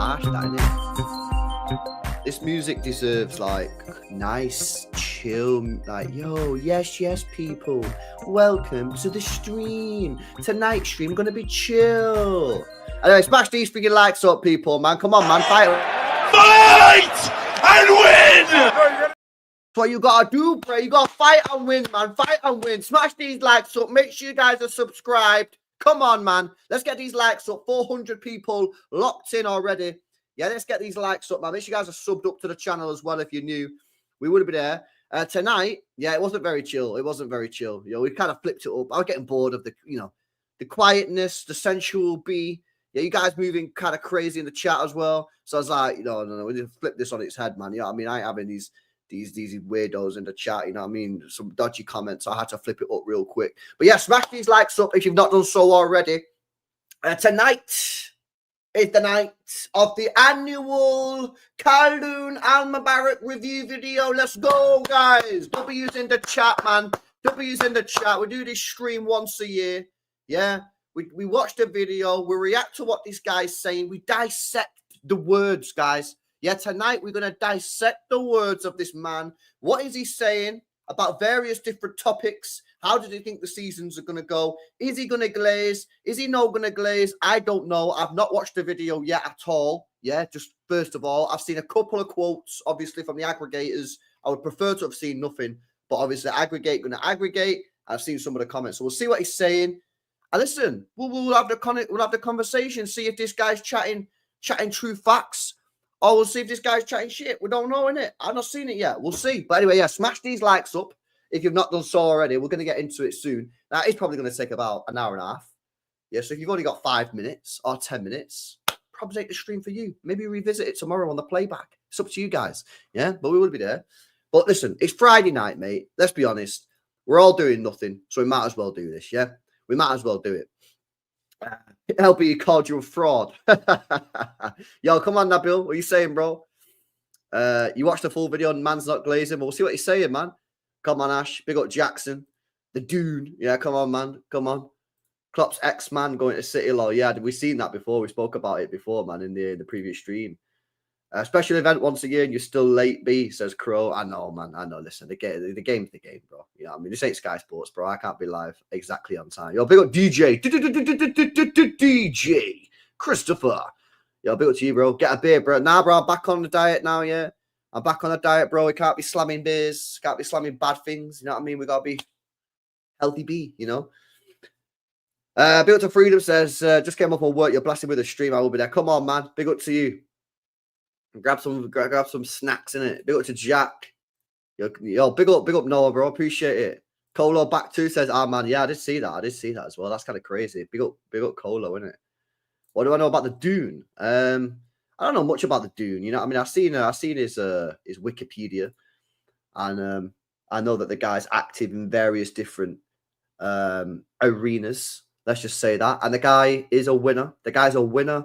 harsh, that, innit? This music deserves, like, nice, chill, like, yo, yes, people. Welcome to the stream. Tonight's stream gonna be chill. Anyway, smash these freaking likes up, people, man. Come on, man. Fight and win! That's what you gotta do, bro. You gotta fight and win, man. Fight and win. Smash these likes up. Make sure you guys are subscribed. Come on, man. Let's get these likes up. 400 people locked in already. Yeah, let's get these likes up, man. Make sure you guys are subbed up to the channel as well if you're new. We would be there. Tonight, yeah, it wasn't very chill. It wasn't very chill. You know, we kind of flipped it up. I was getting bored of the, you know, the quietness, the sensual B. Yeah, you guys moving kind of crazy in the chat as well. So I was like, no, we need to flip this on its head, man. You know what I mean? I ain't having these weirdos in the chat, you know what I mean? Some dodgy comments. So I had to flip it up real quick. But yeah, smash these likes up if you've not done so already. Tonight is the night of the annual Khaldoon Al-Mubarak review video. Let's go, guys. W's in the chat, man. W's in the chat. We do this stream once a year. Yeah. We watch the video. We react to what this guy's saying. We dissect the words, guys. Yeah, tonight we're going to dissect the words of this man. What is he saying about various different topics? How does he think the seasons are going to go? Is he going to glaze? Is he not going to glaze? I don't know. I've not watched the video yet at all. Yeah, just first of all, I've seen a couple of quotes, obviously, from the aggregators. I would prefer to have seen nothing, but obviously aggregate going to aggregate. I've seen some of the comments. So we'll see what he's saying. And listen, we'll have the conversation, see if this guy's chatting true facts. Oh, we'll see if this guy's chatting shit. We don't know, innit? I've not seen it yet. We'll see. But anyway, yeah, smash these likes up if you've not done so already. We're going to get into it soon. Now, it's probably going to take about an hour and a half. Yeah, so if you've only got 5 minutes or 10 minutes, probably take the stream for you. Maybe revisit it tomorrow on the playback. It's up to you guys. Yeah, but we will be there. But listen, it's Friday night, mate. Let's be honest. We're all doing nothing, so we might as well do this, yeah? We might as well do it. LB called you a fraud. Yo, come on, Nabil. What are you saying, bro? You watched the full video and man's not glazing. But we'll see what he's saying, man. Come on, Ash. Big up Jackson. The Dune. Yeah, come on, man. Come on. Klopp's ex-man going to City Law. Yeah, we've seen that before. We spoke about it before, man, in the previous stream. Special event once a year and you're still late, B, says Crow. I know, man. I know. Listen, the game's the game, bro. You know what I mean? This ain't Sky Sports, bro. I can't be live exactly on time. Yo, big up DJ. DJ Christopher. Yo, big up to you, bro. Get a beer, bro. Nah, bro. I'm back on the diet now, yeah. I'm back on the diet, bro. We can't be slamming beers. Can't be slamming bad things. You know what I mean? We got to be healthy B, you know? Big up to Freedom says, just came up on work. You're blasting with a stream. I will be there. Come on, man. Big up to you. Grab some snacks in it. Big up to Jack. Yo, big up Noah, bro. Appreciate it. Colo back too says, man, yeah, I did see that as well. That's kind of crazy. Big up Colo, isn't it? What do I know about the Dune? I don't know much about the Dune. You know what I mean? I've seen his Wikipedia, and I know that the guy's active in various different arenas. Let's just say that. And the guy is a winner. The guy's a winner.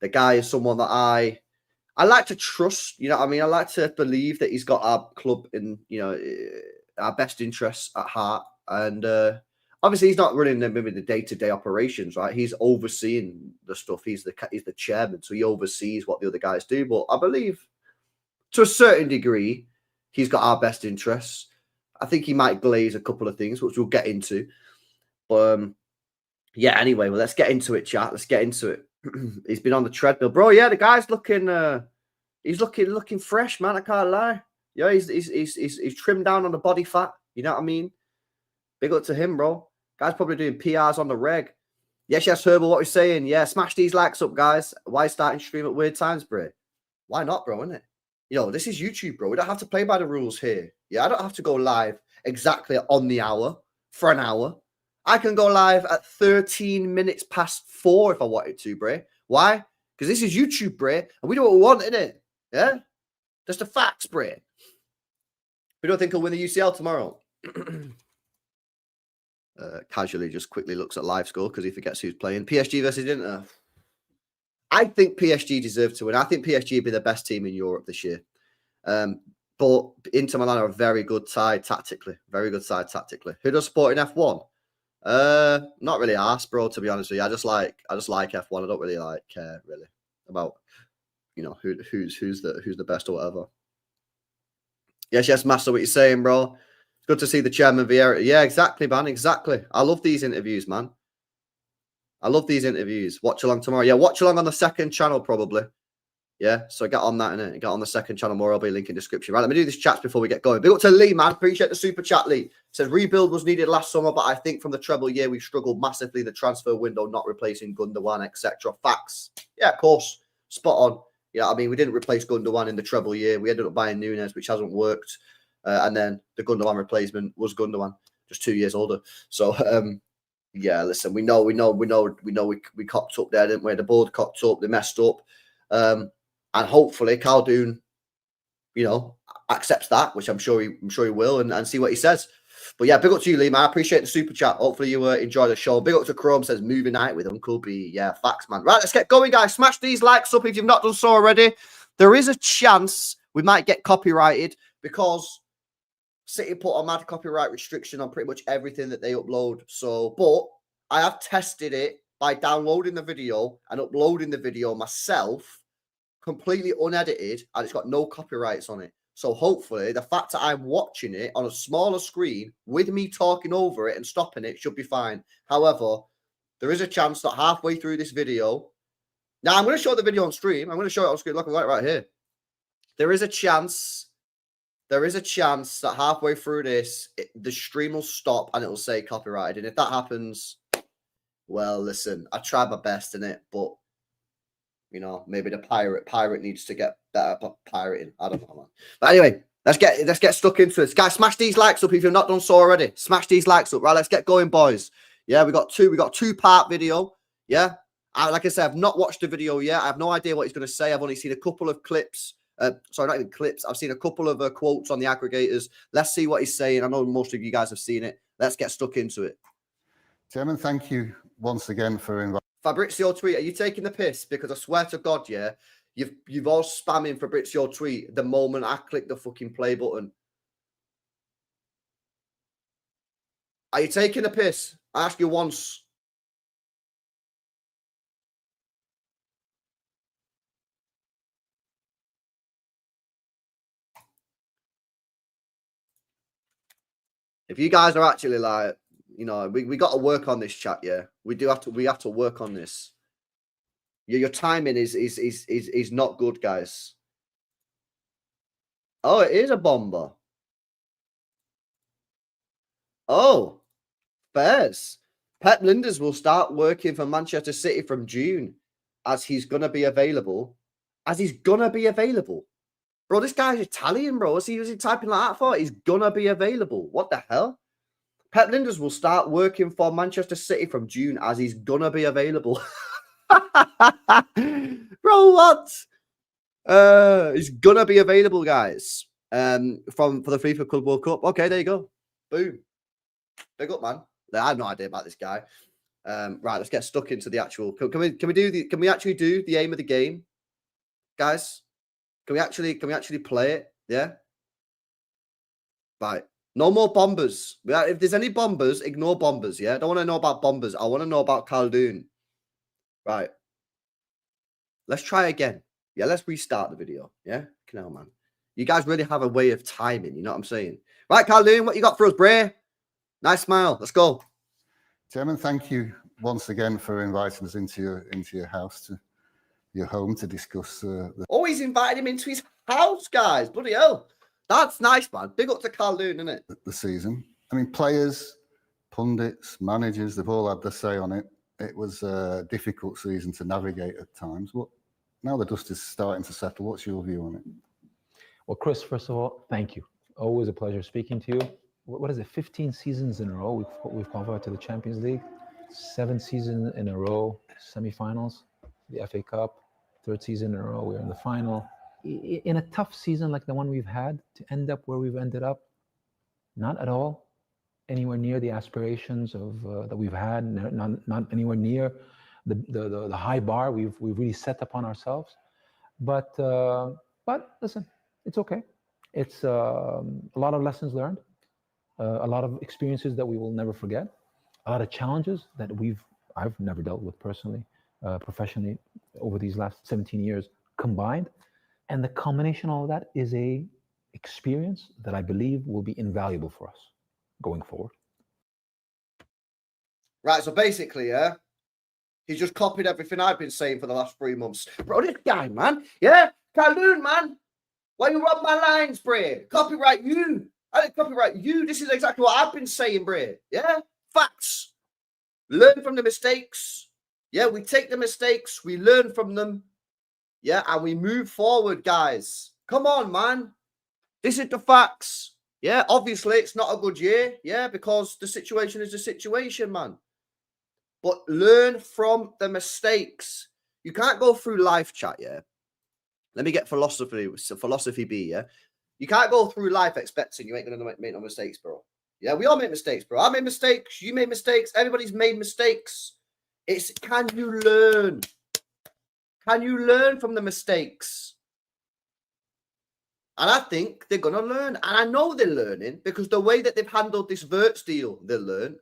The guy is someone that I like to trust, you know what I mean? I like to believe that he's got our club in, you know, our best interests at heart. And obviously, he's not running maybe the day-to-day operations, right? He's overseeing the stuff. He's the chairman, so he oversees what the other guys do. But I believe, to a certain degree, he's got our best interests. I think he might glaze a couple of things, which we'll get into. But yeah, anyway, well, let's get into it, chat. Let's get into it. He's been on the treadmill, bro. Yeah, the guy's looking. He's looking fresh, man. I can't lie. Yeah, he's trimmed down on the body fat. You know what I mean? Big up to him, bro. Guy's probably doing PRs on the reg. Yes, Herbal. What we're saying? Yeah, smash these likes up, guys. Why starting stream at weird times, bro? Why not, bro? Isn't it? Yo, this is YouTube, bro. We don't have to play by the rules here. Yeah, I don't have to go live exactly on the hour for an hour. I can go live at 13 minutes past 4 if I wanted to, Bray. Why? Because this is YouTube, Bray, and we do what we want, innit? Yeah? Just the facts, Bray. We don't think he'll win the UCL tomorrow. Casually just quickly looks at live score because he forgets who's playing. PSG versus Inter. I think PSG deserve to win. I think PSG would be the best team in Europe this year. But Inter Milan are a very good side tactically. Very good side tactically. Who does sport in F1? Not really arse, bro, to be honest with you. I just like F1. I don't really care really about you know, who's the best or whatever. Yes, Master, what you're saying, bro. It's good to see the chairman Vieira. Yeah, exactly, man. Exactly. I love these interviews, man. I love these interviews. Watch along tomorrow. Yeah, watch along on the second channel, probably. Yeah, so get on that, innit? Get on the second channel more. I'll be link in description. Right, let me do this chats before we get going. Big up to Lee, man. Appreciate the super chat, Lee. Says rebuild was needed last summer, but I think from the treble year we've struggled massively in the transfer window, not replacing Gundogan, etc. Facts. Yeah, of course. Spot on. Yeah, I mean, we didn't replace Gundogan in the treble year. We ended up buying Nunes, which hasn't worked. And then the Gundogan replacement was Gundogan, just 2 years older. So, yeah, listen, we know we cocked up there, didn't we? The board cocked up, they messed up. And hopefully Khaldoon, you know, accepts that, which I'm sure he will, and see what he says. But yeah, big up to you, Lee, man. I appreciate the super chat. Hopefully you enjoy the show. Big up to Chrome, says movie night with Uncle B. Yeah, facts, man. Right, let's get going, guys. Smash these likes up if you've not done so already. There is a chance we might get copyrighted because City put a mad copyright restriction on pretty much everything that they upload. So, but I have tested it by downloading the video and uploading the video myself, completely unedited, and it's got no copyrights on it. So hopefully the fact that I'm watching it on a smaller screen with me talking over it and stopping it should be fine. However, there is a chance that halfway through this video, now I'm going to show the video on stream. I'm going to show it on screen. Look, I've got it right here. There is a chance that halfway through this, the stream will stop and it will say copyrighted. And if that happens, well, listen, I tried my best in it, but you know, maybe the pirate needs to get better pirating. I don't know, man. But anyway, let's get stuck into this. Guys, smash these likes up if you've not done so already. Smash these likes up. Right, let's get going, boys. Yeah, we got two-part video. Yeah. Like I said, I've not watched the video yet. I have no idea what he's going to say. I've only seen a couple of clips. Sorry, not even clips. I've seen a couple of quotes on the aggregators. Let's see what he's saying. I know most of you guys have seen it. Let's get stuck into it. Chairman, thank you once again for inviting. Fabrizio tweet, are you taking the piss? Because I swear to God, yeah, you've all spamming Fabrizio tweet the moment I click the fucking play button. Are you taking the piss? I asked you once. If you guys are actually like, you know, we got to work on this chat, yeah. We have to work on this. Your timing is not good, guys. Oh, it is a bomber. Oh, Bears. Pep Linders will start working for Manchester City from June as he's going to be available. Bro, this guy's Italian, bro. What's he typing like that for? He's going to be available. What the hell? Pep Linders will start working for Manchester City from June as he's going to be available. Bro, what? He's going to be available, guys, for the FIFA Club World Cup. Okay, there you go. Boom. Big up, man. I have no idea about this guy. Right, let's get stuck into the actual. Can we actually do the aim of the game, guys? Can we actually play it? Yeah. Right. No more bombers. If there's any bombers, ignore bombers. Yeah. I don't want to know about bombers. I want to know about Khaldoon. Right. Let's try again. Yeah. Let's restart the video. Yeah. Come on, man. You guys really have a way of timing. You know what I'm saying? Right, Khaldoon, what you got for us, Bray? Nice smile. Let's go. Chairman, thank you once again for inviting us into your house, to your home, to discuss. Oh, he's invited him into his house, guys. Bloody hell. That's nice, man. Big up to Khaldoon, isn't it? The season. I mean, players, pundits, managers, they've all had their say on it. It was a difficult season to navigate at times. Now the dust is starting to settle. What's your view on it? Well, Chris, first of all, thank you. Always a pleasure speaking to you. What is it? 15 seasons in a row we've qualified to the Champions League. 7 seasons in a row, semifinals, the FA Cup. 3rd season in a row, we're in the final. In a tough season like the one we've had, to end up where we've ended up, not at all anywhere near the aspirations of that we've had. Not anywhere near the high bar we've really set upon ourselves. But listen, it's okay. It's a lot of lessons learned, a lot of experiences that we will never forget, a lot of challenges that I've never dealt with personally, professionally over these last 17 years combined. And the combination of all that is a experience that I believe will be invaluable for us going forward. Right, so basically, yeah, he's just copied everything I've been saying for the last 3 months. Bro, this guy, man. Yeah, Khaldoon, man. Why you rob my lines, Bray? Copyright you. I didn't copyright you. This is exactly what I've been saying, Bray. Yeah? Facts. Learn from the mistakes. Yeah, we take the mistakes. We learn from them. Yeah, and we move forward, guys. Come on, man. This is the facts. Yeah, obviously, it's not a good year. Yeah, because the situation is the situation, man. But learn from the mistakes. You can't go through life, chat, yeah? Let me get philosophy B, yeah? You can't go through life expecting you ain't going to make no mistakes, bro. Yeah, we all make mistakes, bro. I made mistakes. You made mistakes. Everybody's made mistakes. It's can you learn? Can you learn from the mistakes? And I think they're going to learn. And I know they're learning because the way that they've handled this Wirtz deal, they'll learn.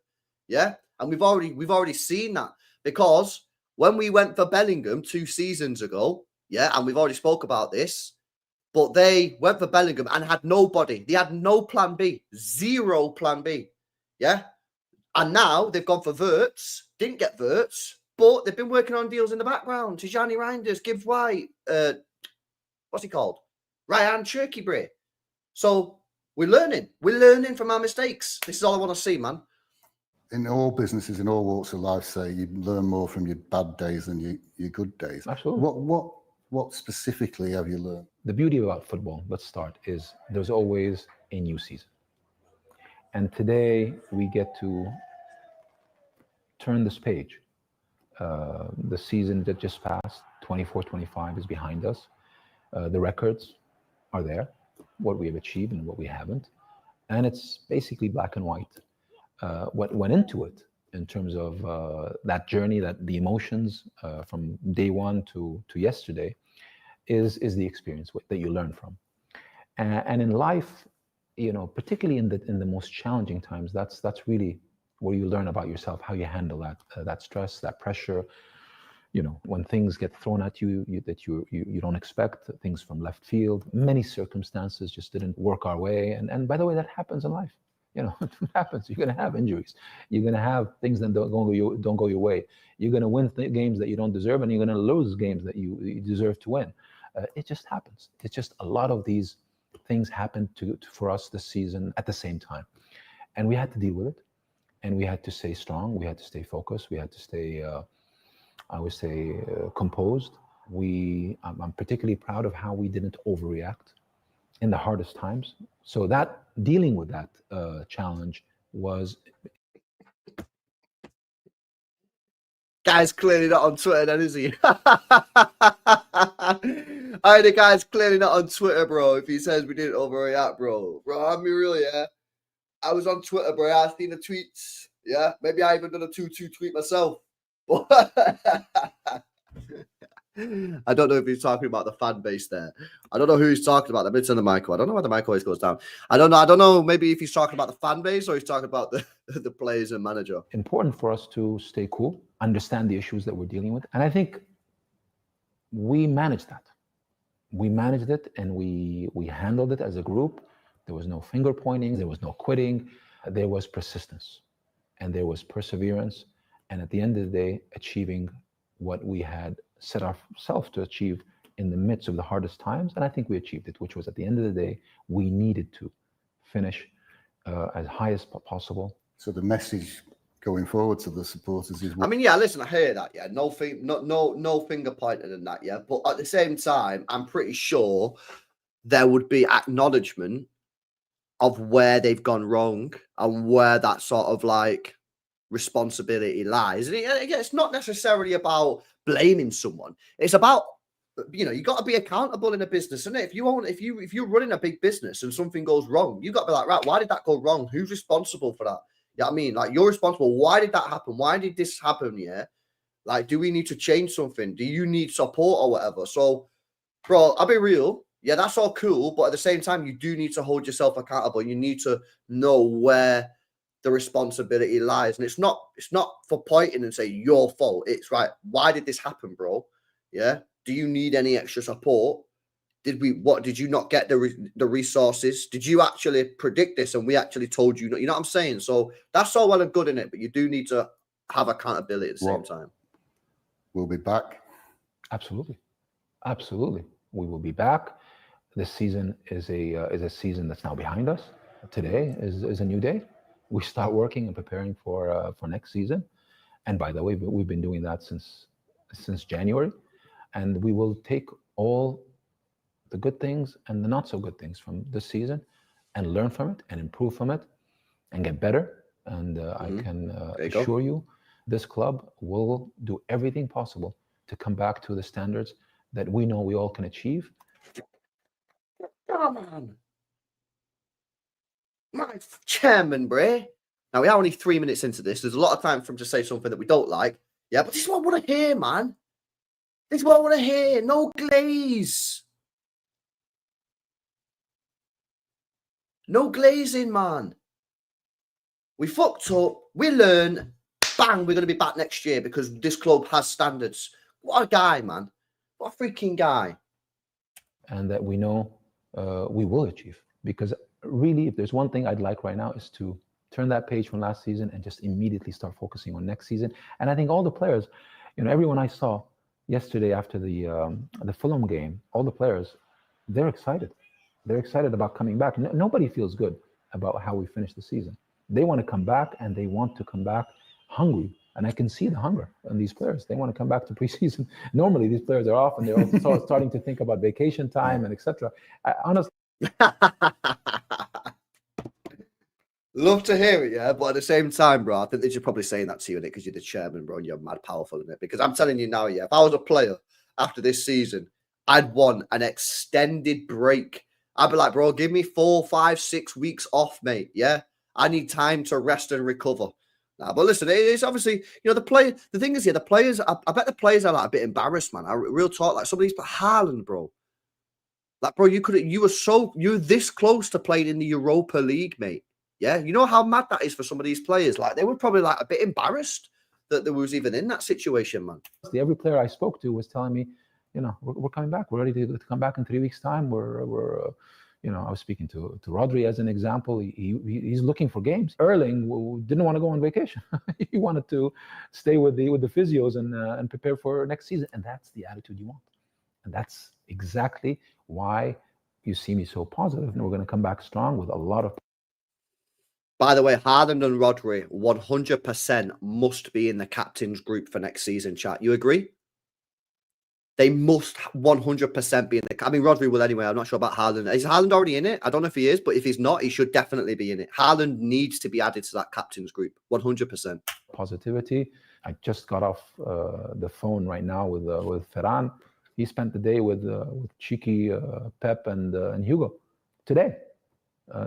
Yeah? And we've already seen that. Because when we went for Bellingham 2 seasons ago, yeah, and we've already spoke about this, but they went for Bellingham and had nobody. They had no plan B. 0 plan B. Yeah? And now they've gone for Wirtz. Didn't get Wirtz, but they've been working on deals in the background. Tijani Reinders, Gibbs White, what's he called? Ryan Txiki, Bray. So we're learning. We're learning from our mistakes. This is all I want to see, man. In all businesses, in all walks of life, say you learn more from your bad days than your good days. Absolutely. What specifically have you learned? The beauty about football, let's start, is there's always a new season. And today we get to turn this page. The season that just passed, 24-25, is behind us. The records are there, what we have achieved and what we haven't. And it's basically black and white. What went into it in terms of that journey, that the emotions from day one to yesterday is the experience that you learn from. And in life, you know, particularly in the most challenging times, that's really where you learn about yourself, how you handle that stress, that pressure. You know, when things get thrown at you, that you don't expect, things from left field, many circumstances just didn't work our way. And by the way, that happens in life. You know, it happens. You're going to have injuries. You're going to have things that don't go your way. You're going to win games that you don't deserve, and you're going to lose games that you deserve to win. It just happens. It's just a lot of these things happened for us this season at the same time. And we had to deal with it. And we had to stay strong. We had to stay focused. We had to stay, I would say, composed. I'm particularly proud of how we didn't overreact in the hardest times. So that dealing with that challenge was... Guy's clearly not on Twitter then, is he? The guy's clearly not on Twitter, bro, if he says we didn't overreact, bro. Bro, I'm be real, yeah? I was on Twitter, bro. I seen the tweets, yeah? Maybe I even done a 2-2 tweet myself. I don't know if he's talking about the fan base there. I don't know who he's talking about. I've been turning the mic. I don't know why the mic always goes down. I don't know maybe if he's talking about the fan base or he's talking about the players and manager. Important for us to stay cool, understand the issues that we're dealing with. And I think we managed that. We managed it and we handled it as a group. There was no finger pointing. There was no quitting. There was persistence and there was perseverance. And at the end of the day, achieving what we had set ourselves to achieve in the midst of the hardest times. And I think we achieved it, which was at the end of the day, we needed to finish as high as possible. So the message going forward to the supporters is... I mean, yeah, listen, I hear that, yeah. No finger pointing in that, yeah. But at the same time, I'm pretty sure there would be acknowledgement of where they've gone wrong and where that sort of like responsibility lies. And again, it's not necessarily about blaming someone. It's about, you know, you got to be accountable in a business, isn't it? If you're running a big business and something goes wrong, you got to be like, right, why did that go wrong? Who's responsible for that? You know what I mean? Like, you're responsible. Why did that happen? Why did this happen? Yeah. Like, do we need to change something? Do you need support or whatever? So, bro, I'll be real. Yeah, that's all cool. But at the same time, you do need to hold yourself accountable. You need to know where the responsibility lies. And it's not for pointing and saying your fault. It's right. Why did this happen, bro? Yeah. Do you need any extra support? Did you not get the resources? Did you actually predict this and we actually told you? You know what I'm saying? So that's all well and good in it, but you do need to have accountability at the same time. We'll be back. Absolutely. Absolutely. We will be back. This season is a season that's now behind us. Today is a new day. We start working and preparing for next season. And by the way, we've been doing that since January. And we will take all the good things and the not so good things from this season and learn from it and improve from it and get better. And I can assure you, this club will do everything possible to come back to the standards that we know we all can achieve. Come on. My chairman, Bray. Now, we are only 3 minutes into this. There's a lot of time for him to say something that we don't like. Yeah, but this is what I want to hear, man. This is what I want to hear. No glaze. No glazing, man. We fucked up. We learn. Bang, we're going to be back next year because this club has standards. What a guy, man. What a freaking guy. And that we know we will achieve. Because really, if there's one thing I'd like right now is to turn that page from last season and just immediately start focusing on next season. And I think all the players, everyone I saw yesterday after the Fulham game, all the players, they're excited. They're excited about coming back. Nobody feels good about how we finished the season. They want to come back, and they want to come back hungry. And I can see the hunger in these players. They want to come back to preseason. Normally, these players are off, and they're also starting to think about vacation time and etc. Honestly, love to hear it, yeah. But at the same time, bro, I think they're probably saying that to you, innit, because you're the chairman, bro, and you're mad powerful in it. Because I'm telling you now, yeah, if I was a player after this season, I'd want an extended break. I'd be like, bro, give me 4, 5, 6 weeks off, mate. Yeah, I need time to rest and recover. Nah, but listen, it's obviously, the thing is here, the players, I bet the players are like a bit embarrassed, man. Real talk, like somebody's put Haaland, bro. Like, bro, you were this close to playing in the Europa League, mate. Yeah, you know how mad that is for some of these players. Like, they were probably like a bit embarrassed that they was even in that situation, man. Every player I spoke to was telling me, we're coming back. We're ready to come back in 3 weeks' time. I was speaking to Rodri as an example. He's looking for games. Erling didn't want to go on vacation. He wanted to stay with the physios and prepare for next season. And that's the attitude you want. And that's exactly why you see me so positive. And we're going to come back strong with a lot of. By the way, Haaland and Rodri 100% must be in the captain's group for next season, chat. You agree? They must 100% be in the... I mean, Rodri will anyway. I'm not sure about Haaland. Is Haaland already in it? I don't know if he is, but if he's not, he should definitely be in it. Haaland needs to be added to that captain's group, 100%. Positivity. I just got off the phone right now with Ferran. He spent the day with Txiki, Pep, and Hugo today,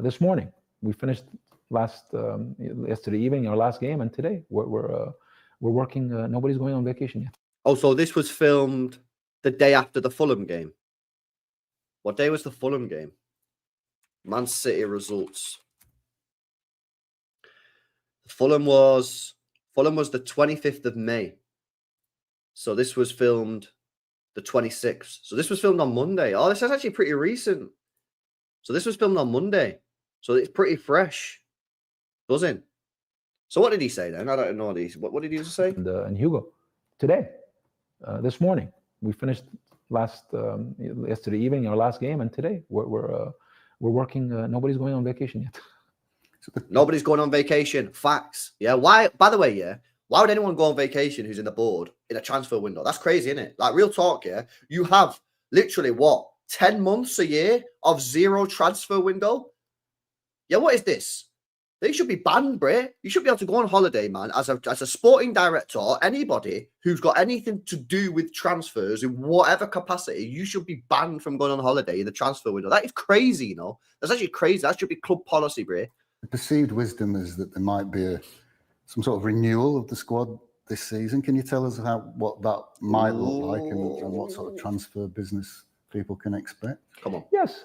this morning. We finished yesterday evening, our last game, and today we're working. Nobody's going on vacation yet. Oh, so this was filmed the day after the Fulham game. What day was the Fulham game? Man City results. Fulham was the 25th of May. So this was filmed the 26th. So this was filmed on Monday. Oh, this is actually pretty recent. So this was filmed on Monday. So it's pretty fresh. Buzzing. So what did he say then? I don't know what did he say? And Hugo, today, this morning, we finished yesterday evening, our last game, and today we're working. Nobody's going on vacation yet. Nobody's going on vacation. Facts. Yeah. Why? By the way, yeah. Why would anyone go on vacation who's in the board in a transfer window? That's crazy, isn't it? Like, real talk, yeah. You have literally 10 months a year of zero transfer window. Yeah. What is this? They should be banned, Bray. You should be able to go on holiday, man, as a sporting director or anybody who's got anything to do with transfers in whatever capacity. You should be banned from going on holiday in the transfer window. That is crazy, you know. That's actually crazy. That should be club policy, Bray. The perceived wisdom is that there might be some sort of renewal of the squad this season. Can you tell us what that might look like and what sort of transfer business people can expect? Come on. Yes.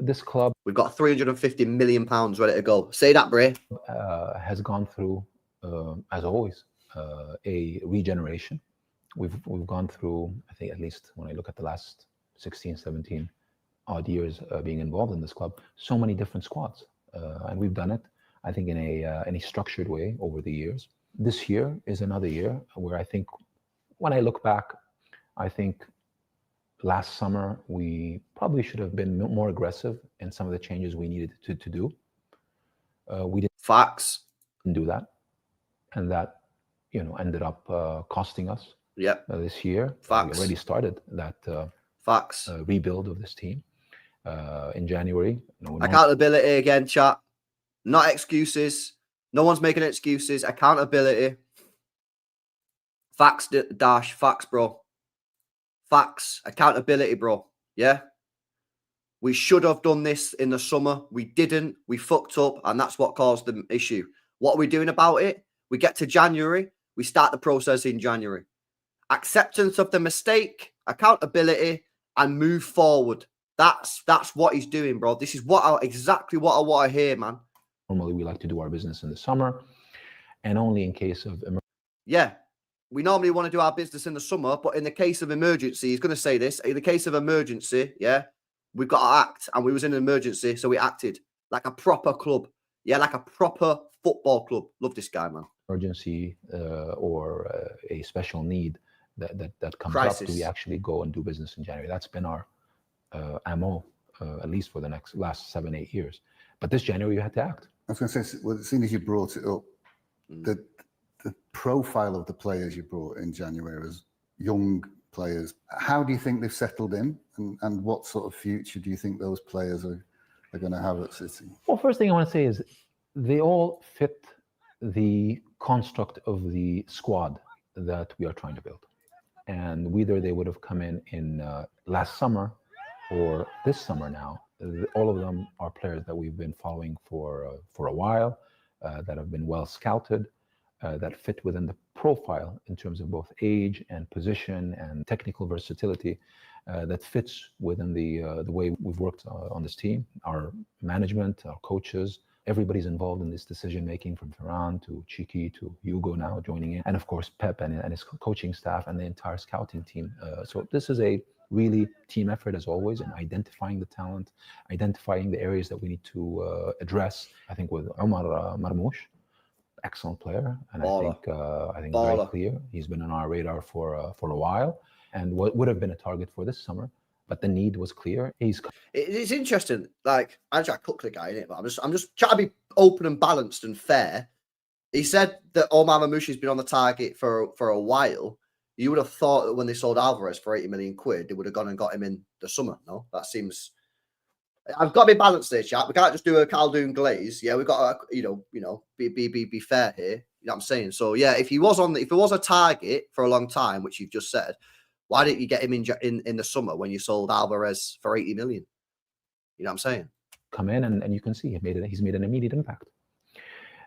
This club... We've got £350 million ready to go. Say that, Bray. Has gone through, as always, a regeneration. we've gone through, I think, at least when I look at the last 16, 17 odd years being involved in this club, so many different squads, and we've done it, I think, in a structured way over the years. This year is another year where I think, when I look back, I think last summer we probably should have been more aggressive in some of the changes we needed to do. We didn't Facts. do that, and that ended up costing us. Yep. This year. Facts. We already started that Facts. rebuild of this team in January. Accountability again, chat. Not excuses. No one's making excuses. Accountability. Facts, Dash. Facts, bro. Facts. Accountability, bro. Yeah? We should have done this in the summer. We didn't. We fucked up, and that's what caused the issue. What are we doing about it? We get to January. We start the process in January. Acceptance of the mistake, accountability, and move forward. That's what he's doing, bro. This is exactly what I want to hear, man. Normally, we like to do our business in the summer, and only in case of yeah. We normally want to do our business in the summer, but in the case of emergency, he's going to say this. In the case of emergency, yeah, we've got to act, and we was in an emergency, so we acted like a proper club. Yeah, like a proper football club. Love this guy, man. Emergency or a special need that comes Crisis. up, do we actually go and do business in January? That's been our MO, at least for the last 7-8 years. But this January, you had to act. I was going to say, well, as soon as you brought it up, the profile of the players you brought in January as young players, how do you think they've settled in, and what sort of future do you think those players are going to have at City? Well, first thing I want to say is they all fit the construct of the squad that we are trying to build. And whether they would have come in last summer or this summer now, all of them are players that we've been following for a while, that have been well scouted, that fit within the profile in terms of both age and position and technical versatility, that fits within the way we've worked on this team. Our management, our coaches, everybody's involved in this decision making, from Ferran to Txiki to Hugo now joining in, and of course Pep and his coaching staff and the entire scouting team. So this is a really team effort, as always, in identifying the talent, identifying the areas that we need to address. I think with Omar Marmoush, excellent player, and Baller. I think Baller. very clear. He's been on our radar for a while, and what would have been a target for this summer, but the need was clear. It's interesting. Like, I try to cook the guy in it, but I'm just trying to be open and balanced and fair. He said that Omar Mamouche has been on the target for a while. You would have thought that when they sold Alvarez for 80 million quid, they would have gone and got him in the summer. No, that seems. I've got to be balanced there, chat. We can't just do a Khaldoon glaze. Yeah, we've got to, be fair here. You know what I'm saying? So yeah, if it was a target for a long time, which you've just said, why didn't you get him in the summer when you sold Alvarez for 80 million? You know what I'm saying? Come in and you can see he's made an immediate impact.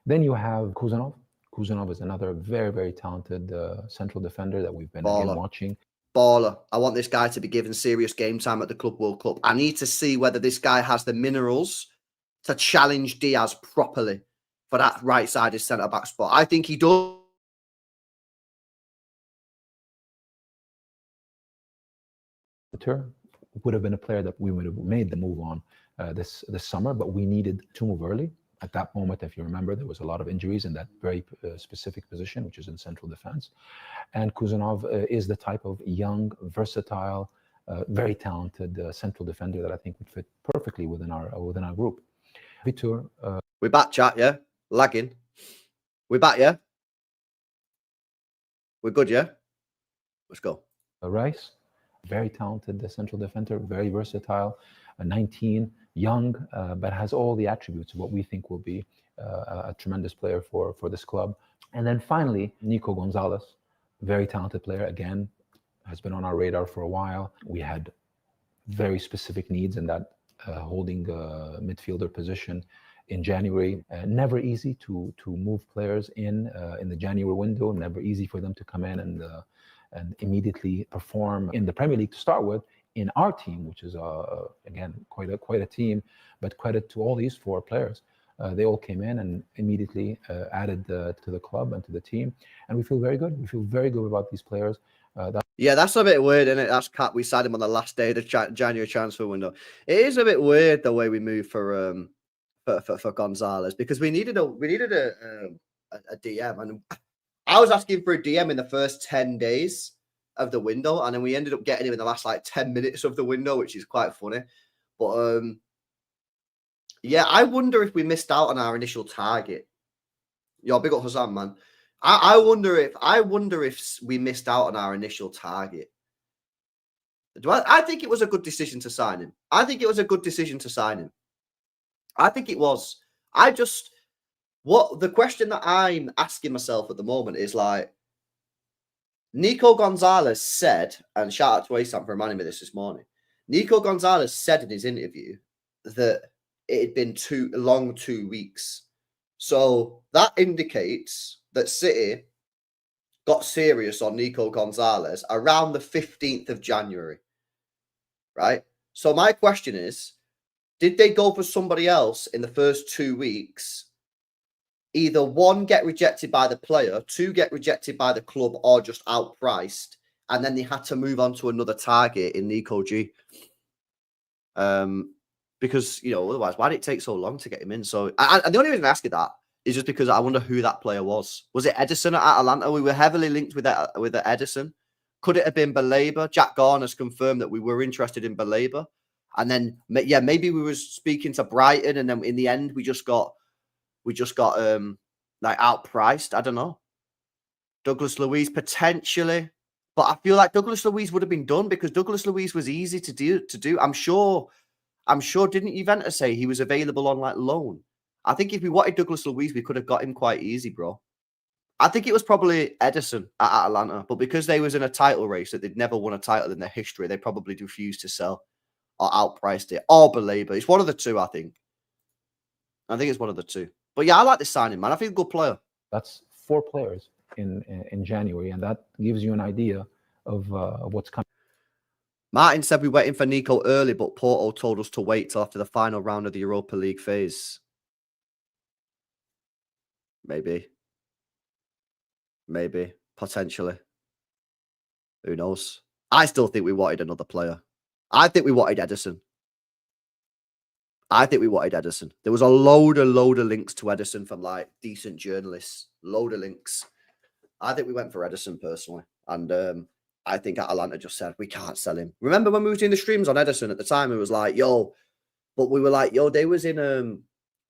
Then you have Kuzanov. Kuzanov is another very, very talented central defender that we've been watching. Baller. I want this guy to be given serious game time at the Club World Cup. I need to see whether this guy has the minerals to challenge Diaz properly for that right-sided centre-back spot. I think he does. Would have been a player that we would have made the move on this summer, but we needed to move early. At that moment, if you remember, there was a lot of injuries in that very specific position, which is in central defense. And Kuzanov is the type of young, versatile, very talented central defender that I think would fit perfectly within our group. Vitor, we're back, chat. Yeah, lagging. We're back. Yeah, we're good. Yeah, let's go. Rice, very talented central defender, very versatile, 19, young, but has all the attributes of what we think will be a tremendous player for this club. And then finally, Nico Gonzalez, very talented player, again, has been on our radar for a while. We had very specific needs in that holding midfielder position in January. Never easy to move players in the January window, never easy for them to come in and immediately perform in the Premier League to start with. In our team, which is again quite a team, but credit to all these 4 players. They all came in and immediately added to the club and to the team, and we feel very good. We feel very good about these players. Yeah, that's a bit weird, isn't it? That's cat. We signed him on the last day of the January transfer window. It is a bit weird the way we moved for Gonzalez, because we needed a DM, and I was asking for a DM in the first 10 days of the window, and then we ended up getting him in the last like 10 minutes of the window, which is quite funny. But yeah, I wonder if we missed out on our initial target. Yo, big up Hassan, man. I wonder if we missed out on our initial target. I think it was a good decision to sign him. I think it was a good decision to sign him. I think it was. The question that I'm asking myself at the moment is like, Nico Gonzalez said, and shout out to Asam for reminding me this morning. Nico Gonzalez said in his interview that it had been 2 weeks. So that indicates that City got serious on Nico Gonzalez around the 15th of January, right? So my question is, did they go for somebody else in the first 2 weeks? Either 1, get rejected by the player, 2, get rejected by the club, or just outpriced, and then they had to move on to another target in Nico G. Because, otherwise, why did it take so long to get him in? So, and the only reason I ask you that is just because I wonder who that player was. Was it Edison at Atalanta? We were heavily linked with Edison. Could it have been Baleba? Jack Garner's confirmed that we were interested in Baleba. And then, yeah, maybe we were speaking to Brighton, and then in the end, we just got like outpriced. I don't know. Douglas Luiz potentially, but I feel like Douglas Luiz would have been done because Douglas Luiz was easy to do. I'm sure. Didn't Juventus say he was available on like loan? I think if we wanted Douglas Luiz, we could have got him quite easy, bro. I think it was probably Edison at Atalanta, but because they was in a title race that they'd never won a title in their history, they probably refused to sell or outpriced it. Or Baleba. It's one of the two, I think. I think it's one of the two. But yeah, I like this signing, man. I think a good player. That's 4 players in January, and that gives you an idea of what's coming. Martin said we were waiting for Nico early, but Porto told us to wait till after the final round of the Europa League phase. Maybe. Potentially. Who knows? I still think we wanted another player. I think we wanted Edison. There was a load of links to Edison from like decent journalists. Load of links. I think we went for Edison personally. And I think Atalanta just said, we can't sell him. Remember when we were doing the streams on Edison at the time? It was like, but we were like, they was in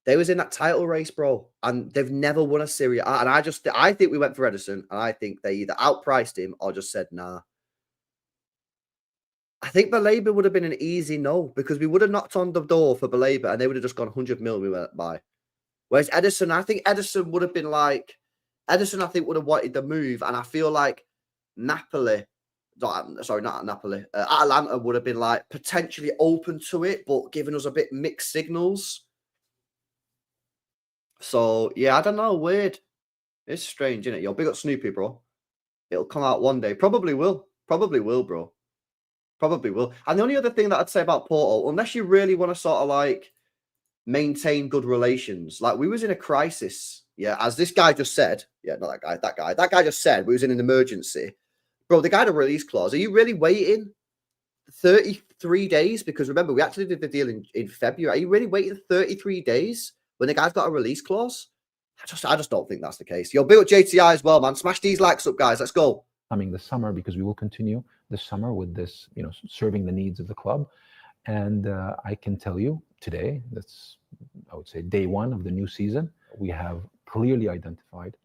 that title race, bro. And they've never won a Serie A. And I think we went for Edison. And I think they either outpriced him or just said, nah. I think Baleba would have been an easy no, because we would have knocked on the door for Baleba and they would have just gone 100 mil we went by. Whereas Edison, I think Edison would have been like, Edison, I think, would have wanted the move. And I feel like Atalanta would have been like potentially open to it, but giving us a bit mixed signals. So, yeah, I don't know. Weird. It's strange, isn't it? Yo, big up Snoopy, bro. It'll come out one day. Probably will, bro. Probably will. And the only other thing that I'd say about Porto, unless you really want to sort of like maintain good relations, like we was in a crisis. Yeah, as this guy just said. Yeah, not that guy. That guy just said we was in an emergency. Bro, the guy had a release clause. Are you really waiting 33 days? Because remember, we actually did the deal in February. Are you really waiting 33 days when the guy's got a release clause? I just don't think that's the case. Yo, big up JTI as well, man. Smash these likes up, guys. Let's go. Coming this summer, because we will continue this summer with this, serving the needs of the club. And I can tell you today, that's, I would say, day 1 of the new season, we have clearly identified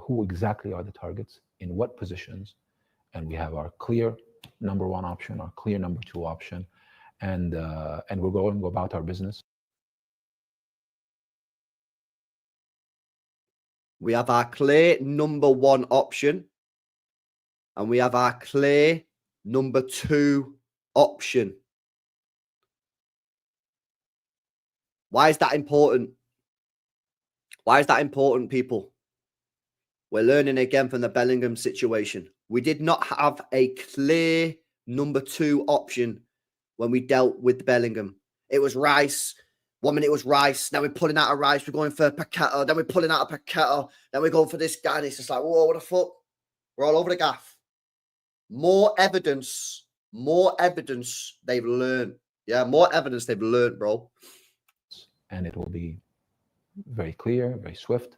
who exactly are the targets, in what positions, and we have our clear number 1 option, our clear number 2 option, and we're going to go about our business. We have our clear number 1 option, and we have our clear number 2 option. Why is that important? Why is that important, people? We're learning again from the Bellingham situation. We did not have a clear number 2 option when we dealt with Bellingham. It was Rice. 1 minute it was Rice. Now we're pulling out of Rice. We're going for Paqueta. Then we're pulling out of Paqueta. Then we're going for this guy. And it's just like, whoa, what the fuck? We're all over the gaff. More evidence they've learned. Yeah, more evidence they've learned, bro. And it will be very clear, very swift.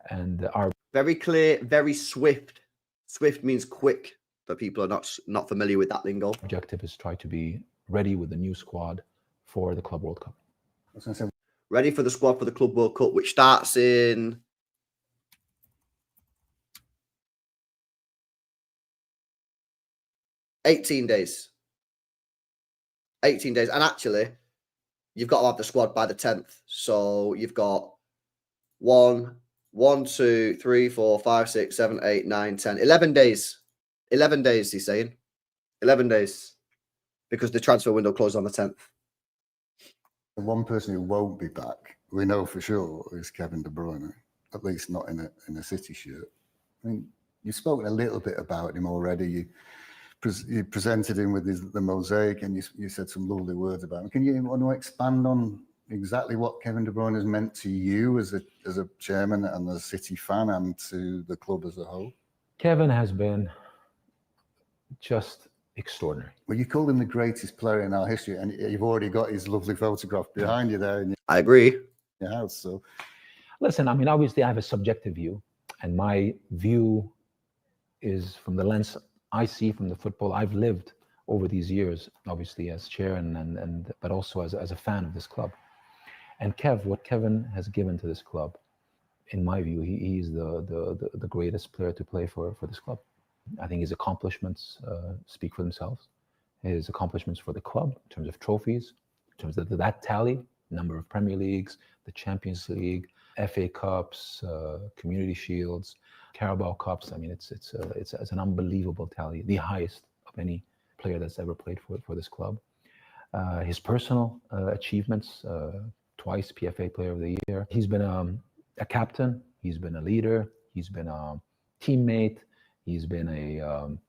And our very clear, very swift. Swift means quick, for people are not familiar with that lingo. objective is try to be ready with the new squad for the Club World Cup. I was going to say, Ready for the squad for the Club World Cup, which starts in 18 days. 18 days. And actually, you've got to have the squad by the 10th. So you've got 1, 2, 3, 4, 5, 6, 7, 8, 9, 10, 11 days. 11 days, he's saying. 11 days. Because the transfer window closed on the 10th. the one person who won't be back, we know for sure, is Kevin De Bruyne, at least not in a City shirt. I mean, you've spoken a little bit about him already. You presented him with the mosaic, and you said some lovely words about him. Can you want to expand on exactly what Kevin De Bruyne has meant to you as a chairman and a City fan, and to the club as a whole? Kevin has been just extraordinary. Well, you called him the greatest player in our history, and you've already got his lovely photograph behind you there in I agree. your house. So, listen, I mean, obviously, I have a subjective view, and my view is from the lens I see from the football I've lived over these years, obviously as chair and but also as a fan of this club. And what Kevin has given to this club, in my view, he's the greatest player to play for this club. I think his accomplishments speak for themselves. His accomplishments for the club in terms of trophies, in terms of that tally, number of Premier Leagues, the Champions League, FA Cups, Community Shields, Carabao Cups. I mean, it's an unbelievable tally, the highest of any player that's ever played for this club. His personal achievements, twice PFA Player of the Year. He's been a captain. He's been a leader. He's been a teammate. He's been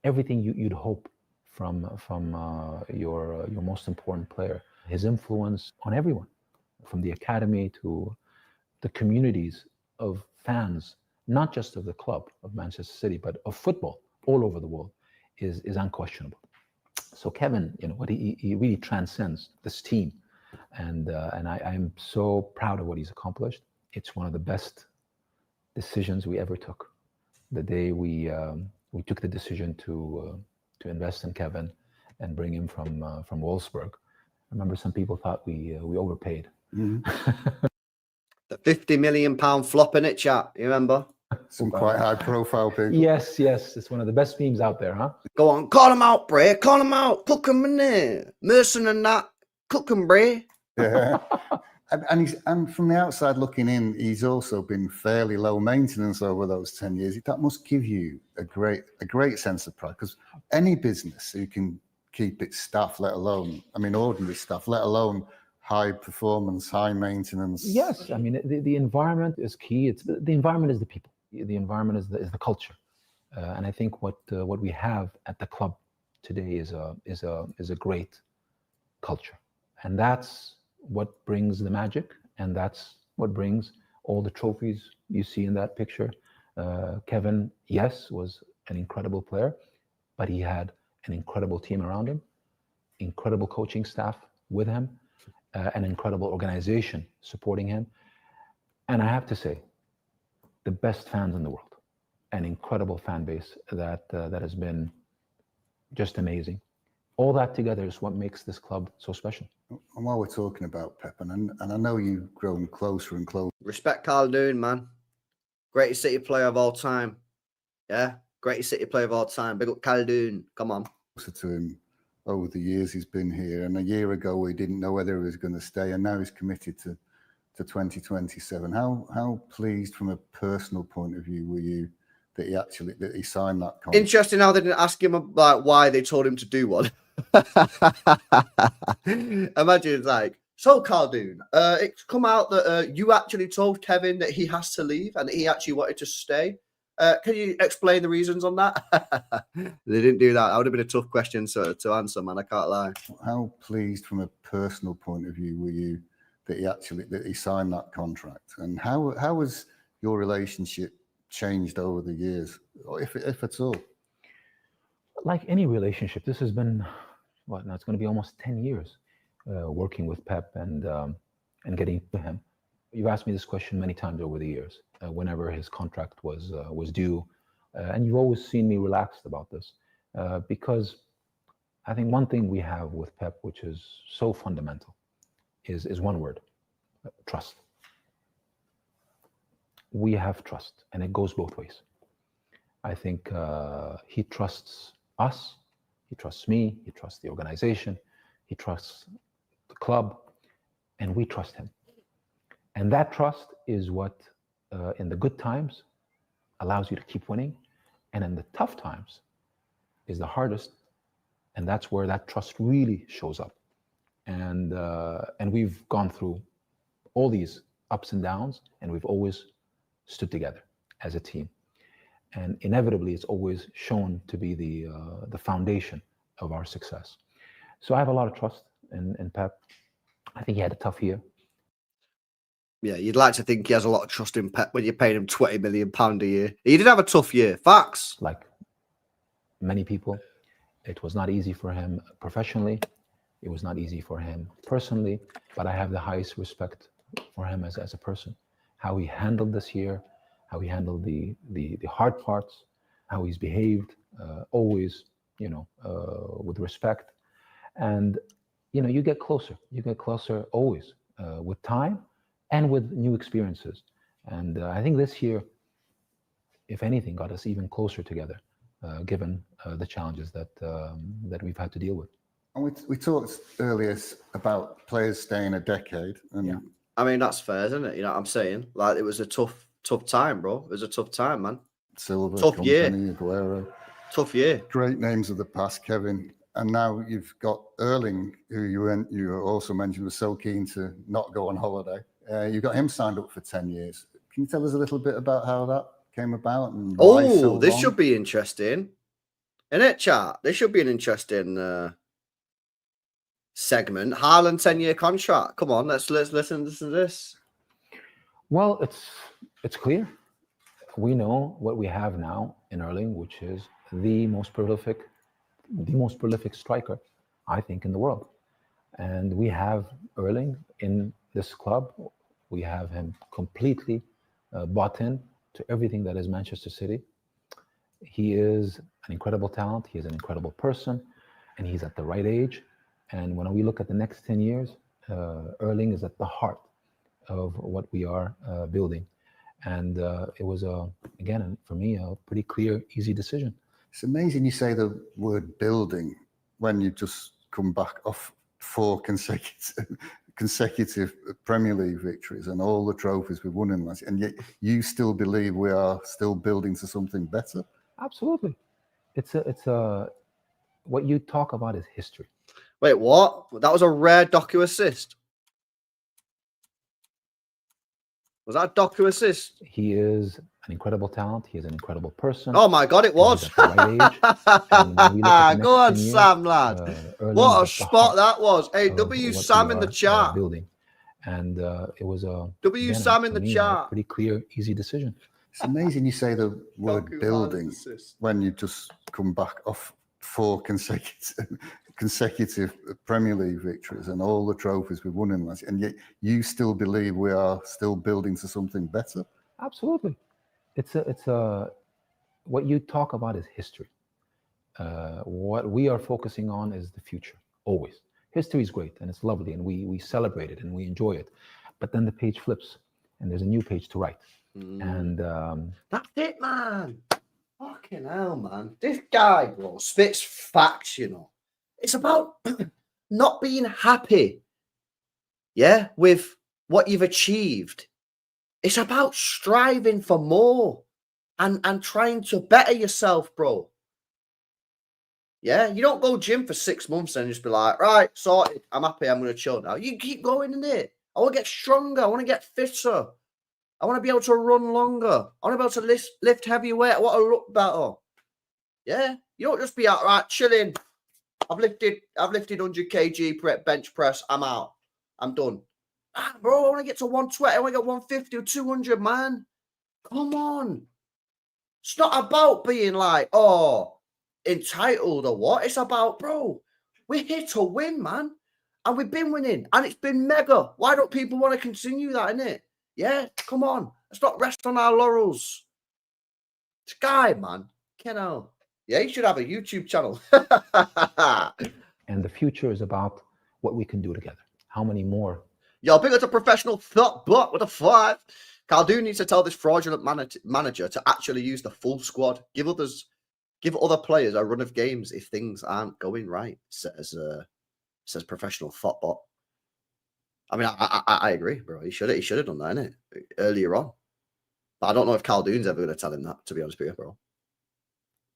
everything you'd hope from your most important player. His influence on everyone, from the academy to the communities of fans, not just of the club of Manchester City, but of football all over the world, is unquestionable. So Kevin, what he really transcends this team, and I'm so proud of what he's accomplished. It's one of the best decisions we ever took. The day we took the decision to invest in Kevin and bring him from Wolfsburg. I remember some people thought we overpaid. mm-hmm. The £50 million flop in it, chat. You remember? Some quite high-profile people. Yes, it's one of the best memes out there, huh? Go on, call him out, Bray. Call him out. Cook him in there. Merson and that. Cook him, Bray. Yeah. And from the outside looking in, he's also been fairly low maintenance over those 10 years. That must give you a great sense of pride, because any business who can keep its staff, let alone, ordinary staff, let alone high performance, high maintenance. Yes, I mean, the environment is key. The environment is the people. The environment is the culture, and I think what we have at the club today is a great culture, and that's what brings the magic, and that's what brings all the trophies you see in that picture. Kevin, yes, was an incredible player, but he had an incredible team around him, incredible coaching staff with him, an incredible organization supporting him, and I have to say, the best fans in the world, an incredible fan base that has been just amazing. All that together is what makes this club so special. And while we're talking about Pep, and I know you've grown closer and closer. Respect Khaldoon, man. Greatest City player of all time. Yeah, greatest City player of all time. Big up Khaldoon. Come on. Closer to him over the years he's been here. And a year ago, we didn't know whether he was going to stay, and now he's committed to 2027. How pleased from a personal point of view were you that he signed that contract? Interesting how they didn't ask him about why they told him to do one. Imagine it's like, so Khaldoon, it's come out that you actually told Kevin that he has to leave and that he actually wanted to stay. Can you explain the reasons on that? They didn't do that. That would have been a tough question to answer, man. I can't lie. How pleased from a personal point of view were you that he signed that contract, and how has your relationship changed over the years, or if at all? like any relationship, this has been what now? It's going to be almost 10 years working with Pep and getting to him. You've asked me this question many times over the years, whenever his contract was due, and you've always seen me relaxed about this, because I think one thing we have with Pep, which is so fundamental, is one word: trust. We have trust, and it goes both ways. I think he trusts us, he trusts me, he trusts the organization, he trusts the club, and we trust him. And that trust is what, in the good times, allows you to keep winning, and in the tough times, is the hardest, and that's where that trust really shows up. And we've gone through all these ups and downs, and we've always stood together as a team. And inevitably, it's always shown to be the foundation of our success. So I have a lot of trust in Pep. I think he had a tough year. Yeah, you'd like to think he has a lot of trust in Pep when you're paying him £20 million a year. He did have a tough year. Facts. Like many people, it was not easy for him professionally. It was not easy for him personally, but I have the highest respect for him as a person. How he handled this year, how he handled the hard parts, how he's behaved, always, with respect. And, you get closer. You get closer always with time and with new experiences. And I think this year, if anything, got us even closer together, given the challenges that we've had to deal with. And we talked earlier about players staying a decade. And Yeah. I mean, that's fair, isn't it? You know what I'm saying? Like, it was a tough time, bro. It was a tough time, man. Silva, Tough Company, year. Aguero. Tough year. Great names of the past, Kevin. And now you've got Erling, who you also mentioned was so keen to not go on holiday. You've got him signed up for 10 years. Can you tell us a little bit about how that came about and why so this long? should be interesting. Isn't it, chat? This should be an interesting segment. Haaland 10-year contract. Come on, let's listen to this. Well, it's clear. We know what we have now in Erling, which is the most prolific striker, I think, in the world. And we have Erling in this club. We have him completely bought in to everything that is Manchester City. He is an incredible talent. He is an incredible person, and he's at the right age. And when we look at the next 10 years, Erling is at the heart of what we are building. And it was, again, for me, a pretty clear, easy decision. It's amazing you say the word building when you just come back off 4 consecutive Premier League victories and all the trophies we've won in last year, and yet you still believe we are still building to something better? Absolutely. It's what you talk about is history. Wait, what? That was a rare docu assist. Was that a docu assist? He is an incredible talent. He is an incredible person. Oh my God, it was. Go on, Sam, lad. What a spot that was. Hey, W Sam in the chat. Building. And it was a Sam in the chat. Pretty clear, easy decision. It's amazing you say the word building when you just come back off 4 consecutive Premier League victories and all the trophies we've won in last year, and yet you still believe we are still building to something better? Absolutely. It's what you talk about is history. What we are focusing on is the future, always. History is great and it's lovely and we celebrate it and we enjoy it. But then the page flips and there's a new page to write. And that's it, man. Fucking hell, man. This guy, bro, spits facts, you know. It's about not being happy, yeah, with what you've achieved. It's about striving for more and trying to better yourself, bro. Yeah, you don't go gym for 6 months and just be like, right, sorted, I'm happy, I'm going to chill now. You keep going in it. I want to get stronger. I want to get fitter. I want to be able to run longer. I want to be able to lift heavy weight. I want to look better. Yeah, you don't just be out, right, chilling. I've lifted 100 kg bench press. I'm out. I'm done. Bro, I want to get to 120. I want to get 150 or 200, man. Come on. It's not about being like, oh, entitled or what. It's about, bro, we're here to win, man. And we've been winning. And it's been mega. Why don't people want to continue that, innit? Yeah, come on. Let's not rest on our laurels. This guy, man. Yeah, he should have a YouTube channel. And the future is about what we can do together. How many more? Yo, big up a professional thought block with a 5. Khaldoon needs to tell this fraudulent manager to actually use the full squad. Give other players a run of games if things aren't going right, says professional thoughtbot. I mean, I agree, bro. He should have done that, innit? Earlier on. But I don't know if Khaldoon's ever going to tell him that, to be honest with you, bro.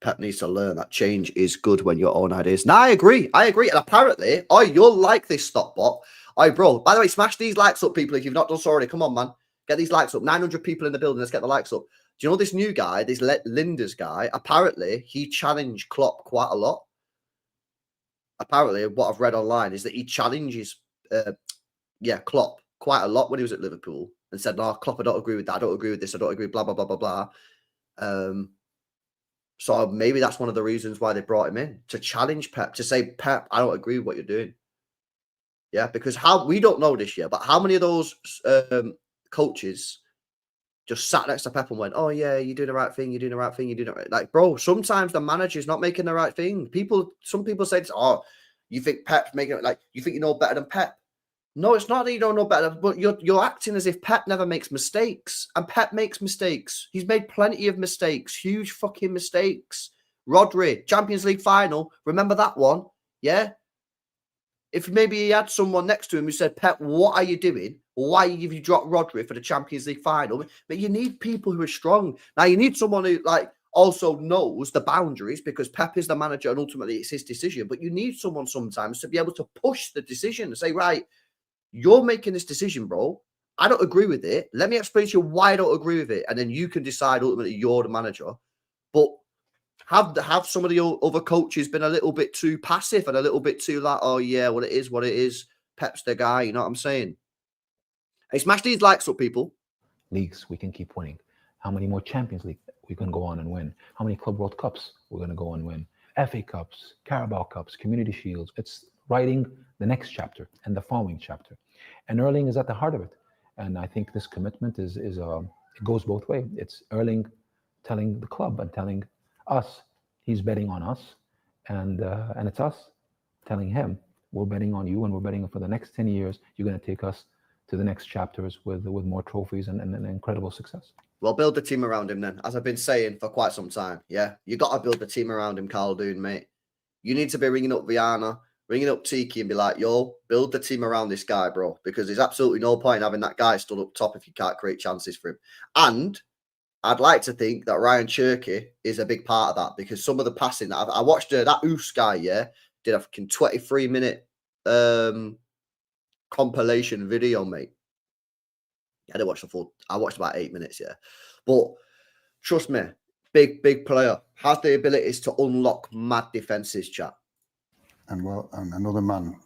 Pep needs to learn that change is good when your own ideas. No, I agree. And apparently, you'll like this stopbot. Bro, by the way, smash these likes up, people, if you've not done so already. Come on, man. Get these likes up. 900 people in the building. Let's get the likes up. Do you know this new guy, this Linders guy? Apparently, he challenged Klopp quite a lot. Apparently, what I've read online is that he challenges Klopp quite a lot when he was at Liverpool and said, no, Klopp, I don't agree with that. I don't agree with this. I don't agree, blah, blah, blah, blah, blah. So maybe that's one of the reasons why they brought him in, to challenge Pep, to say, Pep, I don't agree with what you're doing. Yeah, because we don't know this yet, but how many of those coaches just sat next to Pep and went, oh, yeah, you're doing the right thing, you're doing the right thing, you're doing it right. Like, bro, sometimes the manager's not making the right thing. Some people say, oh, you think Pep's making it, like, you think you know better than Pep. No, it's not that you don't know better, but you're acting as if Pep never makes mistakes. And Pep makes mistakes. He's made plenty of mistakes, huge fucking mistakes. Rodri, Champions League final, remember that one? Yeah? If maybe he had someone next to him who said, Pep, what are you doing? Why have you dropped Rodri for the Champions League final? But you need people who are strong. Now, you need someone who, like, also knows the boundaries, because Pep is the manager and ultimately it's his decision. But you need someone sometimes to be able to push the decision and say, right, you're making this decision, bro. I don't agree with it. Let me explain to you why I don't agree with it. And then you can decide ultimately you're the manager. But have some of the other coaches been a little bit too passive and a little bit too like, oh, yeah, well, it is what it is. Pep's the guy. You know what I'm saying? Hey, smash these likes up, people. Leagues we can keep winning. How many more Champions League we can go on and win? How many Club World Cups we're going to go and win? FA Cups, Carabao Cups, Community Shields. It's writing the next chapter and the following chapter. And Erling is at the heart of it. And I think this commitment it goes both ways. It's Erling telling the club and telling us he's betting on us, and it's us telling him we're betting on you, and we're betting for the next 10 years. You're going to take us to the next chapters with more trophies and incredible success. Well, build the team around him then, as I've been saying for quite some time. Yeah, you got to build the team around him, Khaldoon, mate. You need to be ringing up Viana, ringing up Txiki and be like, yo, build the team around this guy, bro, because there's absolutely no point in having that guy stood up top if you can't create chances for him. And I'd like to think that Ryan Txiki is a big part of that, because some of the passing that I watched, that Oos guy, yeah, did a fucking 23-minute compilation video, mate. I didn't watch the full. I watched about 8 minutes, yeah. But trust me, big player, has the abilities to unlock mad defenses, chat. And another man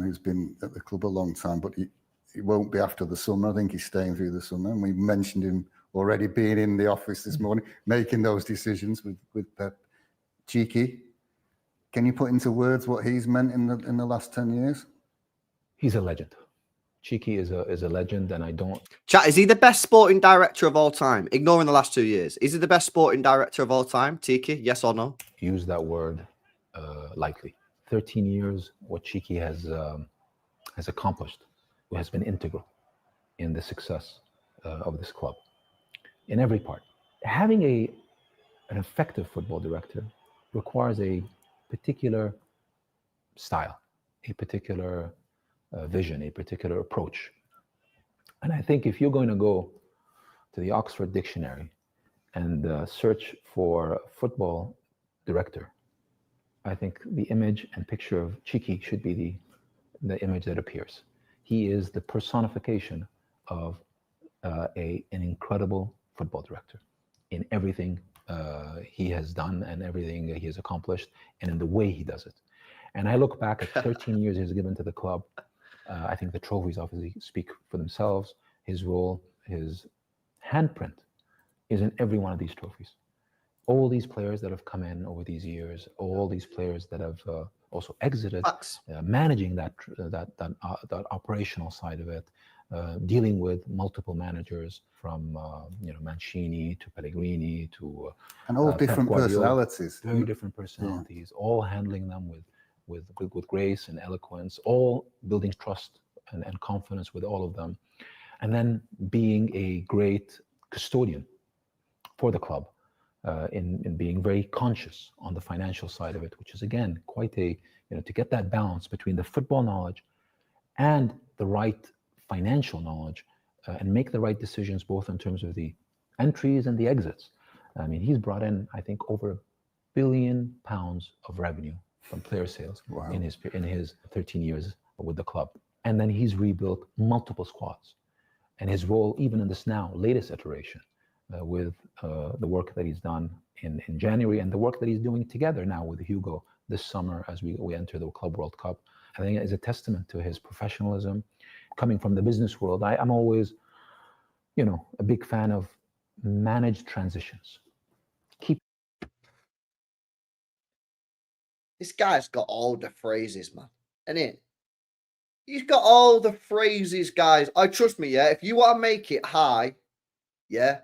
who's been at the club a long time, but he won't be after the summer. I think he's staying through the summer. And we mentioned him already being in the office this morning, making those decisions with Pep. Txiki, can you put into words what he's meant in the last 10 years? He's a legend. Txiki is a legend, and I don't... Chat, is he the best sporting director of all time? Ignoring the last 2 years. Is he the best sporting director of all time, Txiki? Yes or no? Use that word lightly. 13 years, what Txiki has accomplished has been integral in the success of this club. In every part. Having an effective football director requires a particular style, a particular vision, a particular approach. And I think if you're going to go to the Oxford Dictionary and search for football director, I think the image and picture of Txiki should be the image that appears. He is the personification of an incredible football director in everything he has done and everything he has accomplished, and in the way he does it. And I look back at 13 years he's given to the club. I think the trophies obviously speak for themselves. His role, his handprint is in every one of these trophies. all these players that have come in over these years, all these players that have also exited, Facts. managing that operational side of it, dealing with multiple managers from Mancini to Pellegrini to And all Pep different Guardiola. personalities. Very different personalities, all handling them with grace and eloquence, all building trust and confidence with all of them, and then being a great custodian for the club, in being very conscious on the financial side of it, which is again quite a, to get that balance between the football knowledge and the right financial knowledge, and make the right decisions both in terms of the entries and the exits. I mean, he's brought in, I think, over £1 billion of revenue from player sales in his 13 years with the club. And then he's rebuilt multiple squads. And his role, even in this now latest iteration, with the work that he's done in January and the work that he's doing together now with Hugo this summer as we enter the Club World Cup, I think is a testament to his professionalism. Coming from the business world, I'm always, a big fan of managed transitions. This guy's got all the phrases, man. Innit? He's got all the phrases, guys. I trust me, yeah. If you want to make it high, yeah,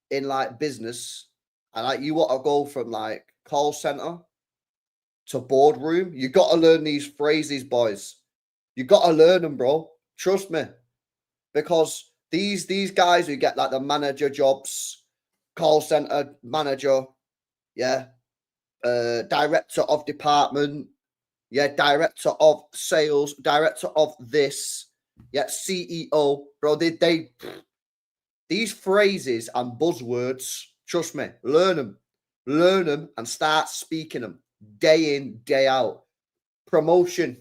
in like business, and like you want to go from like call center to boardroom, you got to learn these phrases, boys. You got to learn them, bro. Trust me, because these guys who get like the manager jobs, call center manager, yeah, director of department, yeah, director of sales, director of this, yeah, CEO, bro. These phrases and buzzwords, trust me, learn them and start speaking them day in, day out. Promotion,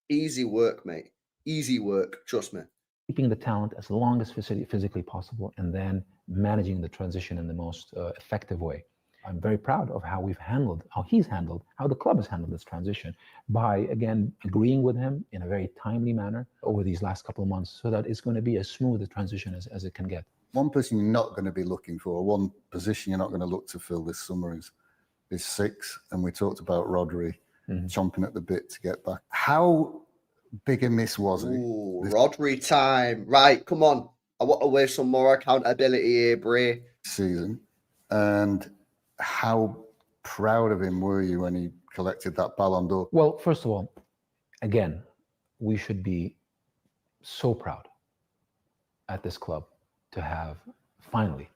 easy work, mate. Easy work, trust me. Keeping the talent as long as physically possible, and then managing the transition in the most effective way. I'm very proud of how how the club has handled this transition by, again, agreeing with him in a very timely manner over these last couple of months, so that it's going to be as smooth a transition as it can get. One person you're not going to be looking for, one position you're not going to look to fill this summer is 6. And we talked about Rodri chomping at the bit to get back. How big a miss was he? Ooh, Rodri time. Right, come on. I want to wear some more accountability here, Bray. Season. And how proud of him were you when he collected that Ballon d'Or? Well, first of all, again, we should be so proud at this club to have finally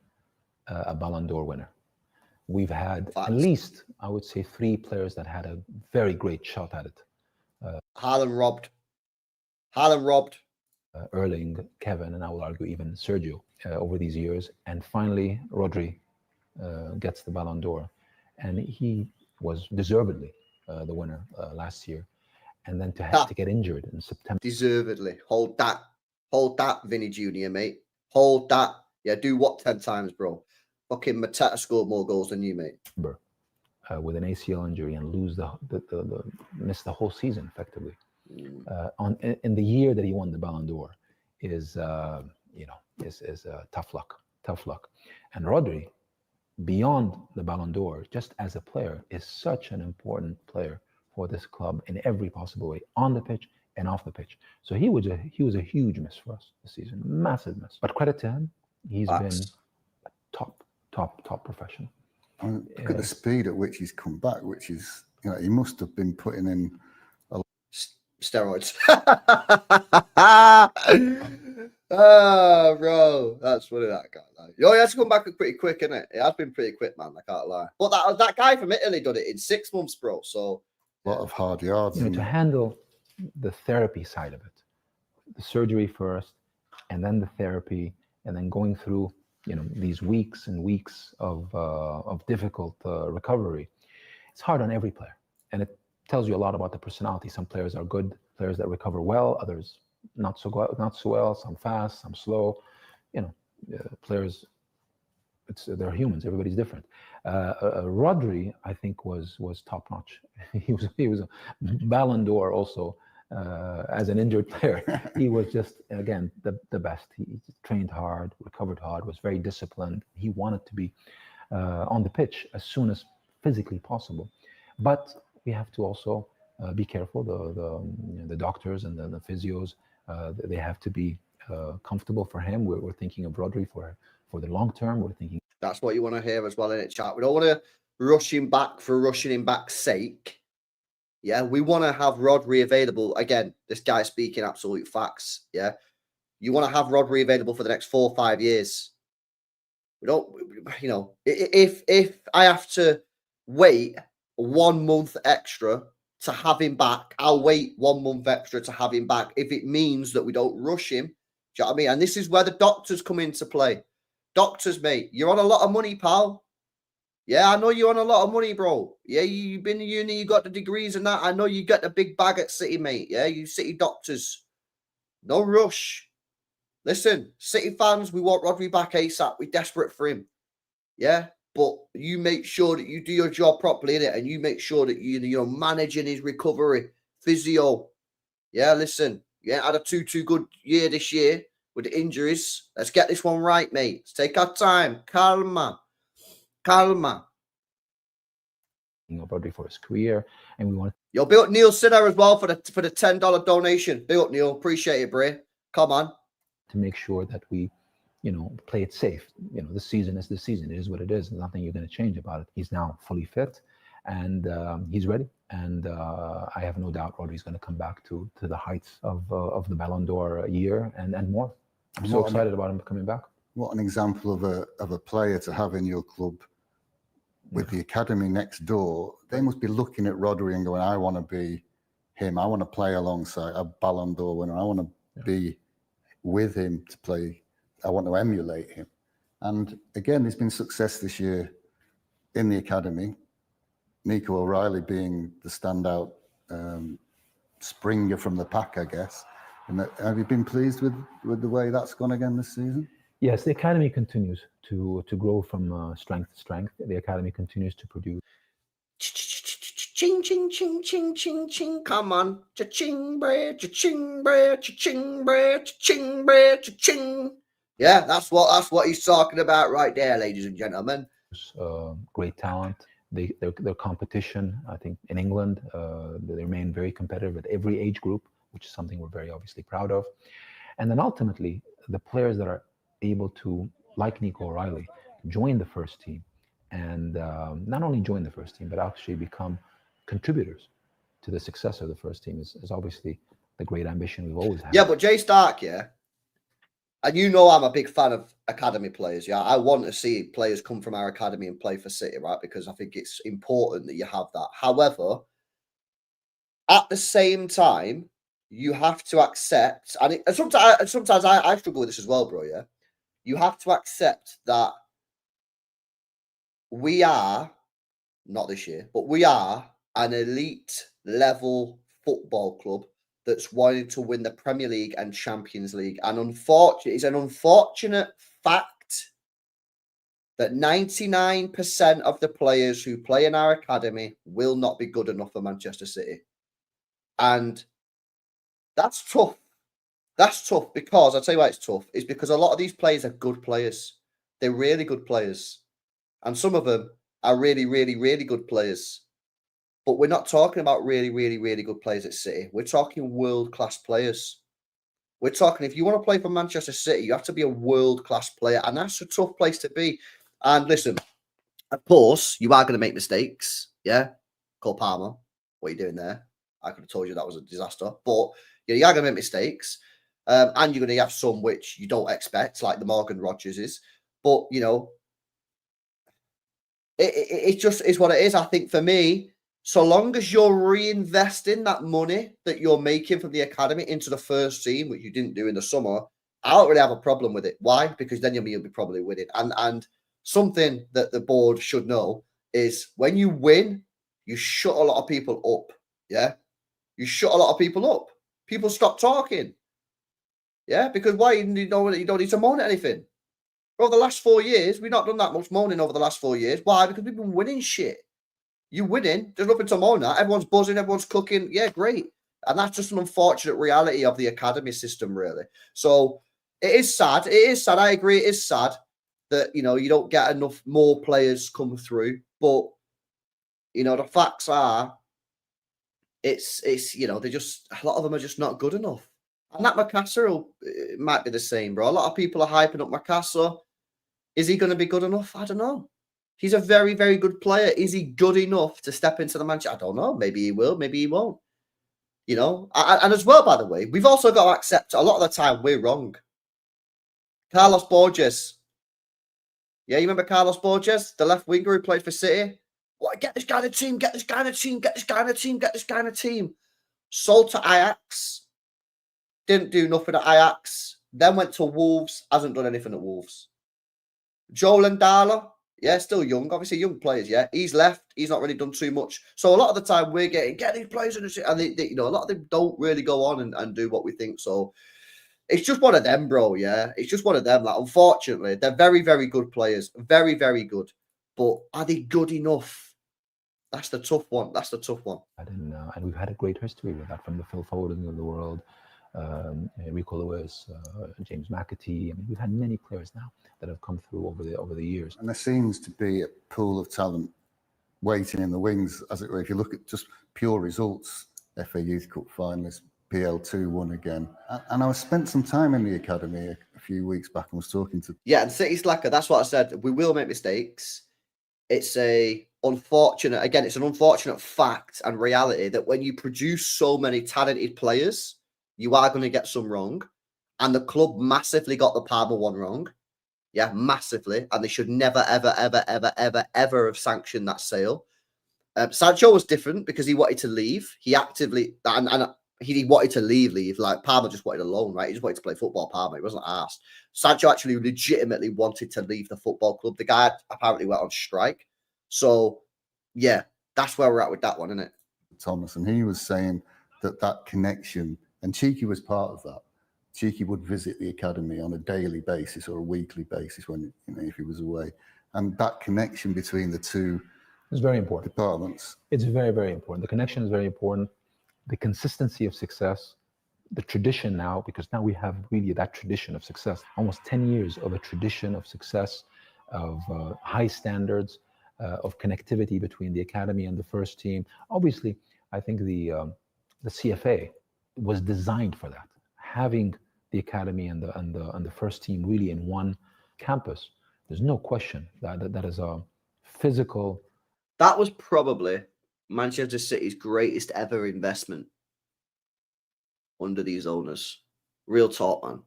a Ballon d'Or winner. We've had at least, I would say, 3 players that had a very great shot at it. Haaland robbed. Erling, Kevin, and I will argue even Sergio over these years. And finally, Rodri gets the Ballon d'Or. And he was deservedly the winner last year. And then to get injured in September. Deservedly. Hold that, Vinny Jr., mate. Hold that. Yeah, do what 10 times, bro? Fucking Mateta scored more goals than you, mate. With an ACL injury and miss the whole season effectively. In the year that he won the Ballon d'Or is tough luck. And Rodri, beyond the Ballon d'Or, just as a player, is such an important player for this club in every possible way, on the pitch and off the pitch. So he was a huge miss for us this season, massive miss. But credit to him, he's been a top professional. Look at the speed at which he's come back, which is, he must have been putting in steroids. Bro, that's funny, that guy. He has to come back pretty quick, isn't it? It has been pretty quick, man. I can't lie. But that guy from Italy did it in 6 months, bro. So a lot of hard yards. To handle the therapy side of it, the surgery first, and then the therapy, and then going through these weeks and weeks of difficult recovery. It's hard on every player, and it tells you a lot about the personality. Some players are good players that recover well, others not so well. Some fast, some slow. Players. They're humans. Everybody's different. Rodri, I think, was top notch. He was a Ballon d'Or also as an injured player. He was just, again, the best. He trained hard, recovered hard, was very disciplined. He wanted to be on the pitch as soon as physically possible. But we have to also be careful. The doctors and the physios, they have to be comfortable for him. We're thinking of Rodri for the long term. We're thinking. That's what you want to hear as well in the chat. We don't want to rush him back for rushing him back's sake. Yeah, we want to have Rodri available. Again, this guy's speaking absolute facts. Yeah, you want to have Rodri available for the next 4 or 5 years. We don't, you know, if I have to wait 1 month extra to have him back, I'll wait 1 month extra to have him back if it means that we don't rush him. Do you know what I mean? And this is where the doctors come into play. Doctors, mate, you're on a lot of money, pal. Yeah, I know you're on a lot of money, bro. Yeah, you've been to uni, you got the degrees and that. I know you get the big bag at City, mate. Yeah, you City doctors. No rush. Listen, City fans, we want Rodri back ASAP. We're desperate for him. Yeah, but you make sure that you do your job properly, innit? And you make sure that you're managing his recovery, physio. Yeah, listen, you ain't had a too good year this year with the injuries. Let's get this one right, mate. Let's take our time. Calma. Rodri for his career, and we want. Yo, built Neil Sinner as well for the $10 donation. Built Neil, appreciate it, Bray. Come on. To make sure that we, play it safe. This season is the season. It is what it is. There's nothing you're going to change about it. He's now fully fit, and he's ready. And I have no doubt Rodri's going to come back to the heights of the Ballon d'Or year and more. I'm so excited about him coming back. What an example of a player to have in your club. With the academy next door, they must be looking at Rodri and going, I want to be him. I want to play alongside a Ballon d'Or winner. I want to be with him to play. I want to emulate him. And again, there's been success this year in the academy. Nico O'Reilly being the standout springer from the pack, I guess. And have you been pleased with the way that's gone again this season? Yes, the academy continues to grow from strength to strength. The academy continues to produce. Ching, ching, ching, ching, ching, ching. Come on. Cha-ching, bre, cha-ching, bre, cha-ching, bre, cha-ching, bre, cha-ching. Yeah, that's what he's talking about right there, ladies and gentlemen. Great talent. Their competition, I think, in England, they remain very competitive at every age group, which is something we're very obviously proud of. And then ultimately, the players that are able to, like Nico O'Reilly, join the first team and not only join the first team, but actually become contributors to the success of the first team is obviously the great ambition we've always had. Yeah, but Jay Stark, yeah, and I'm a big fan of academy players. Yeah, I want to see players come from our academy and play for City, right? Because I think it's important that you have that. However, at the same time, you have to accept, and sometimes I struggle with this as well, bro, yeah? You have to accept that we are, not this year, but we are an elite level football club that's wanting to win the Premier League and Champions League. And it's an unfortunate fact that 99% of the players who play in our academy will not be good enough for Manchester City. And that's tough. That's tough because, I'll tell you why it's tough, is because a lot of these players are good players. They're really good players. And some of them are really, really, really good players. But we're not talking about really, really, really good players at City. We're talking world-class players. We're talking, if you want to play for Manchester City, you have to be a world-class player. And that's a tough place to be. And listen, of course, you are going to make mistakes. Yeah? Cole Palmer, what are you doing there? I could have told you that was a disaster. But yeah, you are going to make mistakes. And you're going to have some which you don't expect, like the Morgan Rodgerses. But, it just is what it is. I think for me, so long as you're reinvesting that money that you're making from the academy into the first team, which you didn't do in the summer, I don't really have a problem with it. Why? Because then you'll be probably winning. And something that the board should know is when you win, you shut a lot of people up. Yeah? You shut a lot of people up. People stop talking. Yeah, because why? You don't need to moan at anything. Over the last 4 years, we've not done that much moaning over the last 4 years. Why? Because we've been winning shit. You're winning. There's nothing to moan at. Everyone's buzzing. Everyone's cooking. Yeah, great. And that's just an unfortunate reality of the academy system, really. So it is sad. It is sad. I agree. It is sad. that, you know, you don't get enough more players come through. But, you know, the facts are, it's you know, they just, a lot of them are just not good enough. And that Macassar might be the same, bro. A lot of people are hyping up Macassar. Is he going to be good enough? I don't know. He's a very, very good player. Is he good enough to step into the Manchester? I don't know. Maybe he will. Maybe he won't. You know, and as well, by the way, we've also got to accept a lot of the time we're wrong. Carlos Borges. Yeah, you remember Carlos Borges, the left winger who played for City? What? Get this guy in a team, get this guy in a team, get this guy in a team, get this guy in a team. Sold to Ajax. Didn't do nothing at Ajax. Then went to Wolves. Hasn't done anything at Wolves. Joe Landala. Yeah, still young. Obviously, young players, yeah. He's left. He's not really done too much. So a lot of the time we're get these players in the and they, you know, a lot of them don't really go on and do what we think. So it's just one of them, bro. Yeah, it's just one of them. Like, unfortunately, they're very, very good players. Very, very good. But are they good enough? That's the tough one. That's the tough one. And we've had a great history with that, from the Phil Fodens of the world, Rico Lewis, James McAtee. I mean, we've had many players now that have come through over the years. And there seems to be a pool of talent waiting in the wings, as it were. If you look at just pure results, FA Youth Cup finalists, PL2 won again. And I spent some time in the academy a few weeks back and was talking to... Yeah, and City Slacker, that's what I said. We will make mistakes. It's an unfortunate fact and reality that when you produce so many talented players, you are going to get some wrong. And the club massively got the Parma one wrong. Yeah, massively. And they should never, ever, ever, ever, ever, ever have sanctioned that sale. Sancho was different because he wanted to leave. He actively, and he wanted to leave. Like, Parma just wanted a loan, right? He just wanted to play football, Parma. He wasn't asked. Sancho actually legitimately wanted to leave the football club. The guy apparently went on strike. So, yeah, that's where we're at with that one, isn't it? Thomas, and he was saying that connection, and Txiki was part of that. Txiki would visit the academy on a daily basis or a weekly basis when, you know, if he was away. And that connection between the two is very important. Departments. It's very, very important. The connection is very important. The consistency of success, the tradition now, because now we have really that tradition of success, almost 10 years of a tradition of success, of high standards, of connectivity between the academy and the first team. Obviously, I think the CFA was designed for that. Having the academy and the first team really in one campus, there's no question that is a physical. That was probably Manchester City's greatest ever investment under these owners. Real talk, man.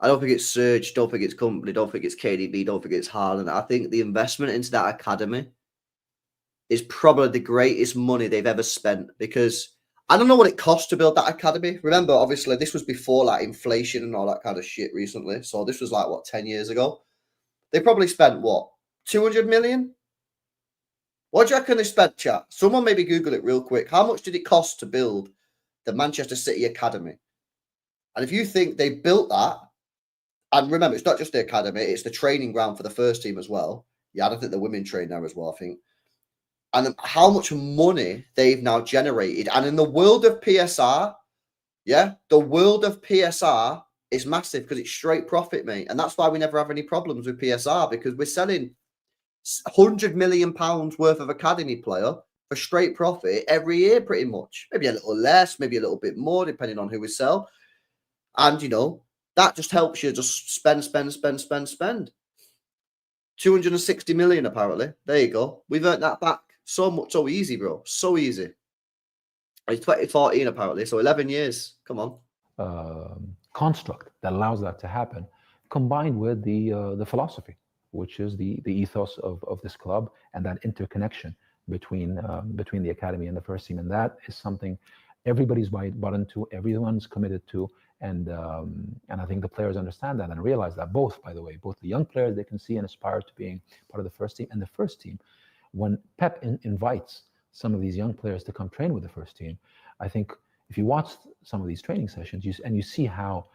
I don't think it's Serge, don't think it's company, don't think it's KDB, don't think it's Haaland. I think the investment into that academy is probably the greatest money they've ever spent, because I don't know what it cost to build that academy. Remember, obviously, this was before like inflation and all that kind of shit recently. So this was like, what, 10 years ago? They probably spent, what, 200 million? What do you reckon they spent, chat? Someone maybe Google it real quick. How much did it cost to build the Manchester City Academy? And if you think they built that, and remember, it's not just the academy, it's the training ground for the first team as well. Yeah, I don't think the women train there as well, I think. And how much money they've now generated. And in the world of PSR, yeah, the world of PSR is massive because it's straight profit, mate. And that's why we never have any problems with PSR, because we're selling £100 million worth of academy player for straight profit every year, pretty much. Maybe a little less, maybe a little bit more, depending on who we sell. And, you know, that just helps you just spend. 260 million, apparently. There you go. We've earned that back so easy, bro. So easy. It's 2014, apparently. So 11 years. Come on. Construct that allows that to happen, combined with the philosophy, which is the ethos of this club, and that interconnection between the academy and the first team. And that is something everybody's bought into, everyone's committed to. And I think the players understand that and realize that. Both, by the way, both the young players, they can see and aspire to being part of the first team, and the first team. When Pep invites some of these young players to come train with the first team, I think if you watch some of these training sessions you see how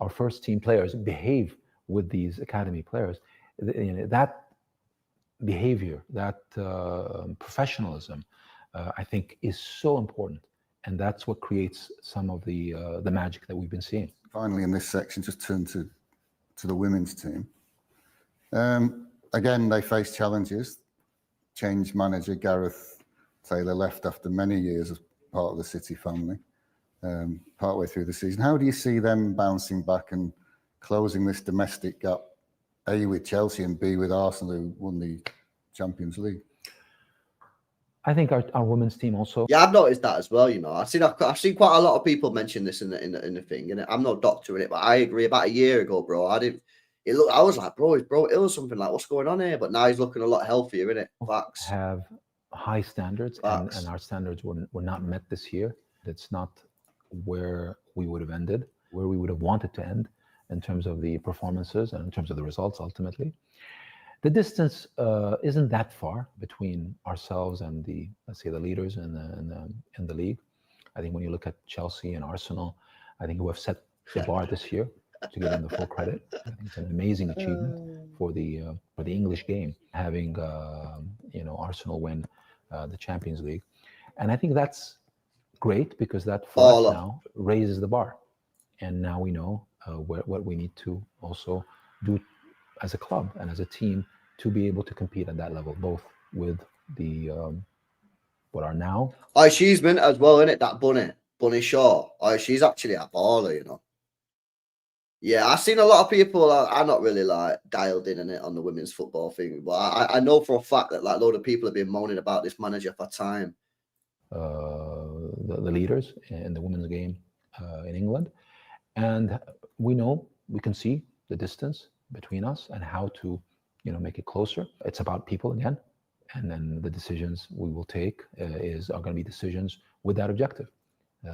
our first team players behave with these academy players, that behavior, that professionalism, I think is so important. And that's what creates some of the magic that we've been seeing. Finally, in this section, just turn to the women's team. Again, they face challenges. Change manager Gareth Taylor left after many years as part of the City family, partway through the season. How do you see them bouncing back and closing this domestic gap, A, with Chelsea and B, with Arsenal, who won the Champions League? I think our women's team also. Yeah, I've noticed that as well. You know, I've seen quite a lot of people mention this in the thing, and I'm not doctoring it, but I agree. About a year ago, bro, I was like, bro, is bro ill or something? Like, what's going on here? But now he's looking a lot healthier, innit? Facts. Have high standards, and our standards were not met this year. It's not where we would have ended, where we would have wanted to end in terms of the performances and in terms of the results ultimately. The distance isn't that far between ourselves and let's say the leaders in the league. I think when you look at Chelsea and Arsenal, I think who have set the bar this year, to give them the full credit. I think it's an amazing achievement for the English game, having Arsenal win the Champions League, and I think that's great because that for us now raises the bar, and now we know what we need to also do as a club and as a team to be able to compete at that level, both with the what are now. Oh, she's mint as well, isn't it? That Bunny Shaw. Oh, she's actually a baller, you know. Yeah, I've seen a lot of people are not really like dialed in it on the women's football thing, but I know for a fact that like a load of people have been moaning about this manager for time. The leaders in the women's game in England, and we can see the distance between us and how to make it closer. It's about people again, and then the decisions we will take are going to be decisions with that objective,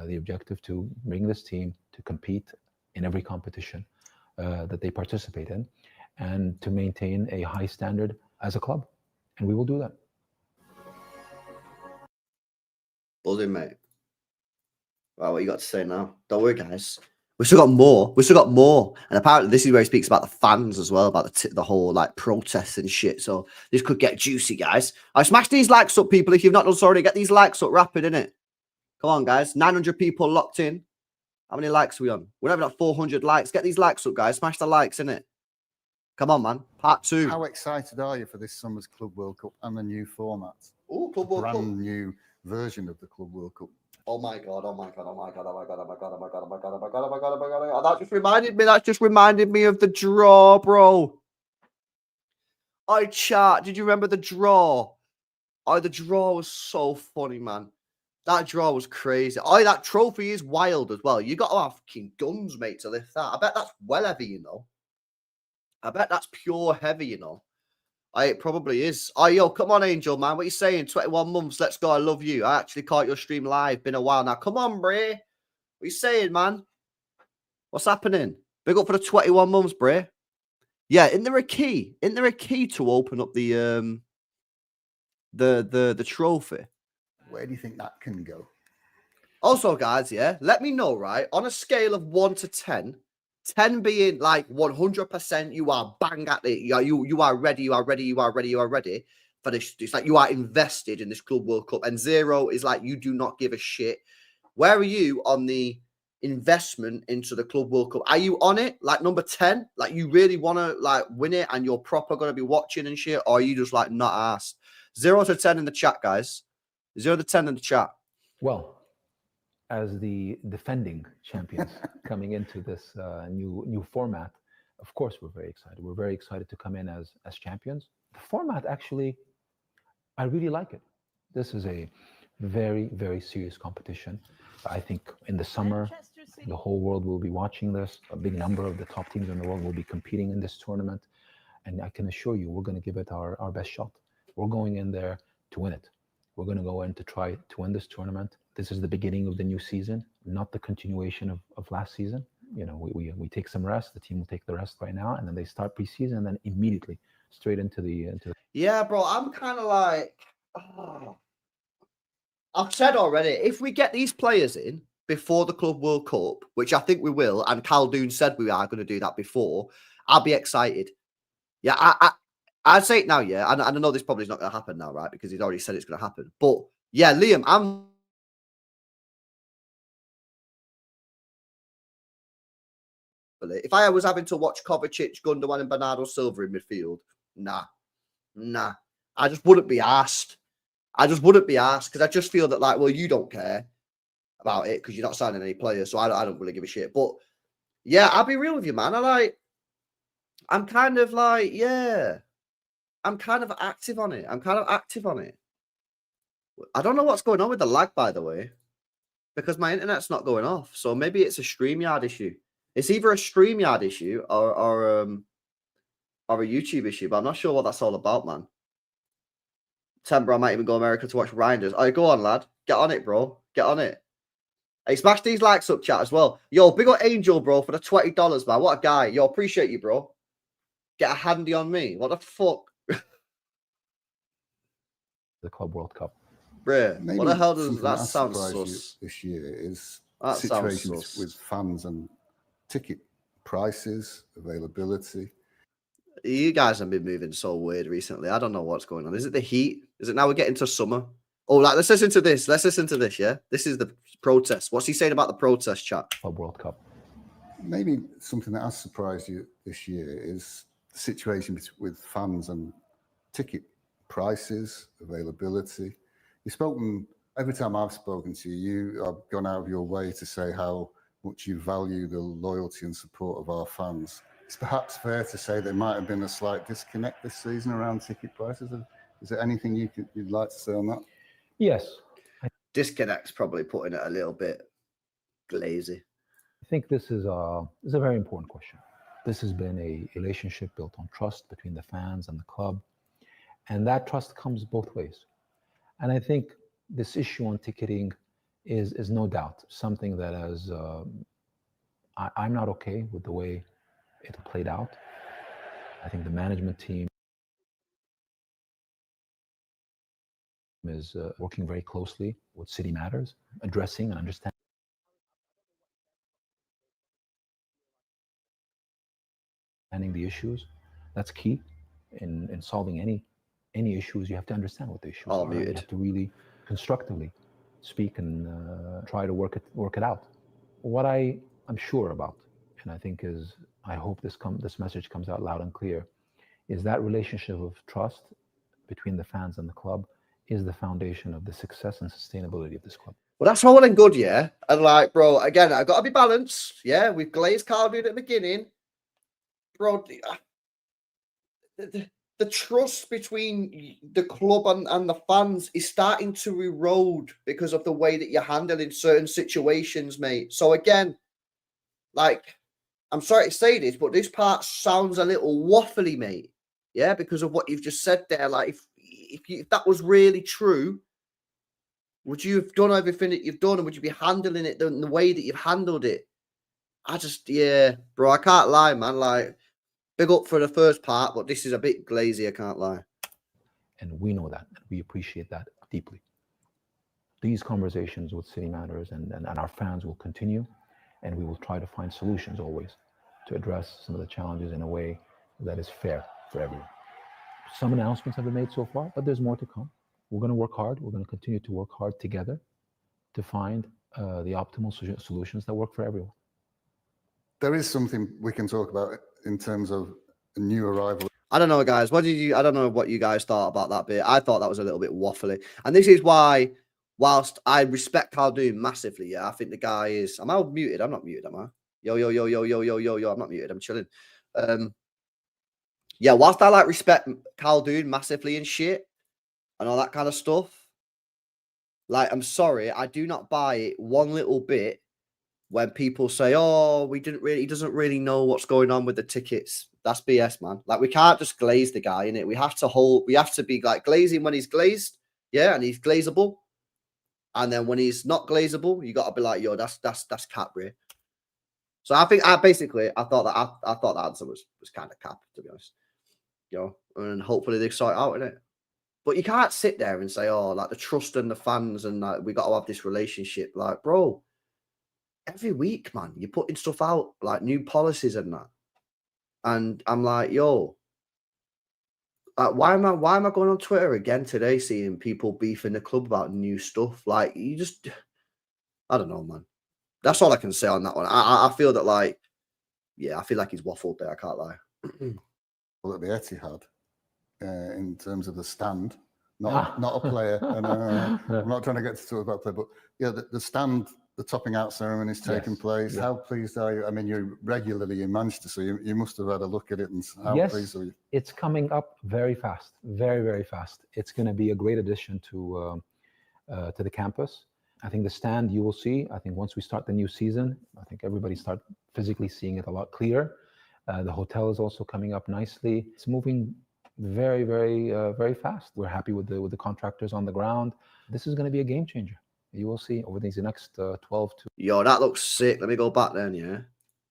the objective to bring this team to compete in every competition that they participate in, and to maintain a high standard as a club, and we will do that. Buzzing, mate. Right, what you got to say now? Don't worry, guys. We still got more. And apparently this is where he speaks about the fans as well, about the whole like protests and shit. So this could get juicy, guys. I smash these likes up, people. If you've not done so already, get these likes up rapid, innit? Come on, guys. 900 people locked in. How many likes are we on? We're having like 400 likes. Get these likes up, guys. Smash the likes, innit? Come on, man. Part 2. How excited are you for this summer's Club World Cup and the new format? Oh, Club World Cup. Brand new version of the Club World Cup. Oh my god, oh my god, oh my god, oh my god, oh my god, oh my god, oh my god, oh my god, oh my god, oh my god, oh my god. That just reminded me of the draw, bro. Oh, chat, did you remember the draw? Oh, the draw was so funny, man. That draw was crazy. Oh, that trophy is wild as well. You got to have fucking guns, mate, to lift that. I bet that's well heavy, you know. I bet that's pure heavy, you know. It probably is. Oh, yo, come on, Angel, man. What are you saying? 21 months. Let's go. I love you. I actually caught your stream live. Been a while now. Come on, Bray. What are you saying, man? What's happening? Big up for the 21 months, Bray. Yeah, isn't there a key? Isn't there a key to open up the trophy? Where do you think that can go? Also, guys, yeah, let me know, right? On a scale of 1 to 10, 10 being like 100%, you are bang at it. You are ready for this. It's like you are invested in this Club World Cup. And 0 is like you do not give a shit. Where are you on the investment into the Club World Cup? Are you on it? Like number 10? Like you really want to like win it and you're proper going to be watching and shit? Or are you just like not asked? 0 to 10 in the chat, guys. 0 to 10 in the chat. Well, as the defending champions coming into this new format, of course we're very excited. We're very excited to come in as champions. The format, actually, I really like it. This is a very, very serious competition. I think in the summer, the whole world will be watching this. A big number of the top teams in the world will be competing in this tournament. And I can assure you, we're going to give it our best shot. We're going in there to win it. We're going to go in to try to win this tournament. This is the beginning of the new season, not the continuation of last season. You know, we take some rest. The team will take the rest right now, and then they start preseason, and then immediately straight into the. Yeah, bro. I'm kind of like, I've said already. If we get these players in before the Club World Cup, which I think we will, and Khaldoon said we are going to do that before, I'll be excited. Yeah, I'd say it now, yeah. And I know this probably is not going to happen now, right? Because he's already said it's going to happen. But yeah, Liam, I'm If I was having to watch Kovacic, Gundogan, and Bernardo Silva in midfield, nah. I just wouldn't be asked. Because I just feel that, like, well, you don't care about it because you're not signing any players, so I don't really give a shit. But yeah, I'll be real with you, man. I'm kind of active on it. I don't know what's going on with the lag, by the way, because my internet's not going off. So maybe it's a StreamYard issue. It's either a StreamYard issue or a YouTube issue, but I'm not sure what that's all about, man. September, I might even go to America to watch Reinders. All right, go on, lad. Get on it, bro. Get on it. Hey, smash these likes up, chat, as well. Yo, big up Angel, bro, for the $20, man. What a guy. Yo, appreciate you, bro. Get a handy on me. What the fuck? The Club World Cup. Bruh, Maybe what the hell does something that has sound surprised sus? you this year is That sounds situations sus. with fans and ticket prices, availability. You guys have been moving so weird recently. I don't know what's going on. Is it the heat? Is it now we're getting to summer? Oh, like, let's listen to this. Yeah? This is the protest. What's he saying about the protest, chat? Club World Cup. Maybe something that has surprised you this year is the situation with fans and ticket prices, availability. Every time I've spoken to you, you have gone out of your way to say how much you value the loyalty and support of our fans. It's perhaps fair to say there might have been a slight disconnect this season around ticket prices. Is there anything you'd like to say on that? Yes. Disconnect's probably putting it a little bit glazy. I think this is a very important question. This has been a relationship built on trust between the fans and the club. And that trust comes both ways. And I think this issue on ticketing is no doubt something that I'm not okay with the way it played out. I think the management team is working very closely with City Matters, addressing and understanding the issues. That's key in solving any issues. You have to understand what the issues are. You have to really constructively speak and try to work it out. What I'm sure about, and I think I hope this message comes out loud and clear, is that relationship of trust between the fans and the club is the foundation of the success and sustainability of this club. Well, that's all well and good, yeah. And like, bro, again, I've got to be balanced. Yeah, we've glazed Khaldoon at the beginning. Bro, the trust between the club and the fans is starting to erode because of the way that you're handling certain situations, mate. So again, like, I'm sorry to say this, but this part sounds a little waffly, mate. Yeah, because of what you've just said there. Like, if that was really true, would you have done everything that you've done, and would you be handling it in the way that you've handled it? Yeah, bro, I can't lie, man. Like, big up for the first part, but this is a bit glazy, I can't lie. And we know that, and we appreciate that deeply. These conversations with City Matters and our fans will continue, and we will try to find solutions always to address some of the challenges in a way that is fair for everyone. Some announcements have been made so far, but there's more to come. We're going to work hard. We're going to continue to work hard together to find the optimal solutions that work for everyone. There is something we can talk about in terms of a new arrival. I don't know, guys. I don't know what you guys thought about that bit. I thought that was a little bit waffly. And this is why, whilst I respect Khaldoon massively, yeah, I think the guy is... Am I muted? I'm not muted, am I? Yo. I'm not muted. I'm chilling. Yeah, whilst I like respect Khaldoon massively and shit and all that kind of stuff, like, I'm sorry, I do not buy it one little bit when people say, oh, he doesn't really know what's going on with the tickets. That's BS, man. Like, we can't just glaze the guy, innit? We have to be like glazing when he's glazed, yeah, and he's glazable. And then when he's not glazable, you got to be like, yo, that's cap, bro. So I think I thought that answer was kind of cap, to be honest. You know, and hopefully they sort it out, innit? But you can't sit there and say, oh, like, the trust and the fans and like, we got to have this relationship. Like, bro, every week, man, you're putting stuff out, like new policies and that. And I'm like, yo, why am I going on Twitter again today, seeing people beefing the club about new stuff? Like, I don't know, man. That's all I can say on that one. I feel that, like, Yeah, I feel like he's waffled there. I can't lie. Well, at the Etihad, in terms of the stand, not a player. And I'm not trying to get to talk about play, but yeah, the stand, the topping out ceremony is taking place. Yeah. How pleased are you? I mean, you're regularly in Manchester, so you must have had a look at it. And how pleased are you? It's coming up very fast, very, very fast. It's going to be a great addition to the campus. I think the stand you will see, I think once we start the new season, I think everybody start physically seeing it a lot clearer. The hotel is also coming up nicely. It's moving very, very, very fast. We're happy with the contractors on the ground. This is going to be a game changer. You will see over these next 12 to... Yo, that looks sick. Let me go back then, yeah.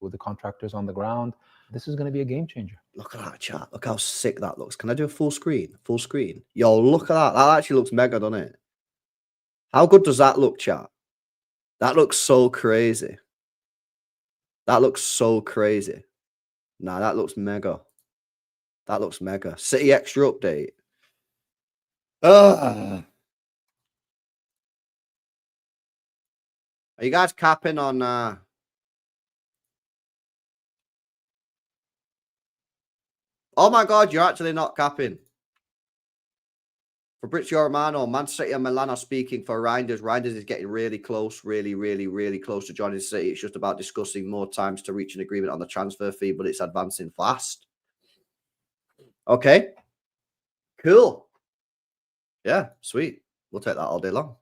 With the contractors on the ground, this is going to be a game changer. Look at that, chat. Look how sick that looks. Can I do a full screen? Full screen. Yo, look at that. That actually looks mega, doesn't it? How good does that look, chat? That looks so crazy. That looks so crazy. Nah, that looks mega. That looks mega. City Extra update. Are you guys capping on... Oh my God, you're actually not capping. Fabrizio Romano, Man City and Milan are speaking for Reinders. Reinders is getting really close, really, really, really close to joining City. It's just about discussing more times to reach an agreement on the transfer fee, but it's advancing fast. Okay. Cool. Yeah, sweet. We'll take that all day long.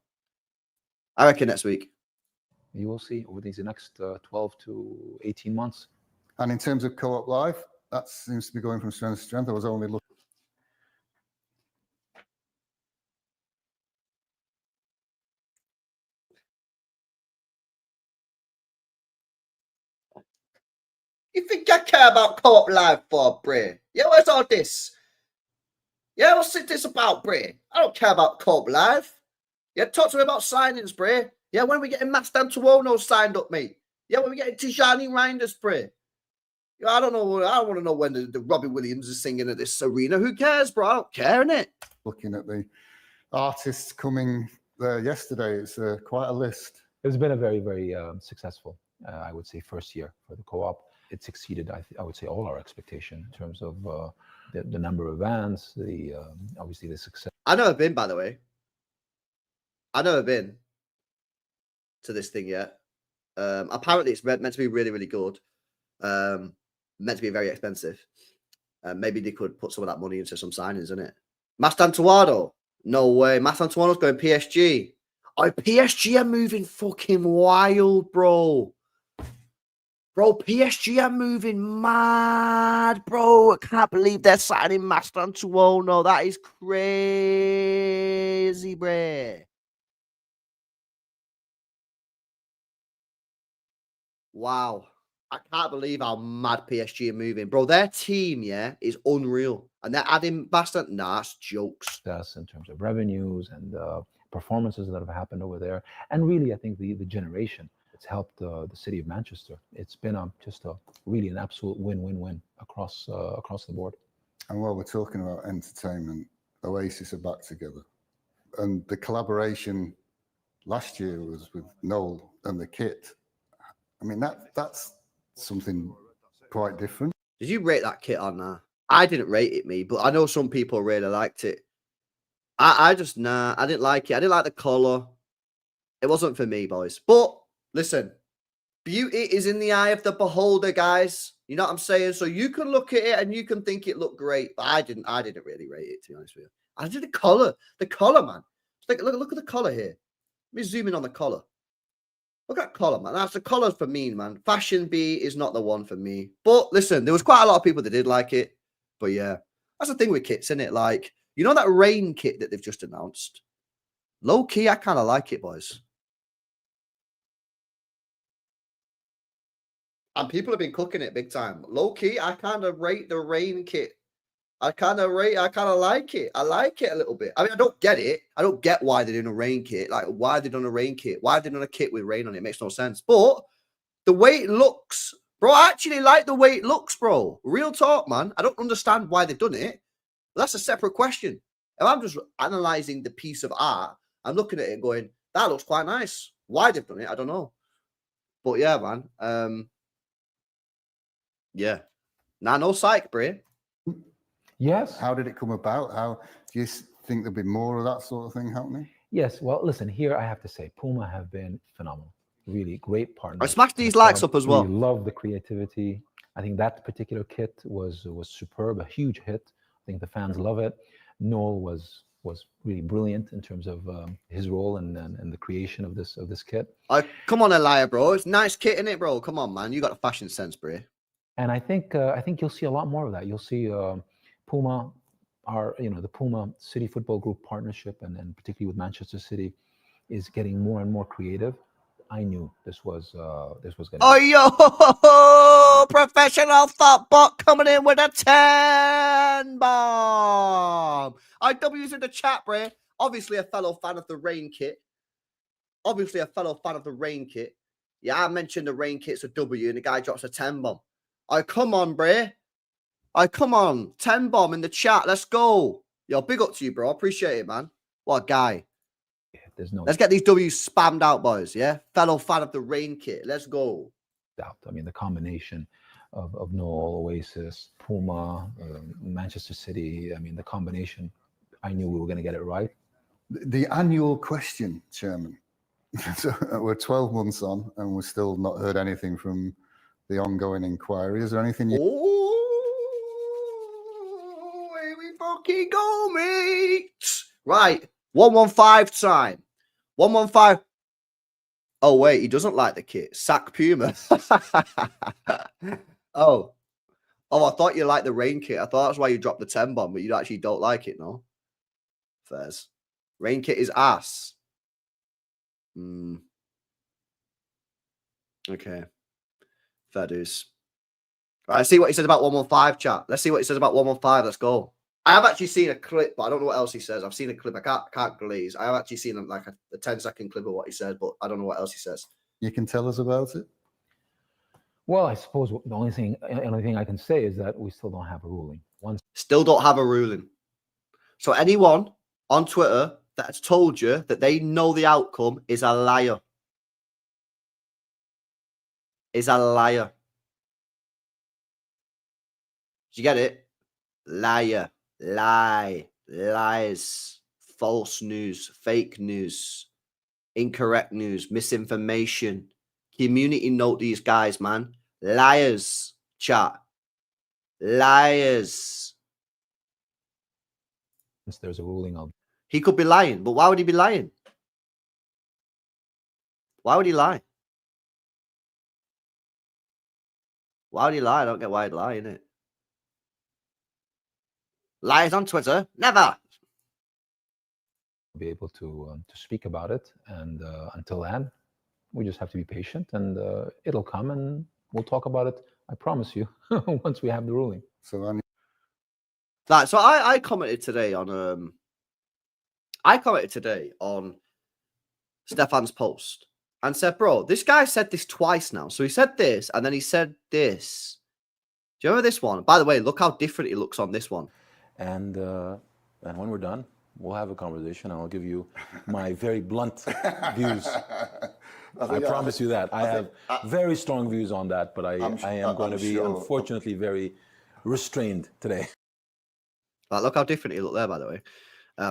I reckon next week. You will see over these next 12 to 18 months. And in terms of Co-op Live, that seems to be going from strength to strength. I was only looking. You think I care about Co-op Live for, Bray? Yeah, where's all this? Yeah, what's this about, Bray? I don't care about Co-op Live. Yeah, talk to me about signings, Bray. Yeah, when are we getting Mastan Tuono signed up, mate? Yeah, when are we getting Tijani Reinders, Bray? Yeah, I don't know. I don't want to know when the Robbie Williams is singing at this arena. Who cares, bro? I don't care, innit? Looking at the artists coming there yesterday, it's quite a list. It's been a very, very successful, I would say, first year for the co-op. It exceeded, I would say, all our expectation in terms of the number of events, obviously the success. I've never been, by the way. I've never been to this thing yet. Apparently, it's meant to be really, really good. Meant to be very expensive. Maybe they could put some of that money into some signings, isn't it? Mastantuono? No way. Mastantuono's going PSG. Oh, PSG are moving fucking wild, bro. Bro, PSG are moving mad, bro. I can't believe they're signing Mastantuono. That is crazy, bro. Wow. I can't believe how mad PSG are moving. Bro, their team, yeah, is unreal. And they're adding Bastant. Nah, it's jokes. In terms of revenues and performances that have happened over there. And really, I think the generation, it's helped the city of Manchester. It's been just really an absolute win-win-win across the board. And while we're talking about entertainment, Oasis are back together. And the collaboration last year was with Noel and the kit. I mean, that's something quite different. Did you rate that kit on that? I didn't rate it, me, but I know some people really liked it. I just, nah, I didn't like it. I didn't like the colour. It wasn't for me, boys. But listen, beauty is in the eye of the beholder, guys. You know what I'm saying? So you can look at it and you can think it looked great, but I didn't really rate it, to be honest with you. I did the colour, man. Look at the colour here. Let me zoom in on the colour. Look at colour, man. That's the colour for me, man. Fashion B is not the one for me. But listen, there was quite a lot of people that did like it. But yeah, that's the thing with kits, isn't it? Like, you know that rain kit that they've just announced? Low key, I kind of like it, boys. And people have been cooking it big time. Low key, I kind of rate the rain kit. I kind of like it. I like it a little bit. I mean, I don't get it. I don't get why they're doing a rain kit. Like, why are they doing a rain kit? Why are they doing a kit with rain on it? It makes no sense. But the way it looks, bro, I actually like the way it looks, bro. Real talk, man. I don't understand why they've done it. But that's a separate question. If I'm just analyzing the piece of art, I'm looking at it and going, that looks quite nice. Why they've done it, I don't know. But yeah, man. Yeah. Nah, no psych, bro. Yes. How did it come about? How do you think there'll be more of that sort of thing happening? Yes. Well, listen, here I have to say, Puma have been phenomenal. Really great partners. I smashed these likes up as well. We love the creativity. I think that particular kit was superb, a huge hit. I think the fans love it. Noel was really brilliant in terms of his role and the creation of this kit. Come on, Elia, bro. It's nice kit, innit, bro? Come on, man. You got a fashion sense, bro. And I think you'll see a lot more of that. You'll see Puma, the Puma City Football Group partnership, and particularly with Manchester City, is getting more and more creative. I knew this was going. Oh, yo, professional thoughtbot coming in with a 10 bomb. IW's in the chat, bro. Obviously, a fellow fan of the rain kit. Yeah, I mentioned the rain kit's a W, and the guy drops a 10 bomb. Come on, bro. Come on. 10 bomb in the chat. Let's go. Yo, big up to you, bro. Appreciate it, man. What a guy. Let's get these W's spammed out, boys. Yeah, fellow fan of the rain kit. Let's go. Doubt. I mean, the combination of Noel, Oasis, Puma, Manchester City. I mean, the combination. I knew we were going to get it right. The annual question, Chairman. So we're 12 months on, and we've still not heard anything from the ongoing inquiry. Is there anything you? Oh, here we fucking go, mate. Right. 115 time. 115. Oh, wait, he doesn't like the kit. Sack Puma. Oh, I thought you liked the rain kit. I thought that's why you dropped the 10 bomb, but you actually don't like it, no? Fairs. Rain kit is ass. Okay. Fair dues. Right, let's see what he says about 115, chat. Let's see what he says about 115. Let's go. I have actually seen a clip, but I don't know what else he says. I've seen a clip. I can't glaze. I have actually seen like a 10-second clip of what he says, but I don't know what else he says. You can tell us about it? Well, I suppose the only thing I can say is that we still don't have a ruling. Still don't have a ruling. So anyone on Twitter that has told you that they know the outcome is a liar. Is a liar. Did you get it? Liar. Lie. Lies. False news. Fake news. Incorrect news. Misinformation. Community note these guys, man. Liars. Chat. Liars. There's a ruling of. He could be lying, but why would he be lying? Why would he lie? Why would he lie? I don't get why he'd lie, innit? Lies on Twitter? Never. Be able to speak about it, and until then, we just have to be patient, and it'll come, and we'll talk about it. I promise you, once we have the ruling. So I commented today on Stefan's post and said, bro, this guy said this twice now. So he said this, and then he said this. Do you remember this one? By the way, look how different he looks on this one. And when we're done, we'll have a conversation, and I'll give you my very blunt views. I promise you that. I have very strong views on that, but I am going to be, unfortunately, very restrained today. Like, look how different he looked there, by the way.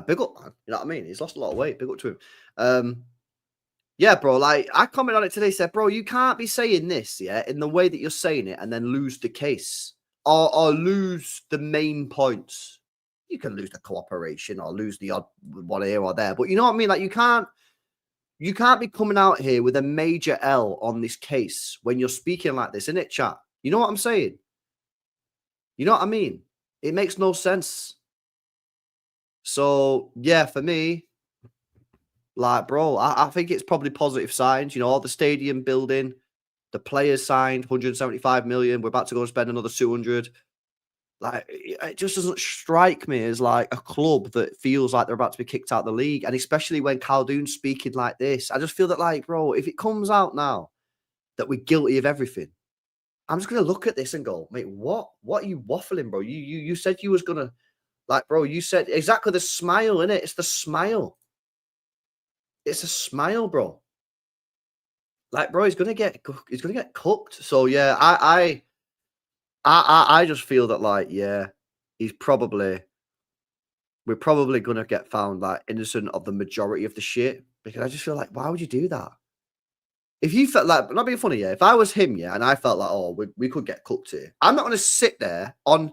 Big up, man. You know what I mean? He's lost a lot of weight. Big up to him. Yeah, bro, like, I commented on it today, said, bro, you can't be saying this, yeah, in the way that you're saying it and then lose the case or lose the main points. You can lose the cooperation or lose the odd one here or there, but you know what I mean? Like, you can't be coming out here with a major L on this case when you're speaking like this, innit, chat? You know what I'm saying? You know what I mean? It makes no sense. So, yeah, for me, like, bro, I think it's probably positive signs. You know, all the stadium building, the players signed 175 million. We're about to go and spend another 200. Like, it just doesn't strike me as like a club that feels like they're about to be kicked out of the league. And especially when Khaldoon's speaking like this, I just feel that, like, bro, if it comes out now that we're guilty of everything, I'm just going to look at this and go, mate, what are you waffling, bro? You said you was going to, like, bro, you said exactly the smile, innit? It's the smile. It's a smile, bro. Like, bro, he's gonna get cooked. So yeah, I just feel that, like, yeah, we're probably going to get found, like, innocent of the majority of the shit, because I just feel like, why would you do that? If you felt like, not being funny, yeah, if I was him, yeah, and I felt like, oh, we could get cooked here, I'm not going to sit there on,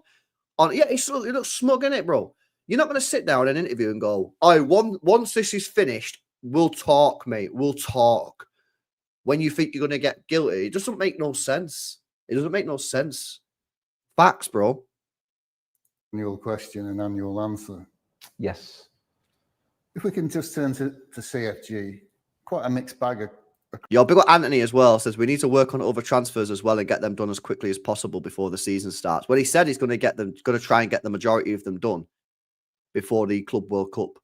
yeah, it looks smug, innit, bro? You're not going to sit down in an interview and go, oh, once this is finished, we'll talk, mate, we'll talk. When you think you're going to get guilty, it doesn't make no sense. It doesn't make no sense. Facts, bro. Annual question and annual answer. Yes. If we can just turn to CFG, quite a mixed bag of. Yo, big up Anthony as well, says we need to work on other transfers as well and get them done as quickly as possible before the season starts. Well, he said he's going to try and get the majority of them done before the Club World Cup.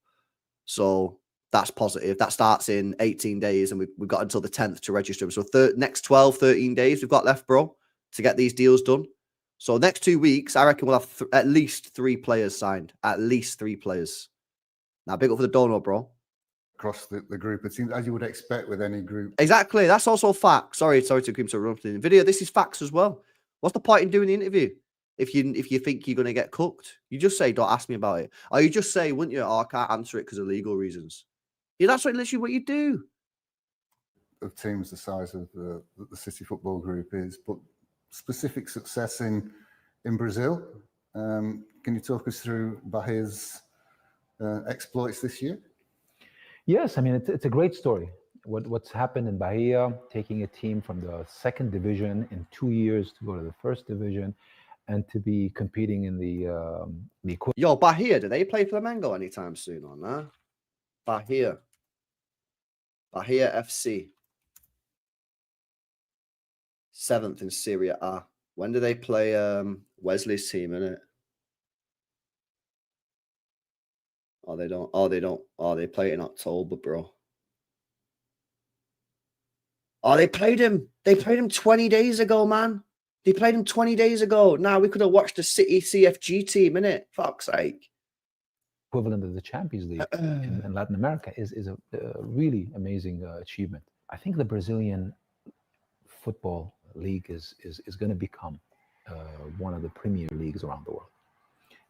So that's positive. That starts in 18 days and we've got until the 10th to register them. So next 12, 13 days we've got left, bro, to get these deals done. So next 2 weeks, I reckon we'll have at least 3 players signed. At least 3 players. Now, big up for the donor, bro. Across the group, it seems as you would expect with any group. Exactly. That's also fact. Sorry to keep interrupting the video. This is facts as well. What's the point in doing the interview if you think you're going to get cooked? You just say, don't ask me about it. Or you just say, wouldn't you? Oh, I can't answer it because of legal reasons. Yeah, that's literally what you do. Of teams the size of the City Football Group is, but specific success in Brazil. Can you talk us through Bahia's exploits this year? Yes, I mean, it's a great story. What's happened in Bahia, taking a team from the 2nd division in 2 years to go to the 1st division and to be competing in the Yo, Bahia, do they play Flamengo anytime soon or nah? Bahia FC. 7th in Serie A. When do they play Wesley's team, innit? Oh, they don't. Oh, they don't. Oh, they play it in October, bro. Oh, they played him. They played him 20 days ago, man. They played him 20 days ago. Now we could have watched the City CFG team, innit? Fuck's sake. equivalent of the Champions League in Latin America is a really amazing achievement. I think the Brazilian football league is going to become one of the premier leagues around the world.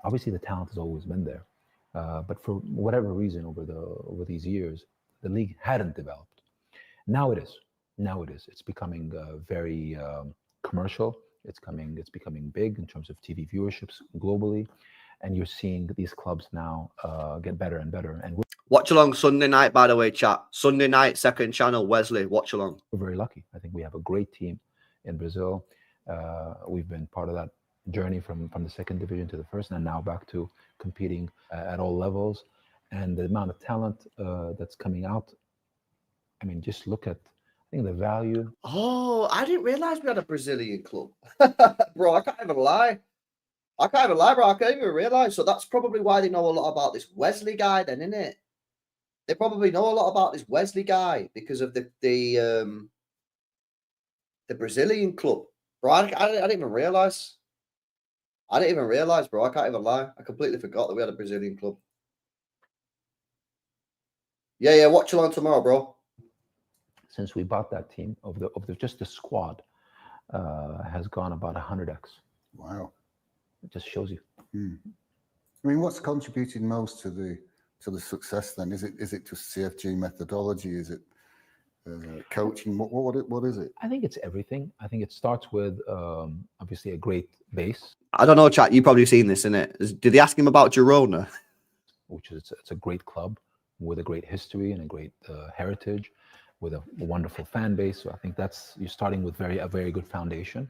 Obviously, the talent has always been there. But for whatever reason, over these years, the league hadn't developed. Now it is. It's becoming very commercial. It's becoming big in terms of TV viewerships globally, and you're seeing these clubs now get better and better. And watch along Sunday night, by the way, chat. Sunday night, second channel, Wesley. Watch along. We're very lucky. I think we have a great team in Brazil. We've been part of that journey from the second division to the first, and now back to competing at all levels. And the amount of talent that's coming out. I mean, just look at, I think, the value. Oh, I didn't realize we had a Brazilian club. Bro, I can't even lie, bro. I can't even realize. So that's probably why they know a lot about this Wesley guy then, isn't it? They probably know a lot about this Wesley guy because of the Brazilian club. Bro, I didn't even realize. Bro. I can't even lie. I completely forgot that we had a Brazilian club. Yeah, watch along tomorrow, bro. Since we bought that team, of just the squad has gone about 100x. Wow. It just shows you. I mean, what's contributed most to the success then? Is it just CFG methodology? Is it coaching? What is it? I think it's everything. I think it starts with obviously a great base. I don't know, chat. You've probably seen this, innit? Did they ask him about Girona? Which is it's a great club with a great history and a great heritage, with a wonderful fan base. So I think you're starting with a very good foundation.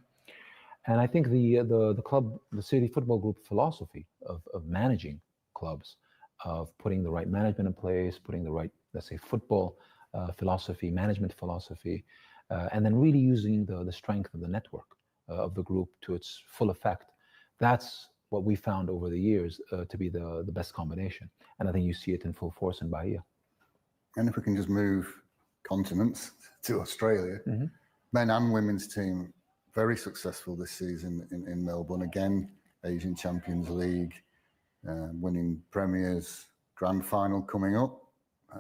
And I think the club, the City Football Group philosophy of managing clubs, of putting the right management in place, putting the right, let's say, football philosophy, management philosophy, and then really using the strength of the network of the group to its full effect. That's what we found over the years to be the best combination. And I think you see it in full force in Bahia. And if we can just move continents to Australia, men and women's team, very successful this season in Melbourne. Again, Asian Champions League, winning premiers, grand final coming up.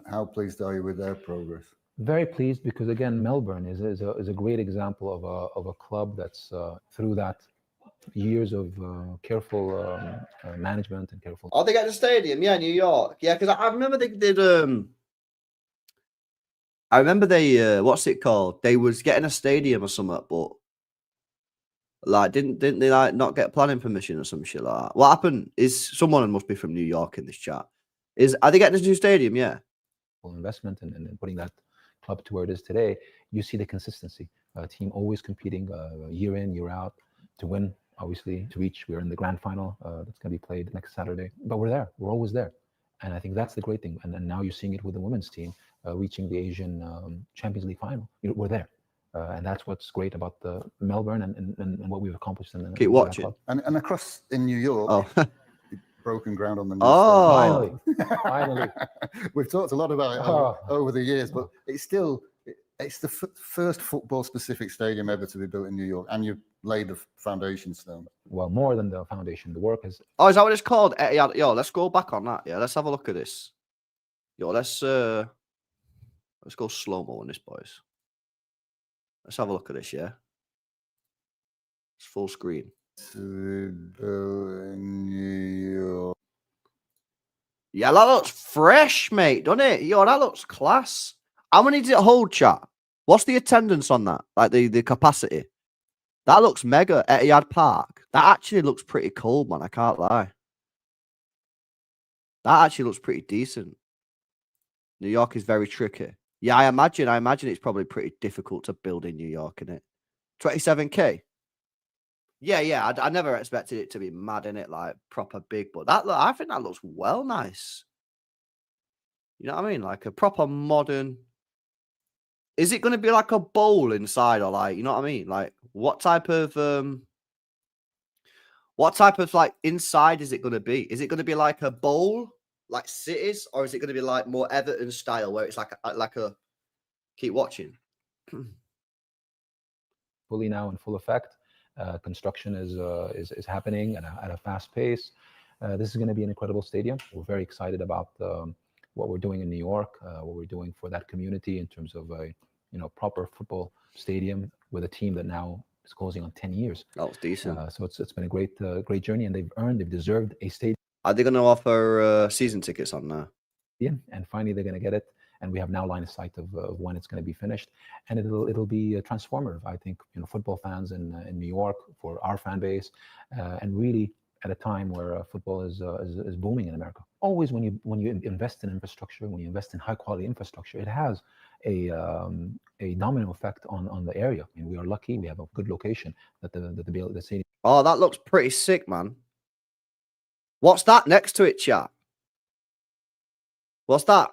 How pleased are you with their progress? Very pleased, because again, Melbourne is a great example of a club that's through that years of careful management and careful. Oh, they get the stadium, yeah, New York, yeah, because I remember they did. I remember they what's it called? They was getting a stadium or something, but like didn't they like not get planning permission or some shit like that? What happened? Is someone must be from New York in this chat? Are they getting this new stadium? Yeah. Investment and putting that club to where it is today, you see the consistency. Team always competing year in, year out to win. Obviously, to reach. We're in the grand final that's going to be played next Saturday. But we're there. We're always there. And I think that's the great thing. And now you're seeing it with the women's team reaching the Asian Champions League final. We're there. And that's what's great about the Melbourne and what we've accomplished in the Keep watching. And across in New York, broken ground on the new stadium. Finally. We've talked a lot about it over the years, but it's the first football-specific stadium ever to be built in New York, and you laid the foundation stone. Well, more than the foundation, the work is. Oh, is that what it's called? Yo, let's go back on that. Yeah, let's have a look at this. Yo, let's go slow-mo on this, boys. Let's have a look at this, yeah? It's full screen. Yeah, that looks fresh, mate, doesn't it? Yo, that looks class. How many did it hold, chat? What's the attendance on that? Like the capacity? That looks mega. Etihad Park. That actually looks pretty cool, man. I can't lie. That actually looks pretty decent. New York is very tricky. Yeah, I imagine it's probably pretty difficult to build in New York, isn't it? 27K. Yeah. I never expected it to be mad, in it, like proper big, but I think that looks well nice. You know what I mean? Like a proper modern. Is it going to be like a bowl inside, or like, you know what I mean? Like what type of like inside is it going to be? Is it going to be like a bowl, like Cities, or is it going to be like more Everton style, where it's like a keep watching? Fully now in full effect. Construction is happening at a fast pace. This is going to be an incredible stadium. We're very excited about what we're doing in New York, what we're doing for that community in terms of a proper football stadium with a team that now is closing on 10 years. That was decent. So it's been a great journey, and they've deserved a stadium. Are they going to offer season tickets on there? Yeah, and finally they're going to get it. And we have now line of sight of when it's going to be finished, and it'll be transformative. I think football fans in New York, for our fan base, and really at a time where football is booming in America. Always when you invest in infrastructure, when you invest in high quality infrastructure, it has a domino effect on the area. I mean, we are lucky; we have a good location that the stadium. Oh, that looks pretty sick, man. What's that next to it, chat? What's that?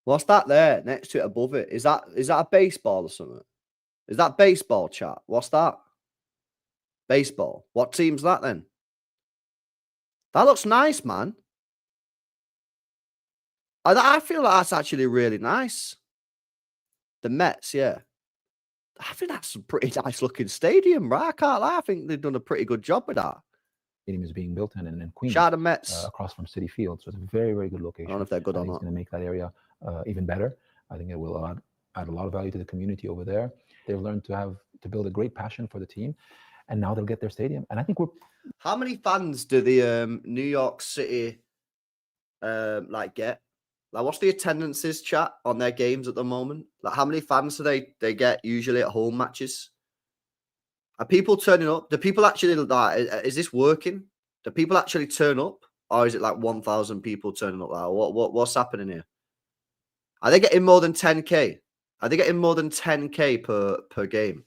What's that there next to it, above it? Is that a baseball or something? Is that baseball, chat? What's that? Baseball. What team's that then? That looks nice, man. I feel like that's actually really nice. The Mets, yeah. I think that's a pretty nice looking stadium, right? I can't lie. I think they've done a pretty good job with that. Stadium is being built in Queens. Shout out to Mets. Across from City Field. So it's a very, very good location. I don't know if they're good or not. It's going to make that area even better. I think it will add a lot of value to the community over there. They've learned to build a great passion for the team, and now they'll get their stadium. And I think we're. How many fans do the New York City like get? Like, what's the attendances, chat, on their games at the moment? Like, how many fans do they get usually at home matches? Are people turning up? Do people actually like? Is this working? Do people actually turn up, or is it like 1,000 people turning up? Like, what's happening here? Are they getting more than 10K? Are they getting more than 10K per game?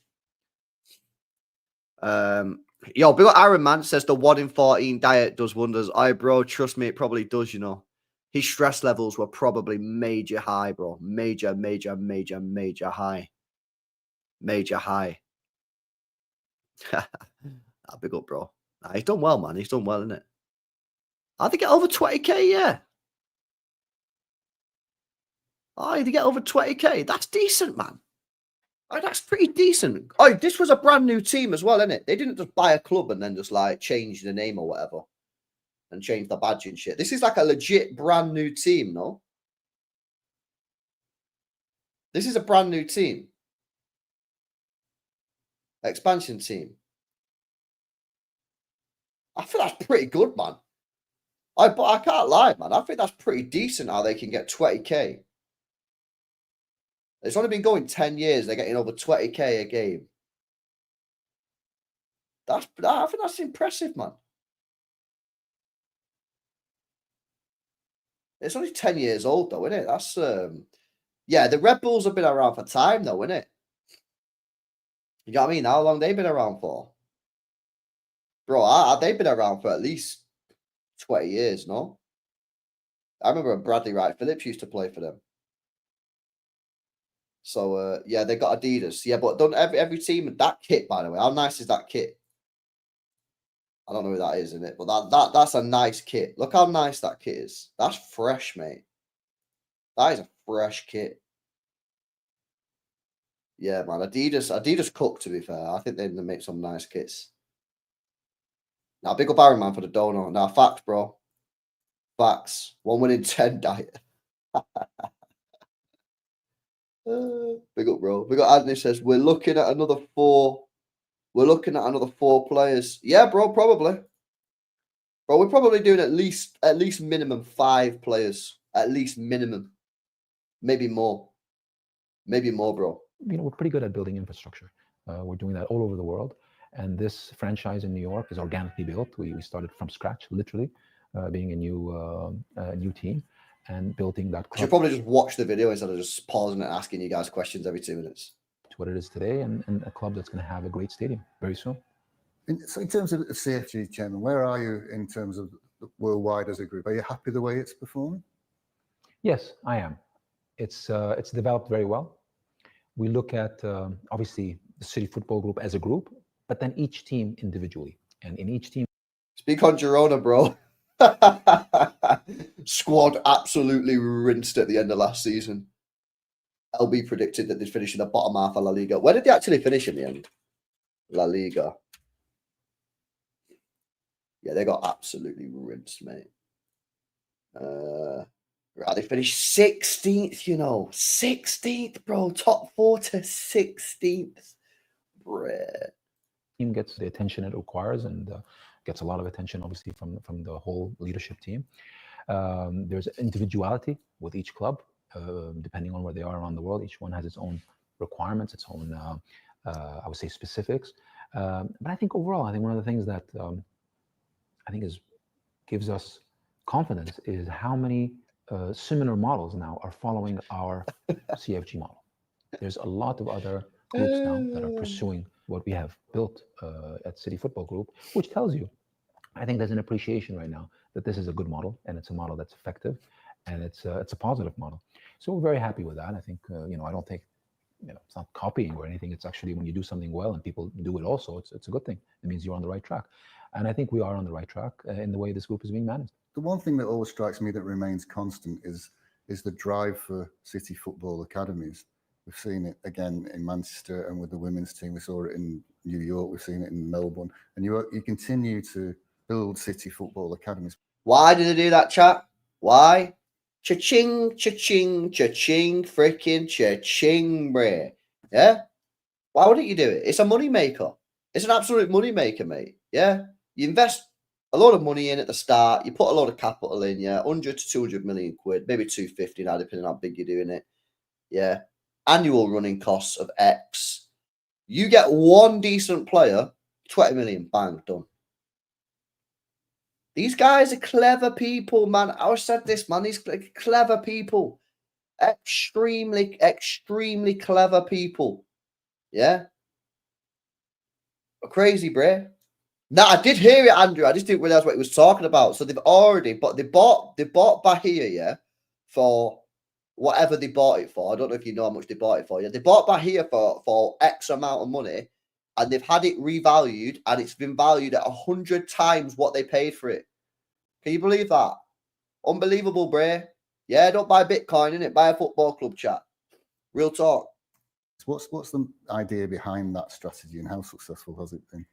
Yo, big Iron Man says the 1 in 14 diet does wonders. Bro, trust me, it probably does, His stress levels were probably major high, bro. Major high. Major high. Big up, bro. Nah, he's done well, man. He's done well, innit? I think get over 20K, yeah. Oh, did he get over 20K? That's decent, man. Oh, that's pretty decent. Oh, this was a brand new team as well, innit? They didn't just buy a club and then just like change the name or whatever and change the badge and shit. This is like a legit brand new team, no? This is a brand new team. Expansion team. I think that's pretty good, man. But I can't lie, man. I think that's pretty decent how they can get 20k. It's only been going 10 years. They're getting over 20k a game. I think that's impressive, man. It's only 10 years old, though, isn't it? That's yeah. The Red Bulls have been around for time, though, isn't it? You know what I mean? How long they been around for, bro? They've been around for at least 20 years, no? I remember Bradley Wright Phillips used to play for them. So yeah, they got Adidas. Yeah, but don't every team that kit, by the way. How nice is that kit? I don't know who that is in it, but that's a nice kit. Look how nice that kit is. That's fresh, mate. That is a fresh kit. Yeah, man. Adidas cook, to be fair. I think they make some nice kits. Now, big up Aaron, man, for the donut. Now, facts, bro. Facts. 1 win in 10 diet. Big up, bro. Big up Anthony says, we're looking at another 4. We're looking at another 4 players. Yeah, bro, probably. Bro, we're probably doing at least minimum 5 players. At least minimum. Maybe more. Maybe more, bro. You know, we're pretty good at building infrastructure. We're doing that all over the world. And this franchise in New York is organically built. We started from scratch, literally, being a new team and building that club. I should probably just watch the video instead of just pausing and asking you guys questions every 2 minutes. To what it is today, and a club that's going to have a great stadium very soon. So in terms of CFG, Chairman, where are you in terms of worldwide as a group? Are you happy the way it's performing? Yes, I am. It's developed very well. We look at obviously the City Football Group as a group, but then each team individually, and in each team. Speak on Girona, bro. Squad absolutely rinsed at the end of last season. LB predicted that they'd finish in the bottom half of La Liga. Where did they actually finish in the end? La Liga. Yeah, they got absolutely rinsed, mate. Right, they finished 16th, you know. 16th, bro. Top 4 to 16th. Bruh. Team gets the attention it requires and gets a lot of attention, obviously, from the whole leadership team. There's individuality with each club, depending on where they are around the world. Each one has its own requirements, its own, I would say, specifics. But I think overall, I think one of the things that I think gives us confidence is how many similar models now are following our CFG model. There's a lot of other groups now that are pursuing what we have built at City Football Group, which tells you, I think there's an appreciation right now that this is a good model and it's a model that's effective and it's a positive model. So we're very happy with that. I think, you know, I don't think, you know, it's not copying or anything. It's actually when you do something well and people do it also, it's a good thing. It means you're on the right track. And I think we are on the right track in the way this group is being managed. The one thing that always strikes me that remains constant is the drive for City football academies. We've seen it again in Manchester and with the women's team. We saw it in New York. We've seen it in Melbourne. And you continue to build City football academies. Why did they do that, chat? Why? Cha-ching, cha-ching, cha-ching, freaking cha-ching, bruh. Yeah? Why wouldn't you do it? It's a money maker. It's an absolute money maker, mate. Yeah? You invest a lot of money in at the start. You put a lot of capital in, yeah? 100 to 200 million quid, maybe 250 now, depending on how big you're doing it. Yeah? Annual running costs of X. You get one decent player, 20 million, bang, done. These guys are clever people, man. I always said this, man. These clever people. Extremely, extremely clever people. Yeah? Crazy, bruh. Now, I did hear it, Andrew. I just didn't realize what he was talking about. So they've already, but they bought Bahia, yeah, for whatever they bought it for. I don't know if you know how much they bought it for. Yeah, they bought Bahia for X amount of money, and they've had it revalued, and it's been valued at 100 times what they paid for it. Can you believe that? Unbelievable, bruh. Yeah, don't buy Bitcoin, innit? Buy a football club, chat. Real talk. What's the idea behind that strategy, and how successful has it been?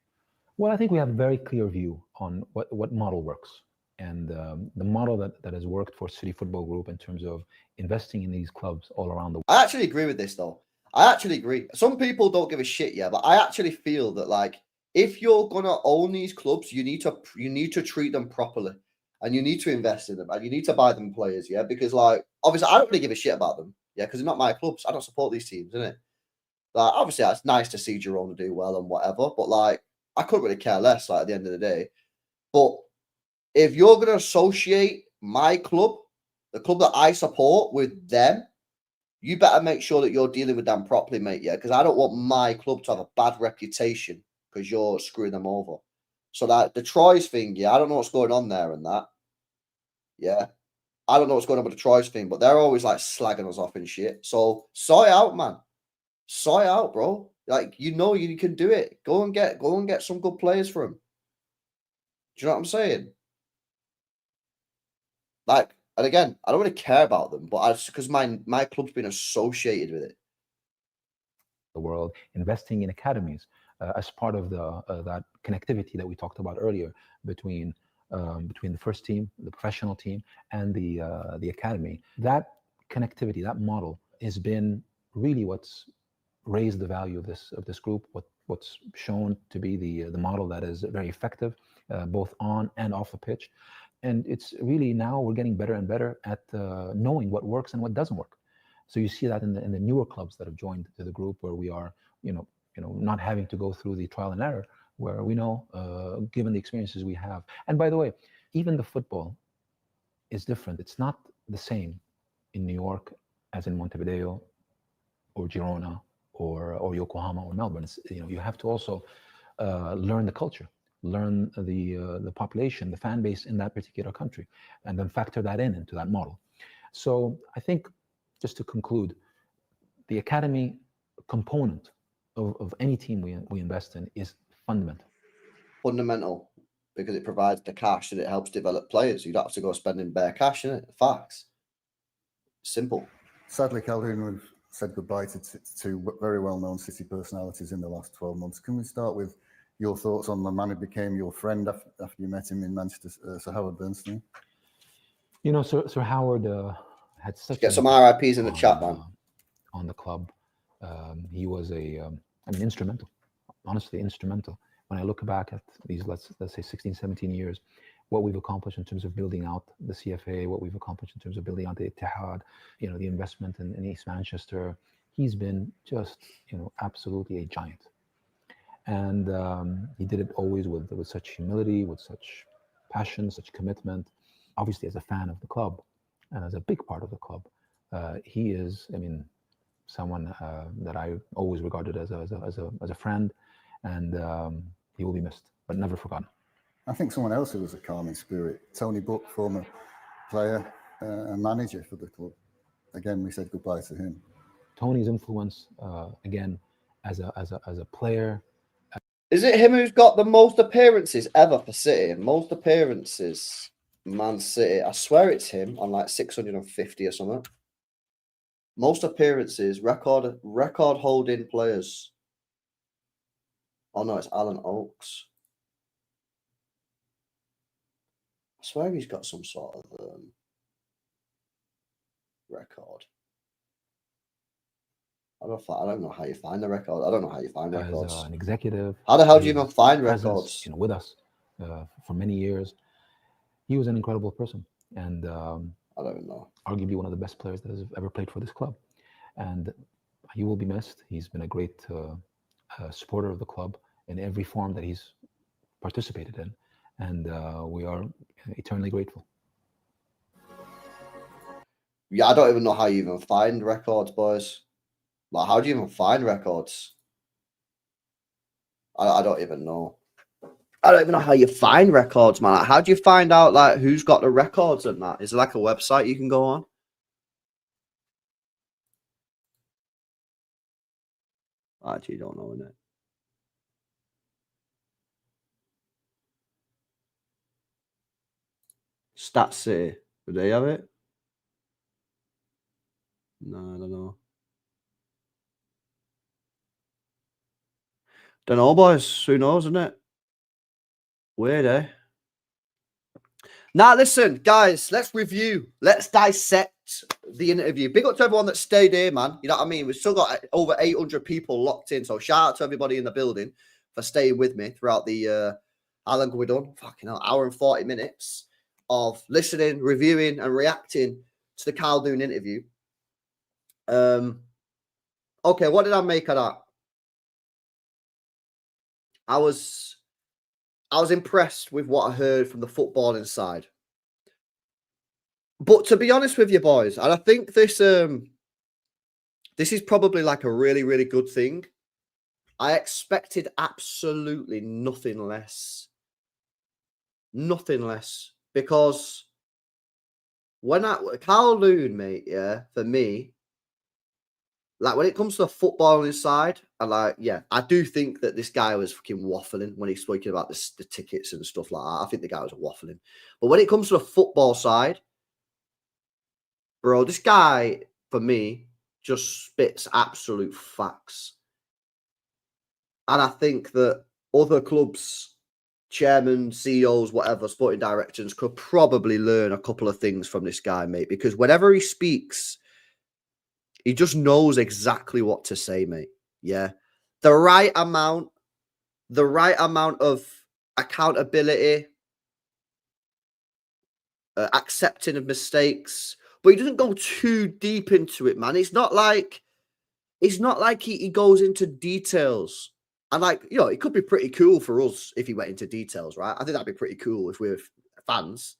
Well, I think we have a very clear view on what model works. And the model that has worked for City Football Group in terms of investing in these clubs all around the world. I actually agree with this, though. I actually agree. Some people don't give a shit, yeah, but I actually feel that like if you're gonna own these clubs, you need to treat them properly, and you need to invest in them, and you need to buy them players, yeah, because like obviously I don't really give a shit about them, yeah, because they're not my clubs. I don't support these teams, isn't it? Like obviously it's nice to see Girona do well and whatever, but like I couldn't really care less. Like at the end of the day, but if you're gonna associate my club, the club that I support, with them, you better make sure that you're dealing with them properly, mate. Yeah, because I don't want my club to have a bad reputation because you're screwing them over. So that the Troyes thing, yeah, I don't know what's going on there and that. Yeah, I don't know what's going on with the Troyes thing, but they're always like slagging us off and shit. So sort it out, man. Sort it out, bro. Like you can do it. Go and get some good players for them. Do you know what I'm saying? Like, and again, I don't really care about them, but because my club's been associated with it. The world, investing in academies as part of the that connectivity that we talked about earlier between the first team, the professional team, and the academy. That connectivity, that model, has been really what's raised the value of this group. What's shown to be the model that is very effective, both on and off the pitch. And it's really now we're getting better and better at knowing what works and what doesn't work. So you see that in the newer clubs that have joined to the group, where we are, not having to go through the trial and error, where we know, given the experiences we have. And by the way, even the football is different. It's not the same in New York as in Montevideo or Girona or Yokohama or Melbourne. It's, you have to also learn the culture, learn the population, the fan base in that particular country, and then factor that into that model. So I think, just to conclude, the academy component of any team we invest in is fundamental. Fundamental, because it provides the cash and it helps develop players. You don't have to go spending bare cash, innit? Facts. Simple. Sadly, Khaldoon, we've said goodbye to two very well-known City personalities in the last 12 months. Can we start with your thoughts on the man who became your friend after you met him in Manchester, Sir Howard Bernstein? Sir Howard had such. Get some RIPs in the chat, man. On the club, he was instrumental. Honestly, instrumental. When I look back at these, let's say 16, 17 years, what we've accomplished in terms of building out the CFA, what we've accomplished in terms of building out the Ittihad, the investment in East Manchester, he's been just, absolutely a giant. And he did it always with such humility, with such passion, such commitment. Obviously, as a fan of the club and as a big part of the club, he is, someone that I always regarded as a friend, and he will be missed, but never forgotten. I think someone else who was a calming spirit, Tony Buck, former player and manager for the club. Again, we said goodbye to him. Tony's influence, again, as a player. Is it him who's got the most appearances ever for City? Most appearances, Man City. I swear it's him on like 650 or something. Most appearances, record holding players. Oh no, it's Alan Oakes. I swear he's got some sort of record. I don't know how you find the record. I don't know how you find records. As an executive. How the hell do you even find records? With us for many years. He was an incredible person, and I don't even know. Arguably one of the best players that has ever played for this club, and he will be missed. He's been a great supporter of the club in every form that he's participated in, and we are eternally grateful. Yeah, I don't even know how you even find records, boys. Like, how do you even find records? I don't even know. I don't even know how you find records, man. Like, how do you find out like who's got the records and that? Is there like a website you can go on? I actually don't know, innit? Stats City. Do they have it? No, I don't know. Don't know, boys. Who knows, isn't it? Weird, eh? Now, listen, guys, let's review. Let's dissect the interview. Big up to everyone that stayed here, man. You know what I mean? We've still got over 800 people locked in. So shout out to everybody in the building for staying with me throughout the, how long have we done? Fucking hell, hour and 40 minutes of listening, reviewing, and reacting to the Khaldoon interview. Okay, what did I make of that? I was impressed with what I heard from the footballing side. But to be honest with you, boys, and I think this is probably like a really, really good thing. I expected absolutely nothing less. Nothing less. Because when Khaldoon, mate, yeah, for me, like when it comes to the footballing side, I do think that this guy was fucking waffling when he's speaking about the tickets and stuff like that. I think the guy was waffling. But when it comes to the football side, bro, this guy, for me, just spits absolute facts. And I think that other clubs, chairmen, CEOs, whatever, sporting directors could probably learn a couple of things from this guy, mate. Because whenever he speaks, he just knows exactly what to say, mate. Yeah. The right amount of accountability, accepting of mistakes, but he doesn't go too deep into it, man. It's not like he goes into details. And it could be pretty cool for us if he went into details, right? I think that'd be pretty cool if we're fans.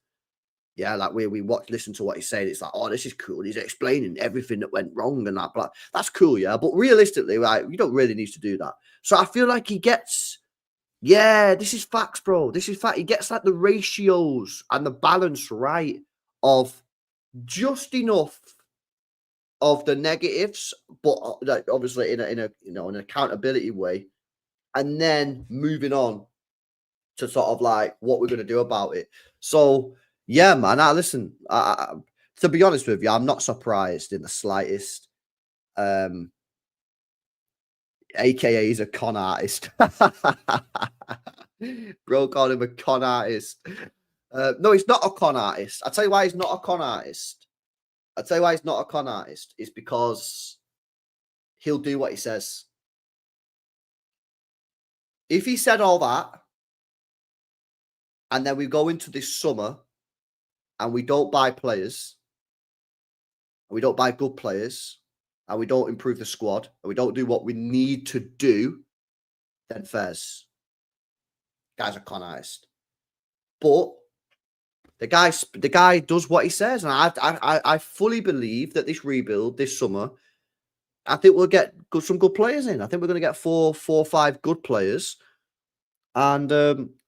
Yeah, like we listen to what he's saying. It's like, oh, this is cool. He's explaining everything that went wrong and that. But that's cool, yeah. But realistically, you don't really need to do that. So I feel like he gets, this is facts, bro. This is fact. He gets like the ratios and the balance right of just enough of the negatives, but obviously in an accountability way, and then moving on to sort of like what we're going to do about it. So. Yeah, man. Listen, to be honest with you, I'm not surprised in the slightest. AKA he's a con artist. Bro called him a con artist. No, he's not a con artist. I'll tell you why he's not a con artist. It's because he'll do what he says. If he said all that, and then we go into this summer, and we don't buy players, and we don't buy good players, and we don't improve the squad, and we don't do what we need to do, then Fez, guy's a con artist. But the guy does what he says, and I fully believe that this rebuild this summer, I think we'll get some good players in. I think we're going to get four or five good players. And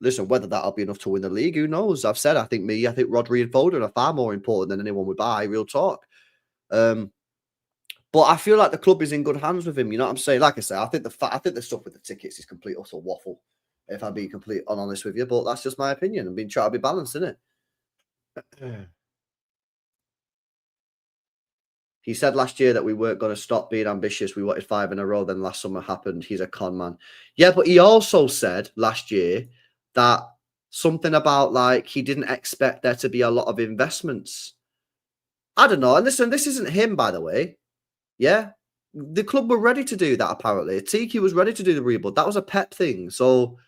listen, whether that'll be enough to win the league, who knows? I've said I think Rodri and Foden are far more important than anyone we buy. Real talk. But I feel like the club is in good hands with him. You know what I'm saying? Like I say, I think the stuff with the tickets is complete utter waffle. If I'm being completely honest with you, but that's just my opinion. I'm being trying to be balanced, isn't it? He said last year that we weren't going to stop being ambitious. We wanted 5 in a row. Then last summer happened. He's a con man. Yeah, but he also said last year that something about like he didn't expect there to be a lot of investments. I don't know. And listen, this isn't him, by the way. Yeah, the club were ready to do that. Apparently, Txiki was ready to do the rebuild. That was a Pep thing. So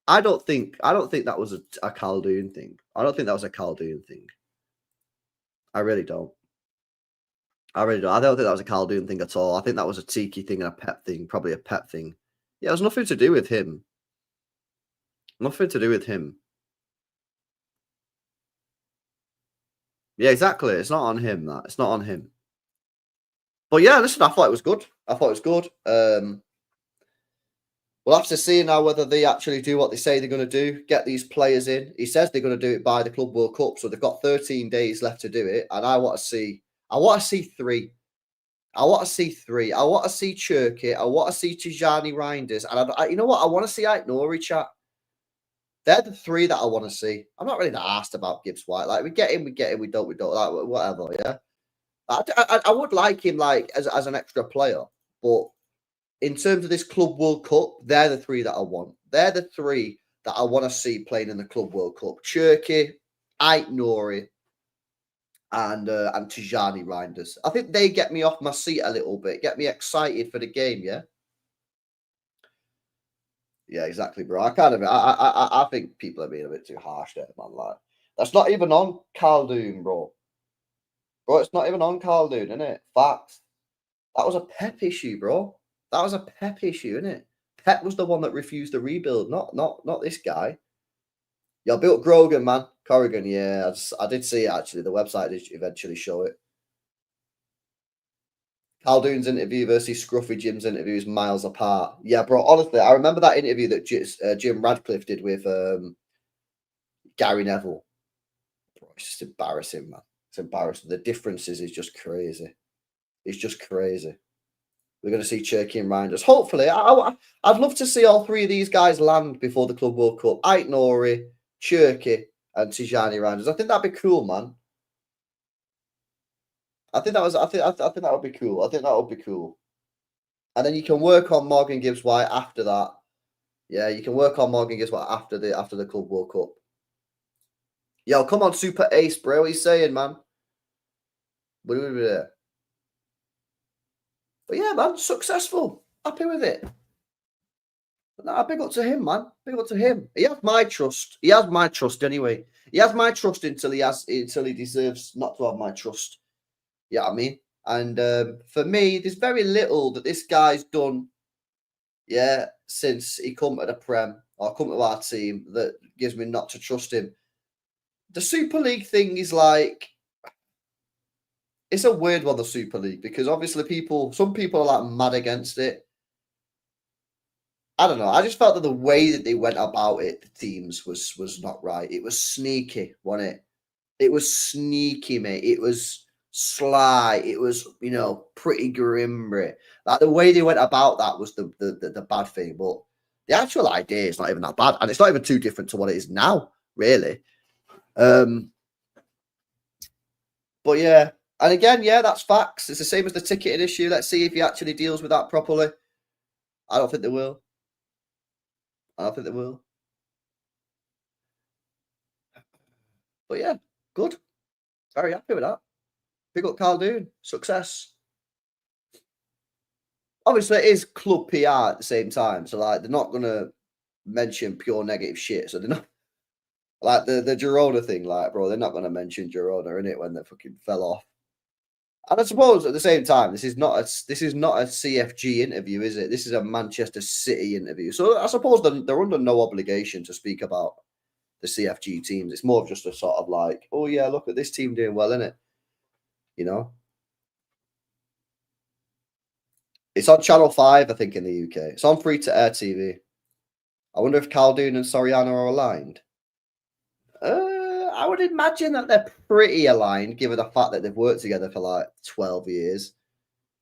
I don't think that was a Khaldoon thing. I don't think that was a Khaldoon thing. I really don't. I don't think that was a Khaldoon thing at all. I think that was a Txiki thing and a Pep thing, probably a Pep thing. Yeah, it was nothing to do with him. Nothing to do with him. Yeah, exactly. It's not on him, that. It's not on him. But yeah, listen, I thought it was good. We'll have to see now whether they actually do what they say they're going to do, get these players in. He says they're going to do it by the Club World Cup, so they've got 13 days left to do it, and I want to see 3. I want to see Txiki. I want to see Tijani Reinders. And you know what? I want to see Aït-Nouri, chat. They're the 3 that I want to see. I'm not really that asked about Gibbs White. Like, we get him, we don't. Like, whatever, yeah? I would like him, like, as an extra player. But in terms of this Club World Cup, they're the 3 that I want. They're the 3 that I want to see playing in the Club World Cup. Txiki, Aït-Nouri, and Tijani Reinders. I think they get me off my seat a little bit, get me excited for the game. Yeah. Yeah, exactly, bro. I think people are being a bit too harsh there, man. Like, that's not even on Khaldoon, bro. Bro, it's not even on Khaldoon, isn't it? Facts. That was a Pep issue, bro. That was a Pep issue, isn't it? Pep was the one that refused the rebuild, not this guy. Yeah, built Grogan, man. Corrigan, yeah. I did see it, actually. The website did eventually show it. Khaldoon's interview versus Scruffy Jim's interview is miles apart. Yeah, bro, honestly, I remember that interview that Jim Radcliffe did with Gary Neville. Bro, it's just embarrassing, man. It's embarrassing. The differences is just crazy. It's just crazy. We're going to see Txiki and Reinders. Hopefully, I'd love to see all three of these guys land before the Club World Cup. Ait Nouri, Txiki, and Tijani Reinders. I think that'd be cool, man. I think that would be cool. I think that would be cool. And then you can work on Morgan Gibbs White after that. Yeah, you can work on Morgan Gibbs White after the Club World Cup. Yo, come on, Super Ace, bro. What are you saying, man? But yeah, man, successful. Happy with it. Nah, big up to him, man. Big up to him. He has my trust. He has my trust anyway. He has my trust until he deserves not to have my trust. Yeah, you know what I mean? And for me, there's very little that this guy's done, yeah, since he come to the Prem or come to our team that gives me not to trust him. The Super League thing is like, it's a weird one, the Super League, because obviously some people are like mad against it. I don't know. I just felt that the way that they went about it, the teams, was not right. It was sneaky, wasn't it? It was sneaky, mate. It was sly. It was, pretty grim. Like the way they went about that was the bad thing. But the actual idea is not even that bad, and it's not even too different to what it is now, really. But yeah, and again, yeah, that's facts. It's the same as the ticketing issue. Let's see if he actually deals with that properly. I don't think they will. But yeah, good. Very happy with that. Big up Khaldoon. Success. Obviously, it is club PR at the same time. So, like, they're not going to mention pure negative shit. So, they're not... Like, the Girona thing, like, bro, they're not going to mention Girona, innit, when they fucking fell off. And I suppose, at the same time, this is not a CFG interview, is it? This is a Manchester City interview. So, I suppose they're under no obligation to speak about the CFG teams. It's more of just a sort of like, oh, yeah, look at this team doing well, innit? It's on Channel 5, I think, in the UK. It's on free-to-air TV. I wonder if Khaldoon and Soriano are aligned. I would imagine that they're pretty aligned, given the fact that they've worked together for like 12 years.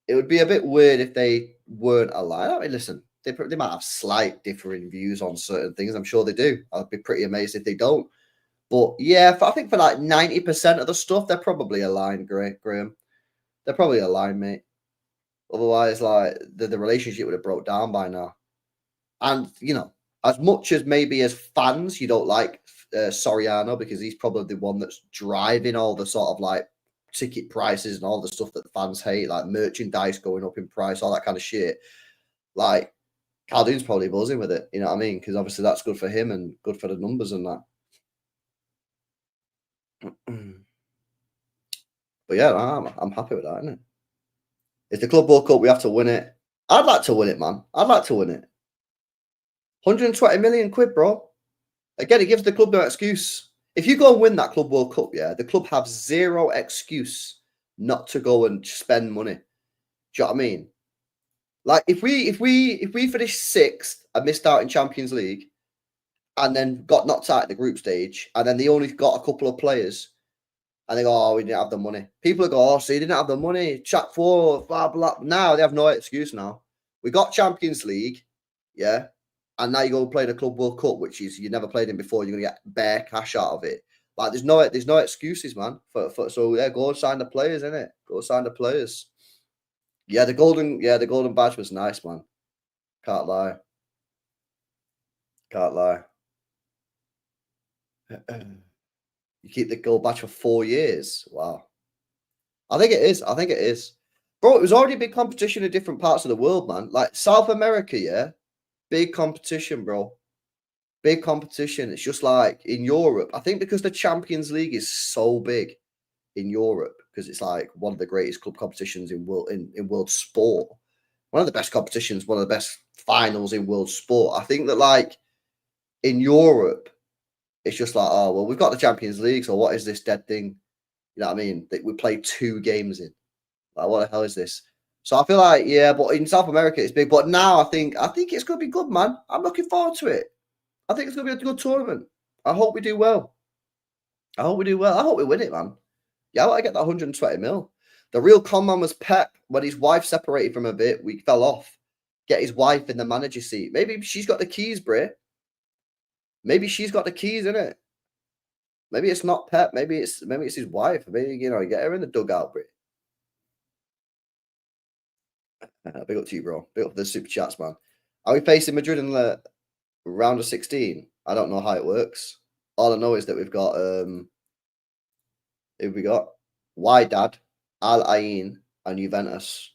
It would be a bit weird if they weren't aligned. I mean, listen, they might have slight differing views on certain things. I'm sure they do. I'd be pretty amazed if they don't. But yeah, I think for like 90% of the stuff, they're probably aligned, Graham. They're probably aligned, mate. Otherwise, like, the relationship would have broke down by now. And, as much as maybe as fans, you don't like Soriano because he's probably the one that's driving all the sort of like ticket prices and all the stuff that the fans hate, like merchandise going up in price, all that kind of shit. Like, Khaldoon's probably buzzing with it, you know what I mean? Because obviously that's good for him and good for the numbers and that. But yeah, I'm happy with that, isn't it? It's the Club World Cup. We have to win it. I'd like to win it, man. I'd like to win it. 120 million quid, bro. Again, it gives the club no excuse. If you go and win that Club World Cup, yeah, the club have zero excuse not to go and spend money. Do you know what I mean? Like, if we finished sixth and missed out in Champions League and then got knocked out at the group stage and then they only got a couple of players and they go, oh, we didn't have the money. People go, oh, so you didn't have the money. Chat 4, blah, blah. Now they have no excuse now. We got Champions League, yeah, and now you go play the Club World Cup, which is you never played in before. You're gonna get bare cash out of it. Like there's no excuses, man. So yeah, go and sign the players, innit? Go sign the players. Yeah, the golden badge was nice, man. Can't lie. You keep the gold badge for 4 years. Wow. I think it is. I think it is. Bro, it was already big competition in different parts of the world, man. Like South America, yeah? Big competition, bro. Big competition. It's just like in Europe. I think because the Champions League is so big in Europe, because it's like one of the greatest club competitions in world sport. One of the best competitions, one of the best finals in world sport. I think that like in Europe, it's just like, oh, well, we've got the Champions League, so what is this dead thing? You know what I mean? That we play 2 games in. Like, what the hell is this? So I feel like, yeah, but in South America it's big. But now I think it's gonna be good, man. I'm looking forward to it. I think it's gonna be a good tournament. I hope we do well. I hope we do well. I hope we win it, man. Yeah, I want to get that 120 mil. The real con man was Pep. When his wife separated from him a bit, we fell off. Get his wife in the manager seat. Maybe she's got the keys, Bray. Maybe she's got the keys, innit? Maybe it's not Pep. Maybe it's his wife. Maybe, you know, get her in the dugout, Bray. Big up to you, bro. Big up for the super chats, man. Are we facing Madrid in the round of 16? I don't know how it works. All I know is that we've got who we got? Wydad, Al Ain, and Juventus.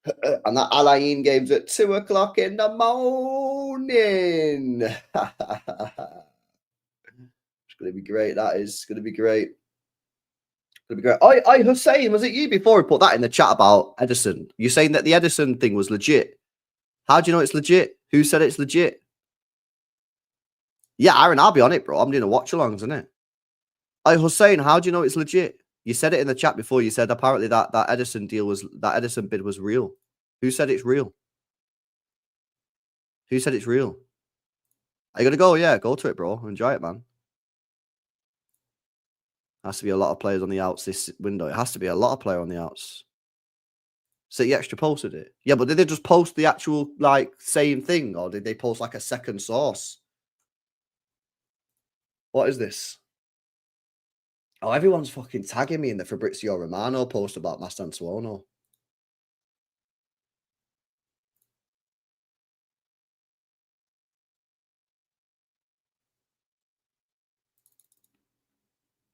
And that Al Ain game's at 2 o'clock in the morning. It's gonna be great. That is gonna be great. Gonna be great. I Hussein, was it you before we put that in the chat about Edison? You're saying that the Edison thing was legit. How do you know it's legit? Who said it's legit? Yeah, Aaron, I'll be on it, bro. I'm doing a watch alongs, isn't it? Hussein, how do you know it's legit? You said it in the chat before. You said apparently that Edison bid was real. Who said it's real? Who said it's real? Are you gonna go? Yeah, go to it, bro. Enjoy it, man. Has to be a lot of players on the outs this window. It has to be a lot of player on the outs. City Extra posted it. Yeah, but did they just post the actual like same thing, or did they post like a second source? What is this? Oh, everyone's fucking tagging me in the Fabrizio Romano post about Mastantuono.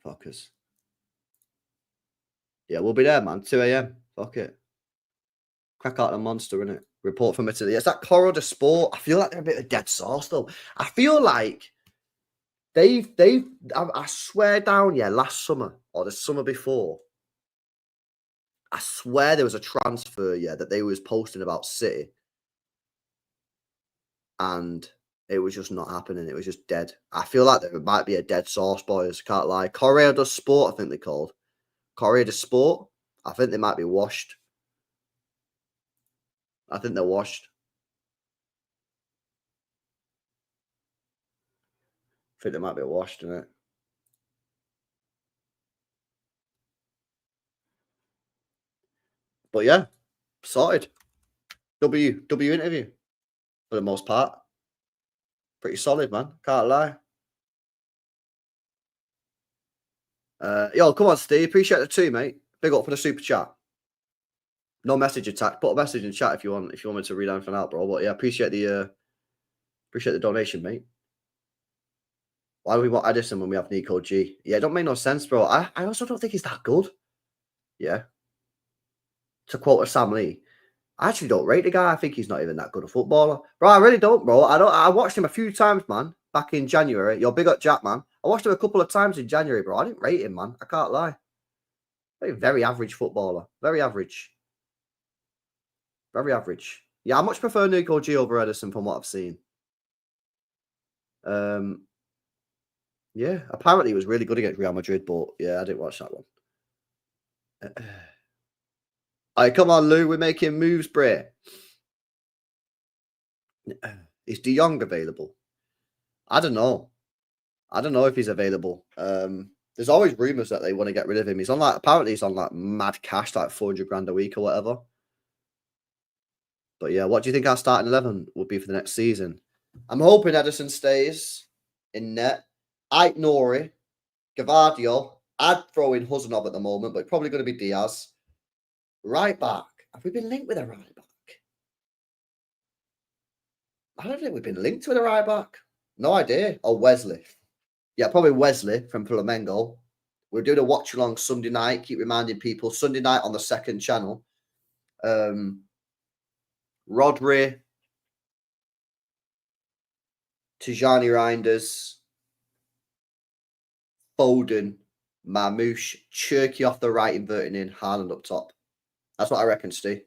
Fuckers. Yeah, we'll be there, man. 2 a.m. Fuck it. Crack out the monster, innit? Report from Italy. It's that Coro de Sport. I feel like they're a bit of dead sauce, though. I feel like I swear down, yeah, last summer or the summer before, I swear there was a transfer, yeah, that they was posting about City. And it was just not happening. It was just dead. I feel like there might be a dead sauce, boys. Can't lie. Correa does Sport, I think they're called. Correa de Sport. I think they might be washed. I think they're washed. I think they might be washed, innit? But yeah, sorted. W interview for the most part. Pretty solid, man. Can't lie. Yo, come on, Steve. Appreciate the 2, mate. Big up for the super chat. No message attack. Put a message in chat if you want me to read anything out, bro. But yeah, appreciate the donation, mate. Why do we want Edison when we have Nico G? Yeah, it don't make no sense, bro. I also don't think he's that good. Yeah. To quote a Sam Lee, I actually don't rate the guy. I think he's not even that good a footballer. Bro, I really don't, bro. I watched him a few times, man, back in January. You're big up Jack, man. I watched him a couple of times in January, bro. I didn't rate him, man. I can't lie. Very average footballer. Very average. Very average. Yeah, I much prefer Nico G over Edison from what I've seen. Yeah, apparently he was really good against Real Madrid, but yeah, I didn't watch that one. All right, come on, Lou. We're making moves, Bray. Is De Jong available? I don't know. I don't know if he's available. There's always rumors that they want to get rid of him. Apparently he's on like mad cash, like 400 grand a week or whatever. But yeah, what do you think our starting 11 will be for the next season? I'm hoping Edison stays in net. Ait Nori, Gavardio. I'd throw in Huzanov at the moment, but probably going to be Diaz. Right back. Have we been linked with a right back? I don't think we've been linked with a right back. No idea. Or Wesley. Yeah, probably Wesley from Flamengo. We're doing a watch along Sunday night. Keep reminding people Sunday night on the second channel. Rodri, Tijani Reinders, Foden, Marmoush, Txiki off the right, inverting in, Haaland up top. That's what I reckon, Steve.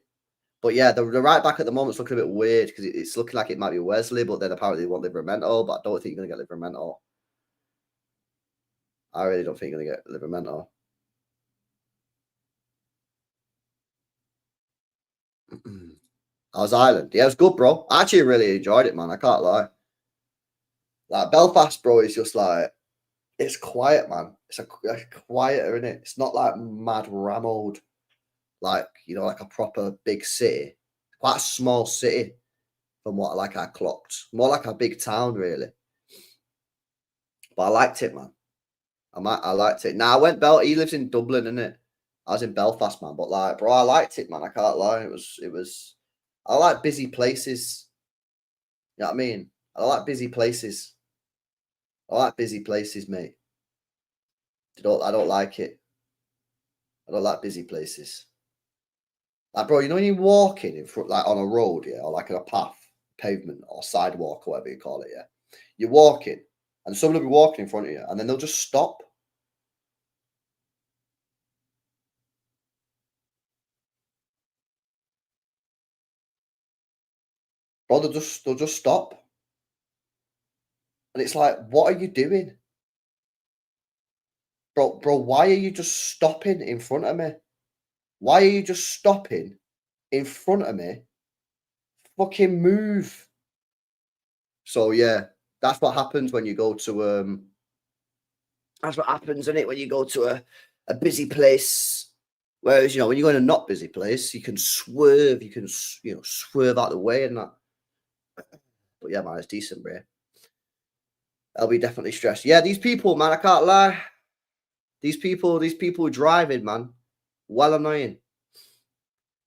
But yeah, the right back at the moment is looking a bit weird because it's looking like it might be Wesley, but then apparently they want Livramento, but I don't think you're going to get Livramento. I really don't think you're going to get Livramento. How's Ireland? Yeah, it was good, bro. I actually really enjoyed it, man. I can't lie. Like, Belfast, bro, is just like, it's quiet, man. It's a quieter, isn't it? It's not like mad rammed, like, you know, like a proper big city. Quite a small city from what I clocked. More like a big town, really. But I liked it, man. I liked it. Now, he lives in Dublin, innit? I was in Belfast, man. But, like, bro, I liked it, man. I can't lie. I like busy places. You know what I mean? I like busy places. I like busy places, mate. I don't like it. I don't like busy places. Like, bro, you know when you're walking in front, like on a road, yeah, or like on a path, pavement, or sidewalk, or whatever you call it, yeah. You're walking, and someone will be walking in front of you, and then they'll just stop. Bro, they'll just stop. And it's like, what are you doing? Bro, why are you just stopping in front of me? Why are you just stopping in front of me? Fucking move. So yeah, that's what happens when you go to that's what happens, isn't it? When you go to a busy place. Whereas, you know, when you go in a not busy place, you can swerve, you can, you know, swerve out the way and that. But yeah, man, it's decent, bro. I'll be definitely stressed. Yeah, these people, man, I can't lie. These people driving, man. Well annoying.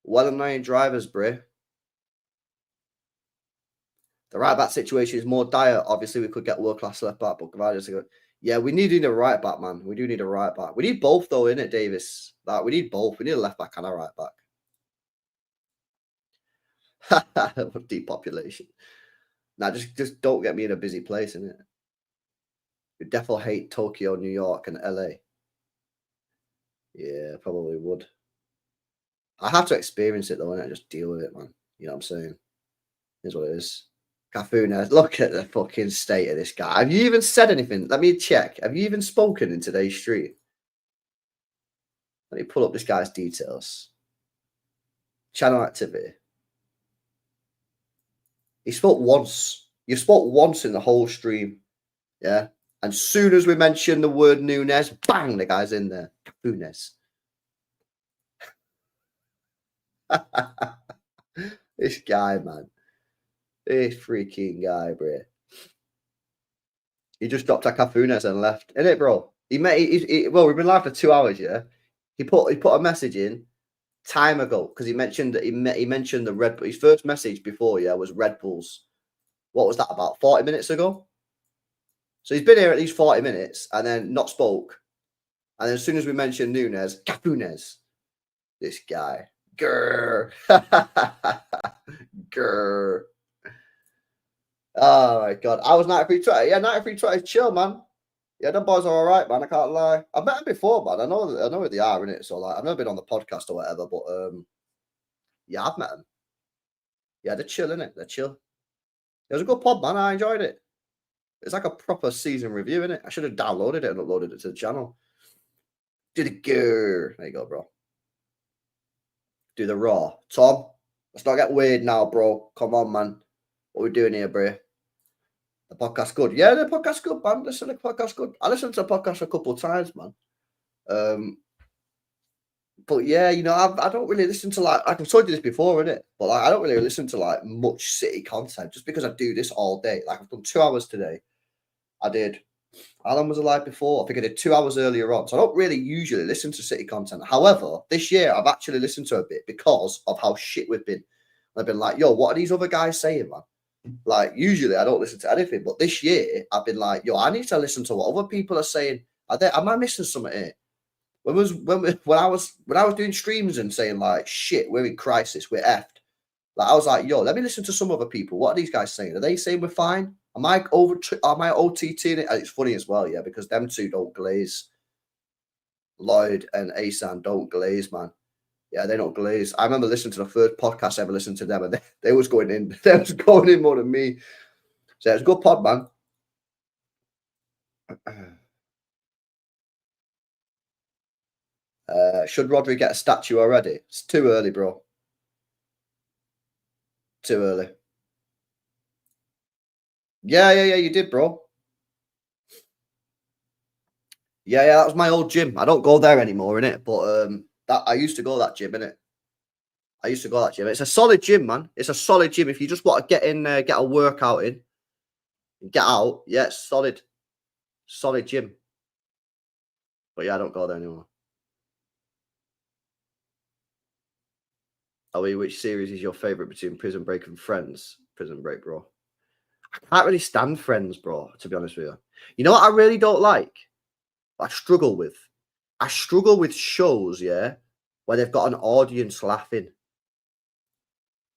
Well annoying drivers, bro. The right back situation is more dire. Obviously, we could get world-class left back, but Guardiola's good. Yeah, we need a right back, man. We do need a right back. We need both, though, innit, Davis? Like, we need both. We need a left back and a right back. Depopulation. Now, just don't get me in a busy place, innit? You definitely hate Tokyo, New York, and LA. Yeah, probably would. I have to experience it, though, and just deal with it, man. You know what I'm saying? Here's what it is. Kafuna, look at the fucking state of this guy. Have you even said anything? Let me check. Have you even spoken in today's stream? Let me pull up this guy's details. Channel activity. He spoke once. You spoke once in the whole stream. Yeah. And as soon as we mention the word Nunes, bang, the guy's in there. Nunes. This guy, man. This freaking guy, bro. He just dropped a Cafunes and left. Innit, bro? Well, we've been live for 2 hours, yeah? He put a message in time ago because he mentioned that he mentioned the Red Bull. His first message before, yeah, was Red Bulls. What was that, about 40 minutes ago? So he's been here at least 40 minutes and then not spoke. And then as soon as we mentioned Nunes, Cafunes. This guy. Grr. Grr. Oh my god. I was 9320. Yeah, 9320 is chill, man. Yeah, them boys are all right, man. I can't lie. I've met them before, man. I know where they are, innit? So like I've never been on the podcast or whatever, but yeah, I've met them. Yeah, they're chill, innit? They're chill. It was a good pod, man. I enjoyed it. It's like a proper season review, innit? I should have downloaded it and uploaded it to the channel. Do the gear. There you go, bro. Do the raw. Tom, let's not get weird now, bro. Come on, man. What are we doing here, bro? The podcast good. Yeah, the podcast good, man. Listen to the podcast good. I listened to the podcast a couple of times, man. But yeah, you know, I don't really listen to like I've told you this before, innit? But like I don't really listen to like much City content just because I do this all day. Like I've done 2 hours today. I did. How long was I live before? I think I did 2 hours earlier on. So I don't really usually listen to City content. However, this year I've actually listened to a bit because of how shit we've been. I've been like, yo, what are these other guys saying, man? Like, usually I don't listen to anything, but this year I've been like, yo, I need to listen to what other people are saying. Am I missing something here? when I was doing streams and saying like, shit, we're in crisis, we're effed. Like I was like, yo, let me listen to some other people. What are these guys saying? Are they saying we're fine? Am I OTTing it? And it's funny as well, yeah, because them two don't glaze. Lloyd and Asan don't glaze, man. Yeah, they don't glaze. I remember listening to the first podcast I ever listened to them, and they was going in. They was going in more than me. So it's a good pod, man. Should Rodri get a statue already? It's too early, bro. Too early. Yeah, you did, bro. Yeah, that was my old gym. I don't go there anymore, innit? But that I used to go that gym, innit? I used to go that gym. It's a solid gym, man. It's a solid gym. If you just want to get in there, get a workout in, get out, yeah, it's solid. Solid gym. But yeah, I don't go there anymore. Which series is your favourite between Prison Break and Friends? Prison Break, bro. I can't really stand Friends, bro, to be honest with you. You know what I really don't like? I struggle with shows, yeah, where they've got an audience laughing.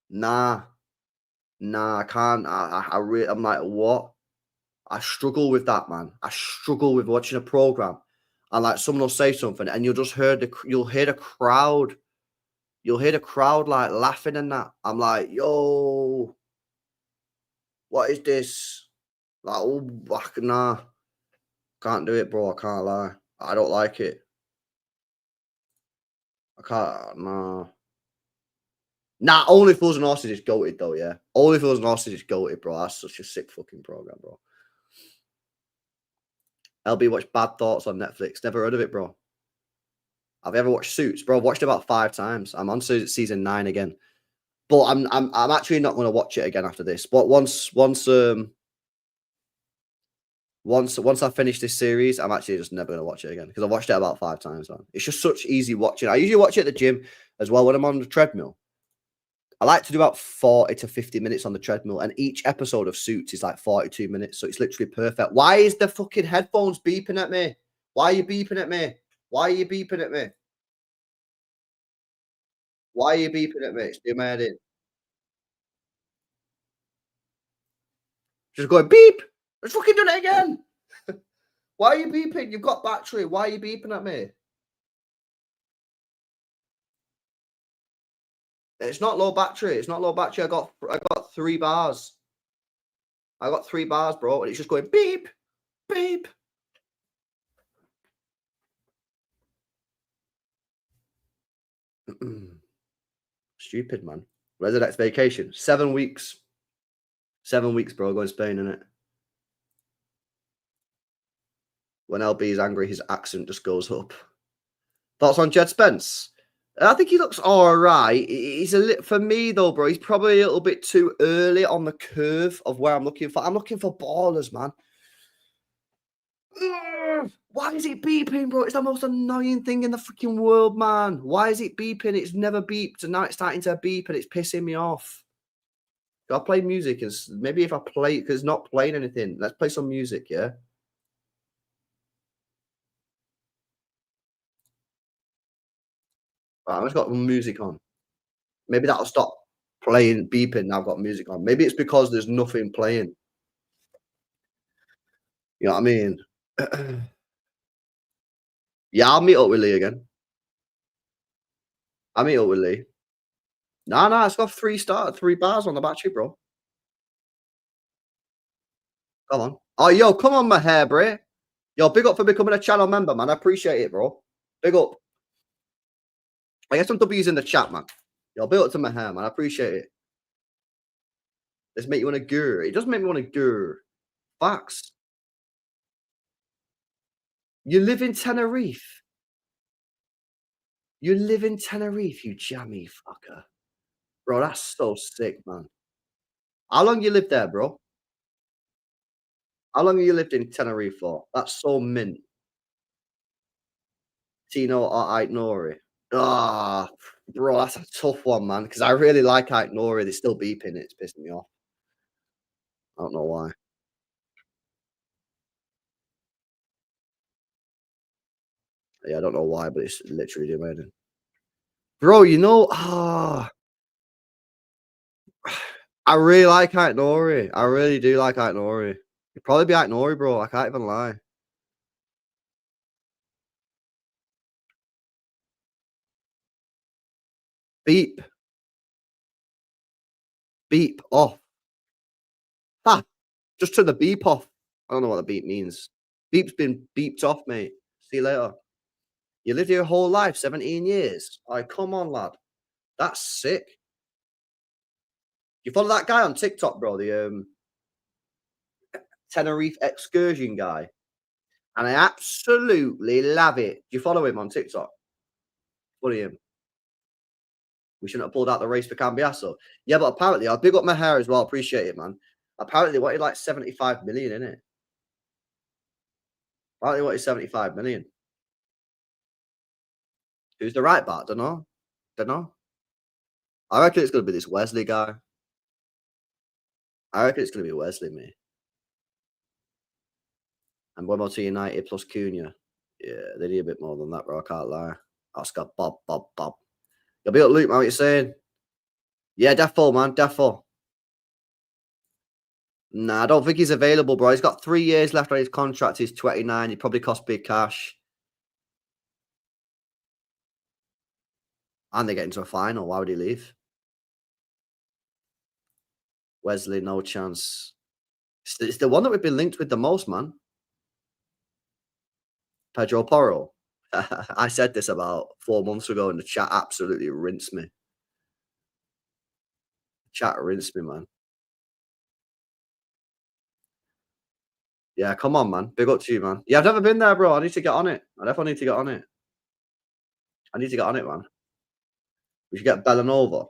Nah, I can't. I'm like, what? I struggle with that, man. I struggle with watching a program, and like someone will say something, and you'll hear the crowd. You'll hear the crowd like laughing and that. I'm like, yo, what is this? Like, oh, nah, can't do it, bro. I can't lie. I don't like it. I can't. Nah. Only Fools and Horses is goated though. Yeah, Only Fools and Horses is goated, bro. That's such a sick fucking program, bro. LB watched Bad Thoughts on Netflix. Never heard of it, bro. Have you ever watched Suits, bro? I've watched it about 5 times. I'm on season 9 again, but I'm actually not going to watch it again after this. But once I finish this series, I'm actually just never going to watch it again because I've watched it about 5 times, man. It's just such easy watching. I usually watch it at the gym as well when I'm on the treadmill. I like to do about 40 to 50 minutes on the treadmill, and each episode of Suits is like 42 minutes, so it's literally perfect. Why is the fucking headphones beeping at me? Why are you beeping at me? Why are you beeping at me? Why are you beeping at me? It's doing my head in. Just going beep. It's fucking done it again. Why are you beeping? You've got battery. Why are you beeping at me? It's not low battery. It's not low battery. I got 3 bars. I got 3 bars, bro, and it's just going beep, beep. Stupid, man. Where's the next vacation? 7 weeks. 7 weeks, bro. Going to Spain, innit? When LB is angry, his accent just goes up. Thoughts on Jed Spence? I think he looks all right. He's for me though, bro. He's probably a little bit too early on the curve of where I'm looking for. I'm looking for ballers, man. Why is it beeping, bro? It's the most annoying thing in the freaking world, man. Why is it beeping? It's never beeped, and now it's starting to beep, and it's pissing me off. I play music, and maybe if I play, because it's not playing anything. Let's play some music, yeah. Right, I've just got music on. Maybe that'll stop playing beeping. Now I've got music on. Maybe it's because there's nothing playing. You know what I mean? Yeah, I'll meet up with Lee again. I'll meet up with Lee. No, it's got 3 bars on the battery, bro. Come on. Oh, yo, come on, my hair, bro. Yo, big up for becoming a channel member, man. I appreciate it, bro. Big up. I get some W's in the chat, man. Yo, big up to my hair, man. I appreciate it. Let's make you want to go. It doesn't make me want to go. Facts. You live in Tenerife. You live in Tenerife, you jammy fucker. Bro, that's so sick, man. How long you lived there, bro? How long have you lived in Tenerife for? That's so mint. Tino or Nori. Ah, bro, that's a tough one, man. Because I really like Nori. They're still beeping. It's pissing me off. I don't know why. Yeah, I don't know why, but it's literally amazing. Bro, you know, I really like Nori. I really do like Nori. It'd probably be Nori, bro. I can't even lie. Beep. Beep off. Ha! Just turn the beep off. I don't know what the beep means. Beep's been beeped off, mate. See you later. You lived your whole life, 17 years. Like, come on, lad. That's sick. You follow that guy on TikTok, bro? The Tenerife excursion guy. And I absolutely love it. Do you follow him on TikTok? Follow him. We shouldn't have pulled out the race for Cambiasso. Yeah, but apparently, I'll big up my hair as well. Appreciate it, man. Apparently, they wanted like 75 million in it. Apparently, they wanted 75 million. Who's the right back? Don't know. Don't know. I reckon it's going to be this Wesley guy. I reckon it's going to be Wesley, mate. And one more to United plus Cunha. Yeah, they need a bit more than that, bro. I can't lie. Oscar, Bob. You'll be up, Luke, man. What you saying? Yeah, defo, man. Defo. Nah, I don't think he's available, bro. He's got 3 years left on his contract. He's 29. He probably cost big cash. And they get into a final. Why would he leave? Wesley, no chance. It's the one that we've been linked with the most, man. Pedro Porro. I said this about 4 months ago, and the chat absolutely rinsed me. Chat rinsed me, man. Yeah, come on, man. Big up to you, man. Yeah, I've never been there, bro. I need to get on it. I definitely need to get on it. I need to get on it, man. We should get Bellanova.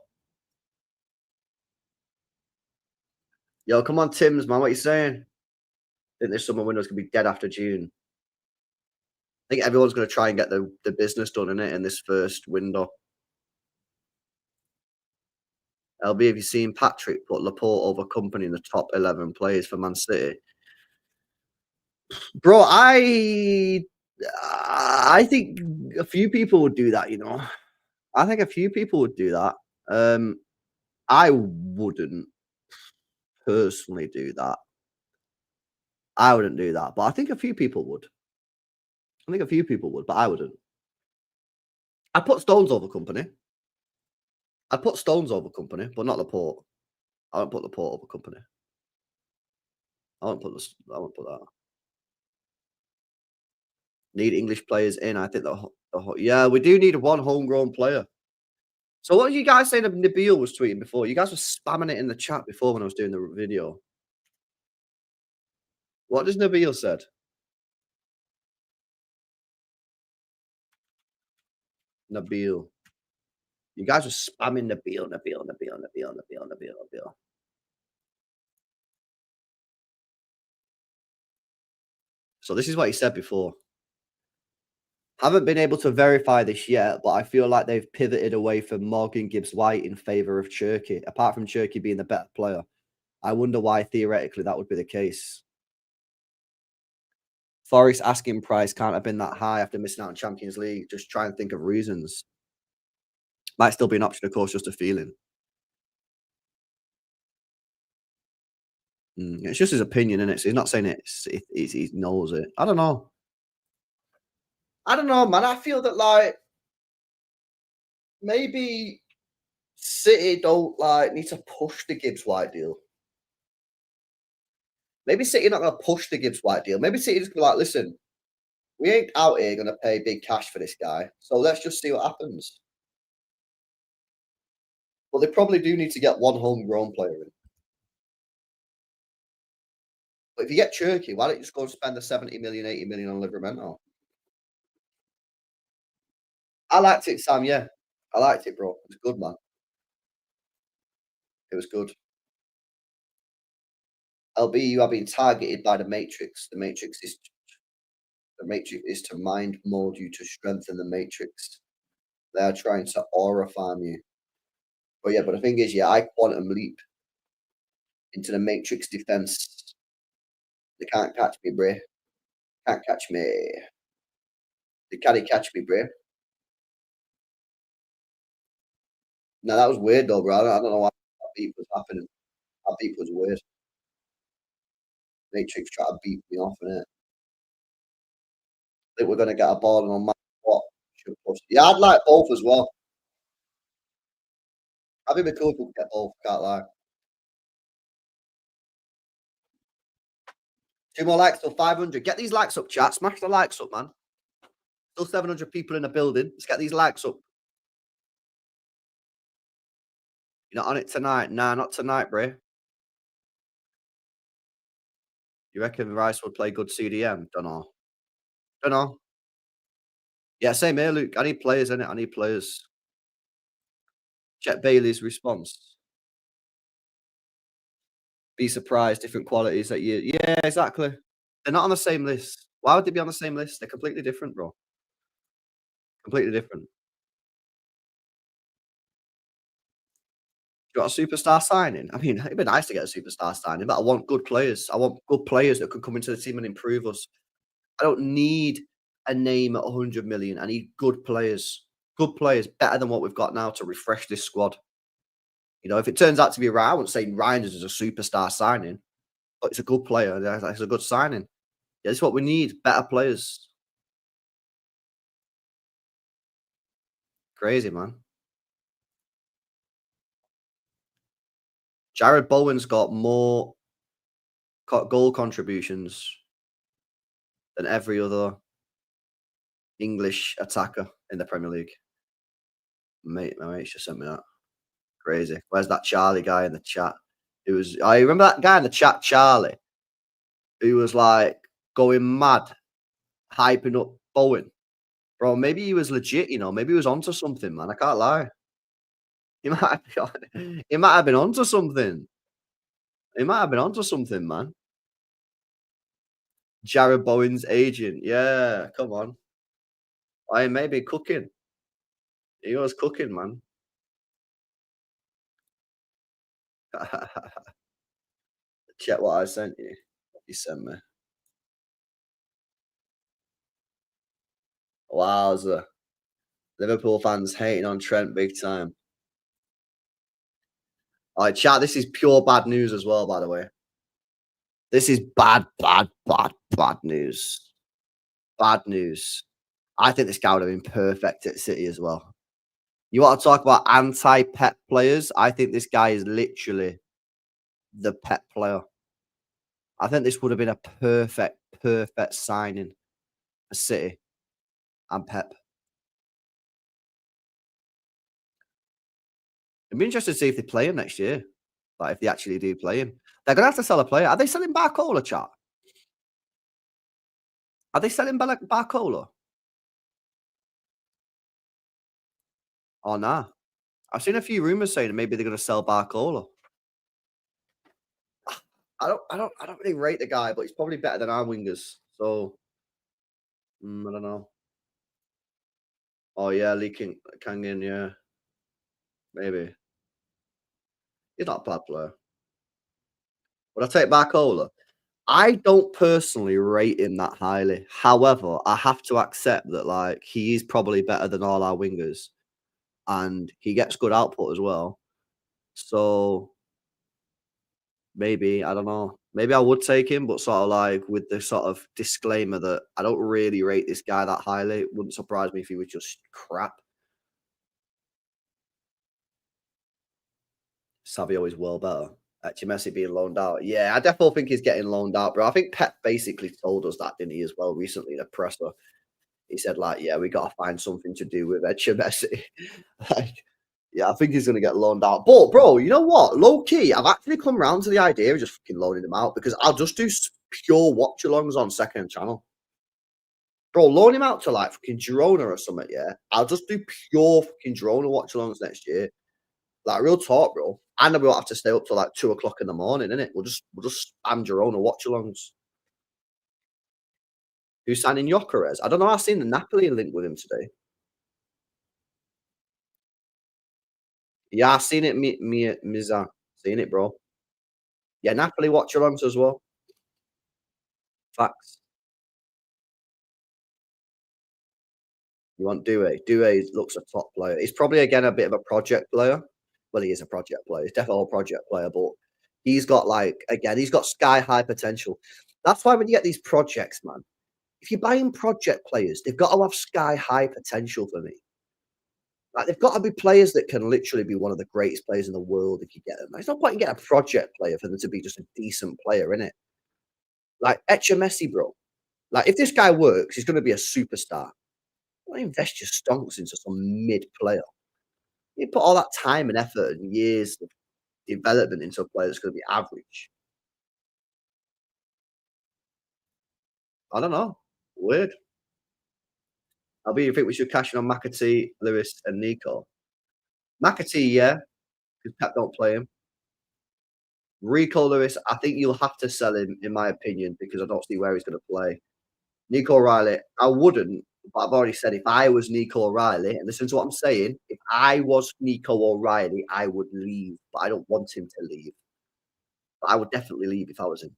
Yo, come on, Tim's, man. What you saying? I think this summer window's going to be dead after June. I think everyone's going to try and get the business done in it in this first window. LB, have you seen Patrick put Laporte over Company in the top 11 players for Man City? Bro, I think a few people would do that, you know. I think a few people would do that. I wouldn't personally do that. I wouldn't do that, but I think a few people would. I think a few people would, but I wouldn't. I'd put Stones over Company. I'd put Stones over Company, but not Laporte. I won't put Laporte over Company. I won't put that. Need English players in. I think yeah, we do need one homegrown player. So what are you guys saying? Nabil was tweeting before. You guys were spamming it in the chat before when I was doing the video. What does Nabil said? Nabil. You guys were spamming Nabil. So this is what he said before. Haven't been able to verify this yet, but I feel like they've pivoted away from Morgan Gibbs-White in favour of Txiki, apart from Txiki being the better player. I wonder why, theoretically, that would be the case. Forest asking price can't have been that high after missing out on Champions League. Just try and think of reasons. Might still be an option, of course, just a feeling. It's just his opinion, isn't it? So he's not saying he knows it. I don't know. I don't know, man. I feel that, like, maybe City don't, like, need to push the Gibbs-White deal. Maybe City not going to push the Gibbs-White deal. Maybe City just be like, listen, we ain't out here going to pay big cash for this guy. So let's just see what happens. But they probably do need to get one homegrown player in. But if you get Txiki, why don't you just go and spend the 70 million, 80 million on Livramento? I liked it, Sam, yeah. I liked it, bro. It was good, man. It was good. LB, you are being targeted by the Matrix. The Matrix is to mind mold you to strengthen the Matrix. They are trying to aura farm you. But yeah, but the thing is, yeah, I quantum leap into the Matrix defense. They can't catch me, bruh. Can't catch me. Can he catch me, bro? No, that was weird though, bro. I don't know why that beat was happening. That beat was weird. Matrix tried to beat me off, innit? I think we're gonna get a ball and on my what? Yeah, I'd like both as well. I think we're cool if we get both, can't lie. 2 more likes till 500. Get these likes up, chat. Smash the likes up, man. Still 700 people in the building. Let's get these likes up. You're not on it tonight? Nah, not tonight, bro. You reckon Rice would play good CDM? Don't know. Don't know. Yeah, same here, Luke. I need players, innit? I need players. Check Bailey's response. Be surprised, different qualities that you. Yeah, exactly. They're not on the same list. Why would they be on the same list? They're completely different, bro. Completely different. You got a superstar signing? I mean, it'd be nice to get a superstar signing, but I want good players. I want good players that could come into the team and improve us. I don't need a name at 100 million. I need good players. Good players, better than what we've got now to refresh this squad. You know, if it turns out to be right, I wouldn't say Reinders is a superstar signing, but it's a good player. It's a good signing. Yeah, that's what we need. Better players. Crazy, man. Jared Bowen's got more goal contributions than every other English attacker in the Premier League. My mate just sent me that. Crazy. Where's that Charlie guy in the chat? I remember that guy in the chat, Charlie, who was like going mad, hyping up Bowen. Bro, maybe he was legit, you know. Maybe he was onto something, man. I can't lie. He might have been onto something. He might have been onto something, man. Jared Bowen's agent. Yeah, come on. I may be cooking. He was cooking, man. Check what I sent you. What you sent me. Wowza. Liverpool fans hating on Trent big time. All right, chat. This is pure bad news as well, by the way. This is bad news. Bad news. I think this guy would have been perfect at City as well. You want to talk about anti-Pep players? I think this guy is literally the Pep player. I think this would have been a perfect signing for City and Pep. It'd be interesting to see if they play him next year. Like, if they actually do play him. They're going to have to sell a player. Are they selling Barcola, chat? Are they selling Barcola? Oh, nah. I've seen a few rumors saying that maybe they're going to sell Barcola. I don't really rate the guy, but he's probably better than our wingers. So, I don't know. Oh, yeah, Lee Kangin, yeah. Maybe. He's not a bad player. Would I take Barcola? I don't personally rate him that highly. However, I have to accept that, like, he is probably better than all our wingers. And he gets good output as well. So, maybe, I don't know. Maybe I would take him, but sort of like with the sort of disclaimer that I don't really rate this guy that highly. It wouldn't surprise me if he was just crap. Savio is well better. Actually, Messi being loaned out. Yeah, I definitely think he's getting loaned out, bro. I think Pep basically told us that, didn't he, as well, recently in a presser. He said, like, yeah, we got to find something to do with Messi. Like, yeah, I think he's going to get loaned out. But, bro, you know what? Low key, I've actually come round to the idea of just fucking loaning him out because I'll just do pure watch alongs on second channel. Bro, loan him out to like fucking Girona or something, yeah? I'll just do pure fucking Girona watch alongs next year. Like, real talk, bro. And then we won't have to stay up till like 2 o'clock in the morning, innit? We'll just spam Girona watch alongs. Who's signing Gyökeres? I don't know. I've seen the Napoli link with him today. Yeah, I've seen it. Miza. Seen it, bro. Yeah, Napoli watch alongs as well. Facts. You want Doué. Doué looks a top player. He's probably, again, a bit of a project player. Well, he is a project player. He's definitely a project player, but he's got, like, again, he's got sky-high potential. That's why when you get these projects, man, if you're buying project players, they've got to have sky-high potential for me. Like, they've got to be players that can literally be one of the greatest players in the world if you get them. There's no point in getting a project player for them to be just a decent player, innit? Like, Messi, bro. Like, if this guy works, he's going to be a superstar. Don't invest your stonks into some mid player. You put all that time and effort and years of development into a player that's going to be average. I don't know. Weird. You think we should cash in on McAtee, Lewis, and Nico? McAtee, yeah, because Pep don't play him. Rico Lewis, I think you'll have to sell him, in my opinion, because I don't see where he's going to play. Nico O'Reilly, I wouldn't, but I've already said if I was Nico O'Reilly, and listen to what I'm saying, if I was Nico O'Reilly, I would leave, but I don't want him to leave. But I would definitely leave if I was him.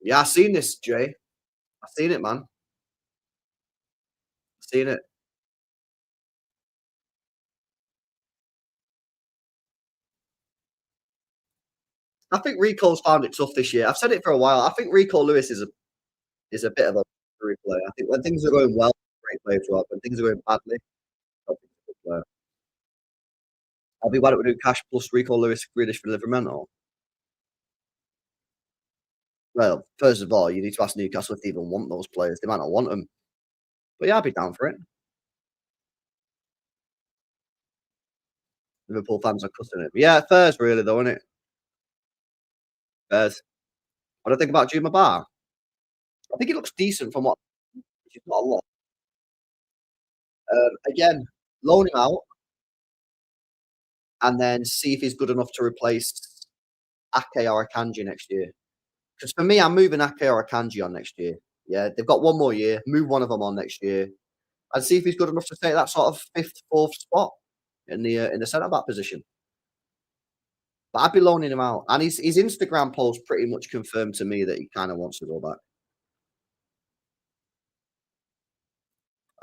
Yeah, I've seen this, Jay. I've seen it, man. I've seen it. I think Rico's found it tough this year. I've said it for a while. I think Rico Lewis is a bit of a player. I think when things are going well, great player to have. When things are going badly, I don't think he's a good player. Why don't we do cash plus Rico Lewis, Grealish for Liverpool? Well, first of all, you need to ask Newcastle if they even want those players. They might not want them. But yeah, I'd be down for it. Liverpool fans are cussing it. But yeah, Fairs really though, isn't it? Fairs. What do I think about Juma Bar? I think it looks decent from what, which is not a lot. Again, loan him out and then see if he's good enough to replace Ake or Akanji next year. Because for me, I'm moving Ake or Akanji on next year. Yeah, they've got one more year. Move one of them on next year, and see if he's good enough to take that sort of fifth, fourth spot in the centre back position. But I'd be loaning him out, and his Instagram post pretty much confirmed to me that he kind of wants to go back.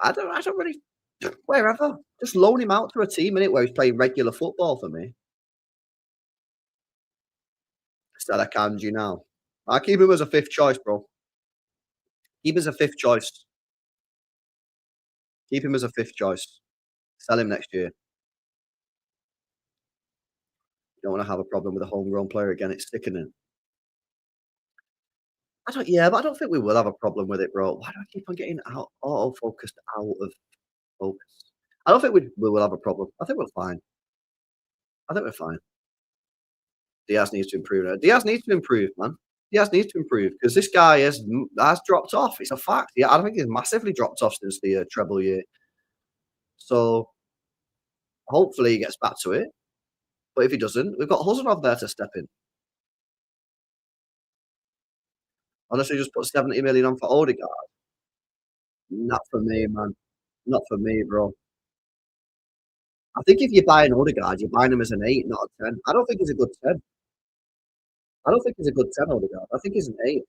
I don't really wherever. Just loan him out to a team in it where he's playing regular football for me. Instead of Kanji now. I keep him as a fifth choice, bro. Keep him as a fifth choice. Keep him as a fifth choice. Sell him next year. You don't want to have a problem with a homegrown player again. It's sickening. But I don't think we will have a problem with it, bro. Why do I keep on getting auto-focused out of focus? I don't think we will have a problem. I think we're fine. I think we're fine. Diaz needs to improve. Diaz needs to improve, man. Diaz needs to improve because this guy has dropped off. It's a fact. Yeah, I don't think he's massively dropped off since the treble year. So hopefully he gets back to it. But if he doesn't, we've got Huzanov there to step in. Honestly, just put 70 million on for Odegaard. Not for me, man. Not for me, bro. I think if you're buying Odegaard, you're buying him as an 8, not a 10. I don't think he's a good 10. I don't think he's a good 10, Odegaard. I think he's an 8.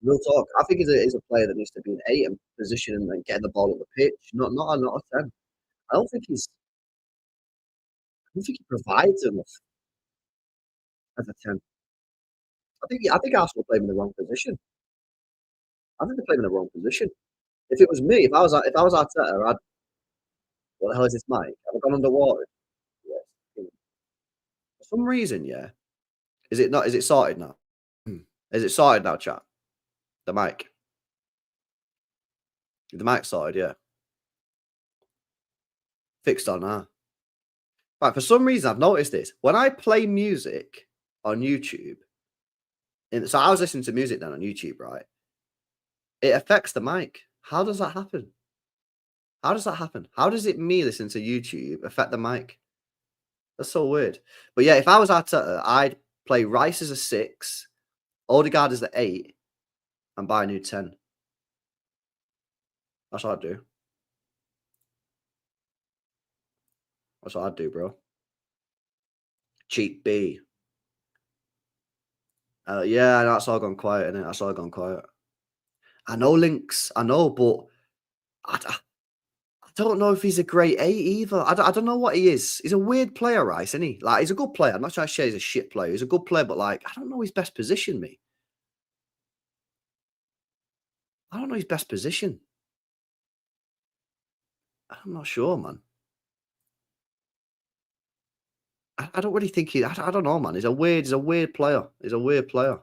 Real talk. I think he's a player that needs to be an 8 and position and getting the ball on the pitch, not a 10. I don't think he provides enough as a 10. I think Arsenal play him in the wrong position. I think they play him in the wrong position. If it was me, if I was Arteta, what the hell is this mic? Have I gone underwater? Yeah. For some reason, yeah. Is it not? Is it sorted now? Is it sorted now, chat? The mic. The mic sorted, yeah. Fixed on now. Right, for some reason, I've noticed this. When I play music on YouTube, so I was listening to music then on YouTube, right? It affects the mic. How does that happen? How does that happen? How does it me listening to YouTube affect the mic? That's so weird. But yeah, if I was Arteta, I'd play Rice as a 6, Odegaard as the 8, and buy a new 10. That's what I'd do. That's what I'd do, bro. Cheap B. Yeah, that's all gone quiet, innit? That's all gone quiet. I know Links, I know, but I don't know if he's a great 8 either. I don't know what he is. He's a weird player, right, isn't he? Like, he's a good player. I'm not trying to say he's a shit player. He's a good player, but, like, I don't know his best position, me. I don't know his best position. I'm not sure, man. I don't really think I don't know, man. He's a weird player. He's a weird player.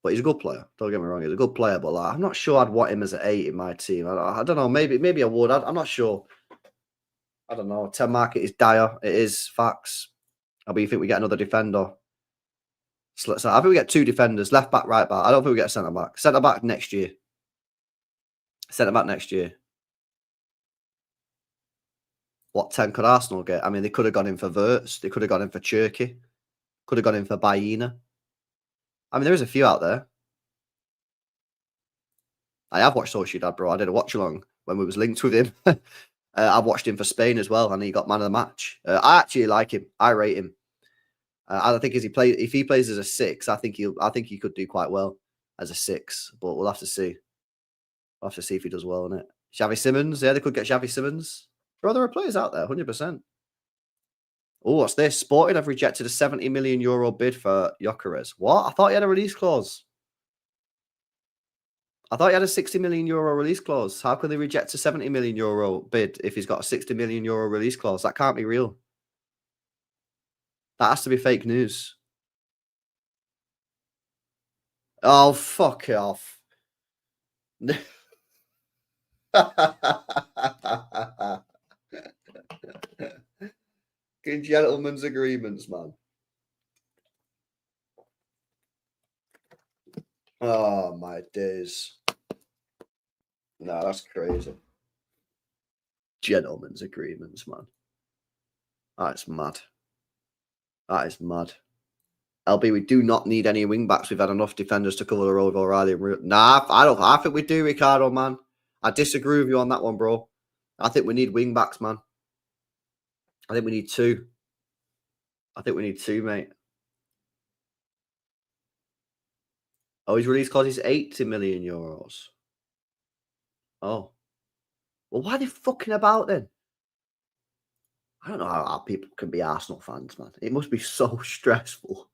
But he's a good player. Don't get me wrong. He's a good player, but like, I'm not sure I'd want him as an 8 in my team. I don't know. Maybe I would. I'm not sure. I don't know. 10 market is dire. It is facts. But you think we get another defender? So I think we get 2 defenders, left back, right back. I don't think we get a centre back. Centre back next year. Centre back next year. What 10 could Arsenal get? I mean, they could have gone in for Wirtz. They could have gone in for Txiki. Could have gone in for Bruyne. I mean, there is a few out there. I have watched Sociedad, bro. I did a watch along when we was linked with him. I've watched him for Spain as well, and he got man of the match. I actually like him. I rate him. I don't think if he plays as a 6, I think he could do quite well as a 6. But we'll have to see. We'll have to see if he does well in it. Xavi Simons, yeah, they could get Xavi Simons. Bro, there are players out there, 100%. Oh, what's this? Sporting have rejected a €70 million bid for Gyökeres. What? I thought he had a release clause. I thought he had a €60 million release clause. How can they reject a €70 million bid if he's got a €60 million release clause? That can't be real. That has to be fake news. Oh, fuck off. Gentlemen's agreements, man. Oh, my days. No, that's crazy. Gentlemen's agreements, man. That's mad. That is mad. LB, we do not need any wing backs. We've had enough defenders to cover the road O'Reilly. Nah, I think we do, Ricardo, man. I disagree with you on that one, bro. I think we need wing backs, man. I think we need 2. I think we need 2, mate. Oh, his release clause is €80 million. Oh. Well, why are they fucking about then? I don't know how people can be Arsenal fans, man. It must be so stressful.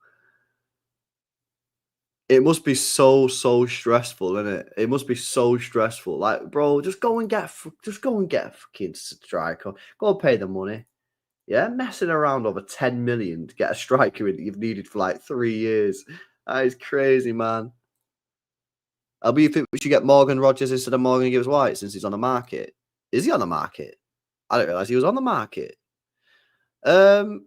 It must be so stressful, isn't it? It must be so stressful. Like, bro, just go and get a fucking striker. Go and pay the money. Yeah, messing around over 10 million to get a striker in that you've needed for like 3 years. That is crazy, man. You think we should get Morgan Rogers instead of Morgan Gibbs White since he's on the market? Is he on the market? I didn't realise he was on the market. You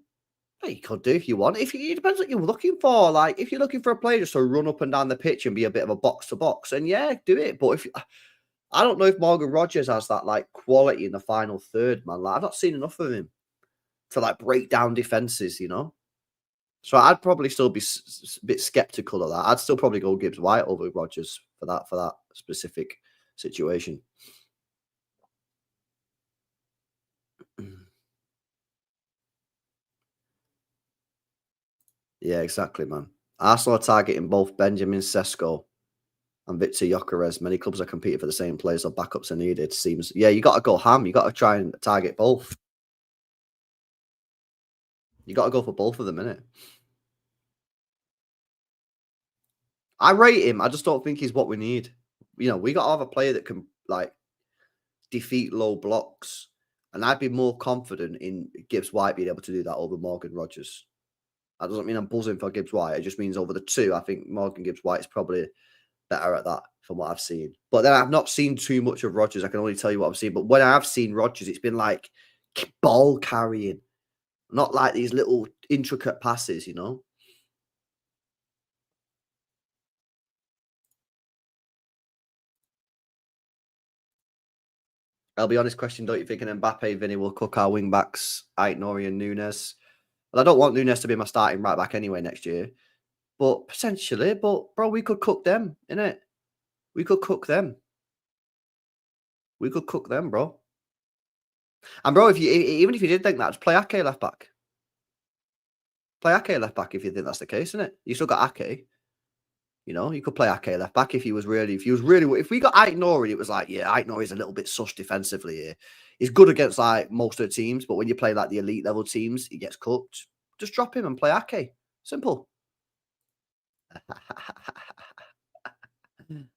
could do if you want. It depends what you're looking for. Like, if you're looking for a player just to run up and down the pitch and be a bit of a box to box, then yeah, do it. But I don't know if Morgan Rogers has that like quality in the final third, man. Like, I've not seen enough of him to like break down defenses, you know. So I'd probably still be a bit skeptical of that. I'd still probably go Gibbs White over Rogers for that specific situation. Yeah, exactly, man. Arsenal are targeting both Benjamin Sesko and Victor Gyökeres. Many clubs are competing for the same players, so backups are needed. Seems, yeah, you got to go ham. You got to try and target both. You got to go for both of them, innit? I rate him. I just don't think he's what we need. You know, we got to have a player that can like defeat low blocks, and I'd be more confident in Gibbs White being able to do that over Morgan Rogers. That doesn't mean I'm buzzing for Gibbs White. It just means over the 2, I think Morgan Gibbs White is probably better at that from what I've seen. But then I've not seen too much of Rogers. I can only tell you what I've seen. But when I've seen Rogers, it's been like ball carrying, not like these little intricate passes, you know. I'll be honest question, don't you think an Mbappe, Vinny will cook our wing backs, Aït-Nouri and Nunes? Well, I don't want Nunes to be my starting right back anyway next year. But potentially, but bro, we could cook them, innit? We could cook them. We could cook them, bro. And bro, even if you did think that, just play Ake left back. Play Ake left back if you think that's the case, innit? You still got Ake. You know, you could play Ake left back if he was really, if we got Ait Nouri, it was like, yeah, Ait Nouri's a little bit sus defensively here. He's good against like most of the teams, but when you play like the elite level teams, he gets cooked. Just drop him and play Ake. Simple.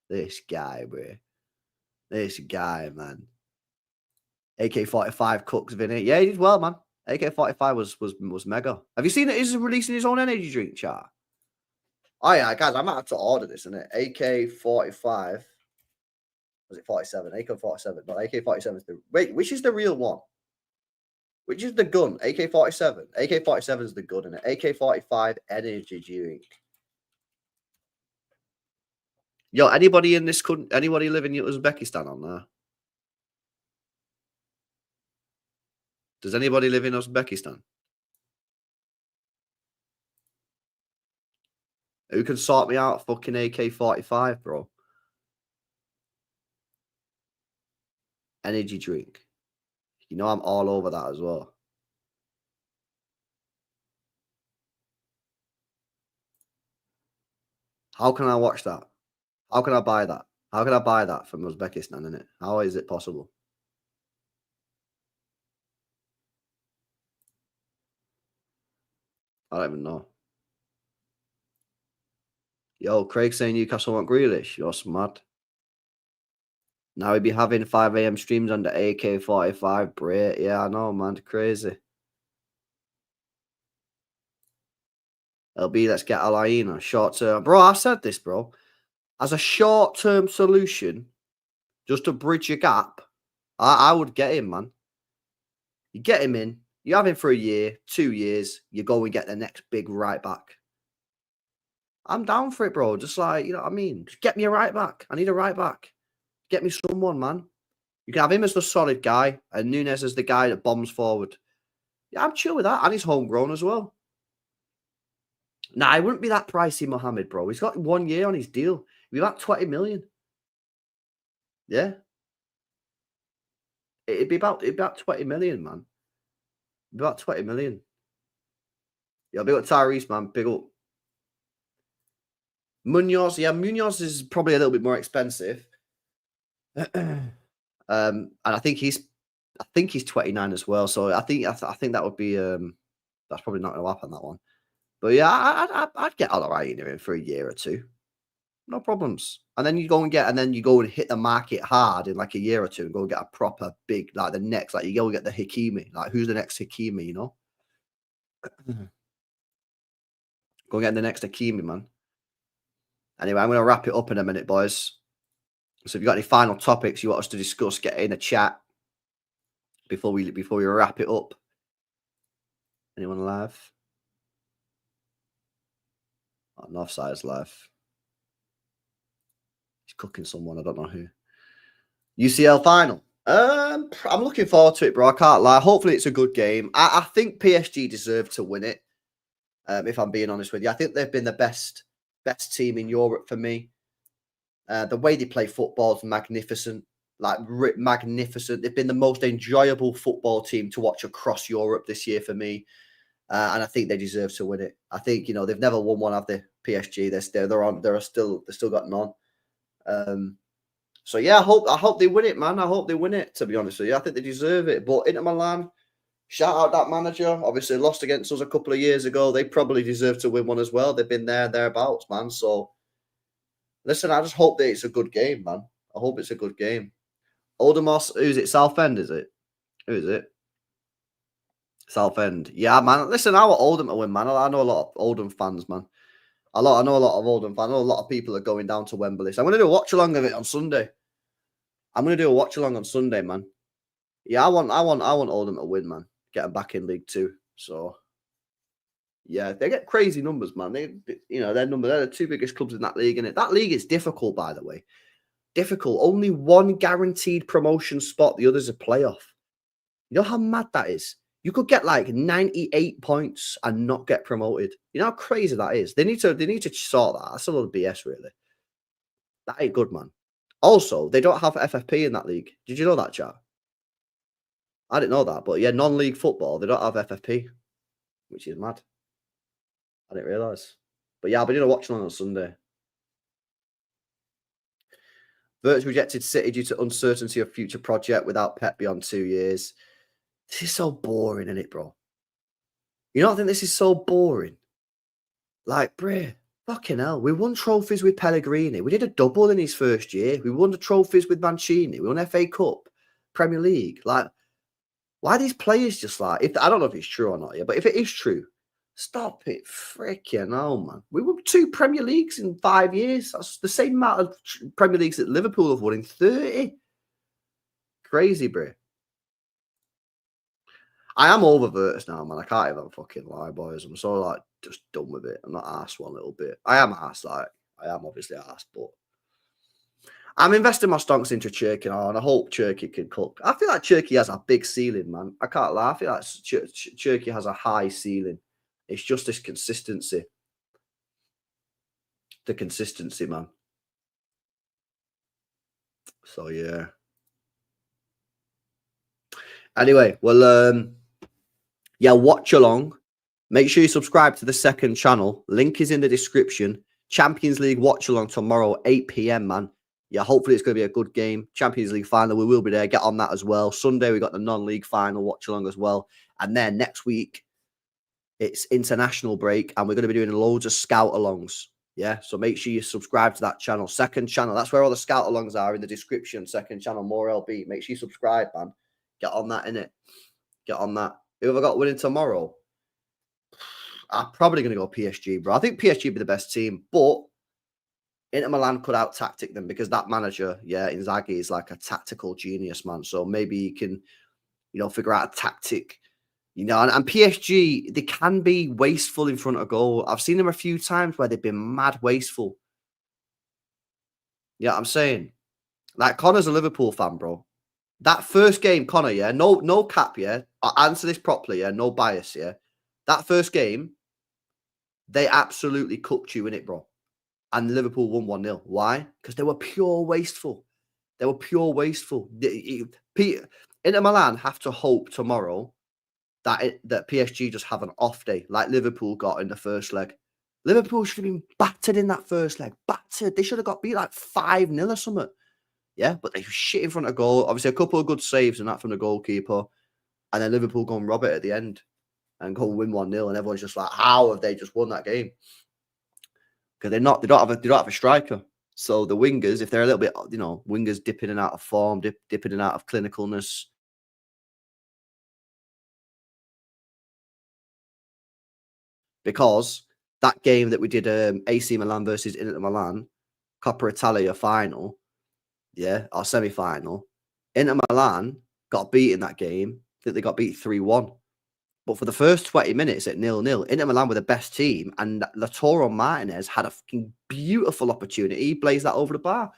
This guy, bro. This guy, man. AK-45 cooks Vinny. Yeah, he did well, man. AK-45 was mega. Have you seen it? He's releasing his own energy drink, chat. Oh yeah, guys, I might have to order this, isn't it? AK-45. Was it 47? AK-47. No, AK-47 is the... Wait, which is the real one? Which is the gun? AK-47. AK-47 is the gun, isn't it? AK-45 energy drink. Yo, anybody in this country, anybody living in Uzbekistan on there? Does anybody live in Uzbekistan? Who can sort me out fucking AK-45, bro? Energy drink. You know I'm all over that as well. How can I watch that? How can I buy that? How can I buy that from Uzbekistan, innit? How is it possible? I don't even know. Yo, Craig saying Newcastle want Grealish. You're smart. Now he'd be having 5 a.m. streams under AK-45. Great. Yeah, I know, man. Crazy. LB, let's get Alaina. Short term. Bro, I said this, bro. As a short-term solution, just to bridge a gap, I would get him, man. You get him in. You have him for a year, 2 years. You go and get the next big right back. I'm down for it, bro. Just like, you know what I mean? Just get me a right back. I need a right back. Get me someone, man. You can have him as the solid guy and Nunes as the guy that bombs forward. Yeah, I'm chill with that. And he's homegrown as well. Nah, it wouldn't be that pricey, Mohammed, bro. He's got 1 year on his deal. It'd be about 20 million. Yeah. It'd be about 20 million, man. It'd be about 20 million. Yeah, big up Tyrese, man. Big up. Munoz. Yeah, Munoz is probably a little bit more expensive. And I think he's 29 as well. So I think that would be that's probably not going to happen, that one. But yeah, I'd get Alaina in for a year or two. No problems. And then you go and hit the market hard in like a year or two and go and get a proper big, like the next, like you go and get the Hakimi. Like who's the next Hakimi, you know? Go and get the next Hakimi, man. Anyway, I'm going to wrap it up in a minute, boys. So if you've got any final topics you want us to discuss, get in a chat before we wrap it up. Anyone live? Oh, Northside's live. He's cooking someone. I don't know who. UCL final. I'm looking forward to it, bro. I can't lie. Hopefully it's a good game. I think PSG deserve to win it. If I'm being honest with you, I think they've been the best team in Europe for me. The way they play football is magnificent. Like magnificent. They've been the most enjoyable football team to watch across Europe this year for me. And I think they deserve to win it. I think, you know, they've never won one, have they? PSG. They're still gotten on. So yeah, I hope they win it, man. I hope they win it, to be honest with you. I think they deserve it. But Inter Milan, shout out that manager. Obviously lost against us a couple of years ago. They probably deserve to win one as well. They've been thereabouts, man. So listen, I just hope that it's a good game, man. I hope it's a good game. Oldham, who's it? Southend, is it? Who is it? Southend. Yeah, man. Listen, I want Oldham to win, man. I know a lot of Oldham fans, man. I know a lot of Oldham fans. I know a lot of people are going down to Wembley. So I'm going to do a watch along of it on Sunday. Man. Yeah, I want Oldham to win, man. Get them back in League Two. So yeah, they get crazy numbers, man. They're the two biggest clubs in that league, innit? That league is difficult, by the way. Difficult. Only one guaranteed promotion spot. The other's a playoff. You know how mad that is? You could get like 98 points and not get promoted. You know how crazy that is? They need to sort that. That's a lot of BS, really. That ain't good, man. Also, they don't have FFP in that league. Did you know that, chat? I didn't know that. But yeah, non-league football, they don't have FFP, which is mad. I didn't realise. But yeah, I'll be doing a watch on Sunday. Virts rejected City due to uncertainty of future project without Pep beyond 2 years. This is so boring, isn't it, bro? You don't think this is so boring? Like, bruh, fucking hell. We won trophies with Pellegrini. We did a double in his first year. We won the trophies with Mancini. We won FA Cup, Premier League. Like, why are these players just like, I don't know if it's true or not, yeah, but if it is true, stop it. Freaking hell, man. We won 2 Premier Leagues in 5 years. That's the same amount of Premier Leagues that Liverpool have won in 30. Crazy, bro. I am over Virtus now, man. I can't even fucking lie, boys. I'm so, like, just done with it. I'm not arsed one little bit. I am arsed, like, I am obviously arsed, but I'm investing my stonks into Txiki now, and I hope Txiki can cook. I feel like Txiki has a big ceiling, man. I can't lie. I feel like Txiki has a high ceiling. It's just this consistency. The consistency, man. So, yeah. Anyway, well, yeah, watch along. Make sure you subscribe to the second channel. Link is in the description. Champions League watch along tomorrow, 8 p.m, man. Yeah, hopefully it's going to be a good game. Champions League final, we will be there. Get on that as well. Sunday, we got the non-league final watch along as well. And then next week, it's international break, and we're going to be doing loads of scout alongs. Yeah, so make sure you subscribe to that channel. Second channel, that's where all the scout alongs are in the description. Second channel, more LB. Make sure you subscribe, man. Get on that, innit? Get on that. Who have I got winning tomorrow? I'm probably going to go PSG, bro. I think PSG will be the best team, but Inter Milan could out-tactic them because that manager, yeah, Inzaghi, is like a tactical genius, man. So maybe he can, you know, figure out a tactic, you know. And PSG, they can be wasteful in front of goal. I've seen them a few times where they've been mad wasteful. Yeah, I'm saying. Like, Connor's a Liverpool fan, bro. That first game, Connor, yeah, no cap, yeah. I'll answer this properly, yeah, no bias, yeah. That first game, they absolutely cooked you in it, bro. And Liverpool won 1-0. Why? Because they were pure wasteful. They were pure wasteful. Inter Milan have to hope tomorrow that PSG just have an off day, like Liverpool got in the first leg. Liverpool should have been battered in that first leg. Battered. They should have got beat like 5-0 or something. Yeah, but they shit in front of goal. Obviously, a couple of good saves and that from the goalkeeper. And then Liverpool go and rob it at the end and go and win 1-0. And everyone's just like, how have they just won that game? Because they don't have a striker. So the wingers, if they're a little bit, you know, wingers dip in and out of form, dip in and out of clinicalness. Because that game that we did AC Milan versus Inter Milan, Coppa Italia final, yeah, our semi-final, Inter Milan got beat in that game. I think they got beat 3-1. But for the first 20 minutes at 0-0, Inter Milan were the best team, and Lautaro Martinez had a fucking beautiful opportunity. He blazed that over the bar.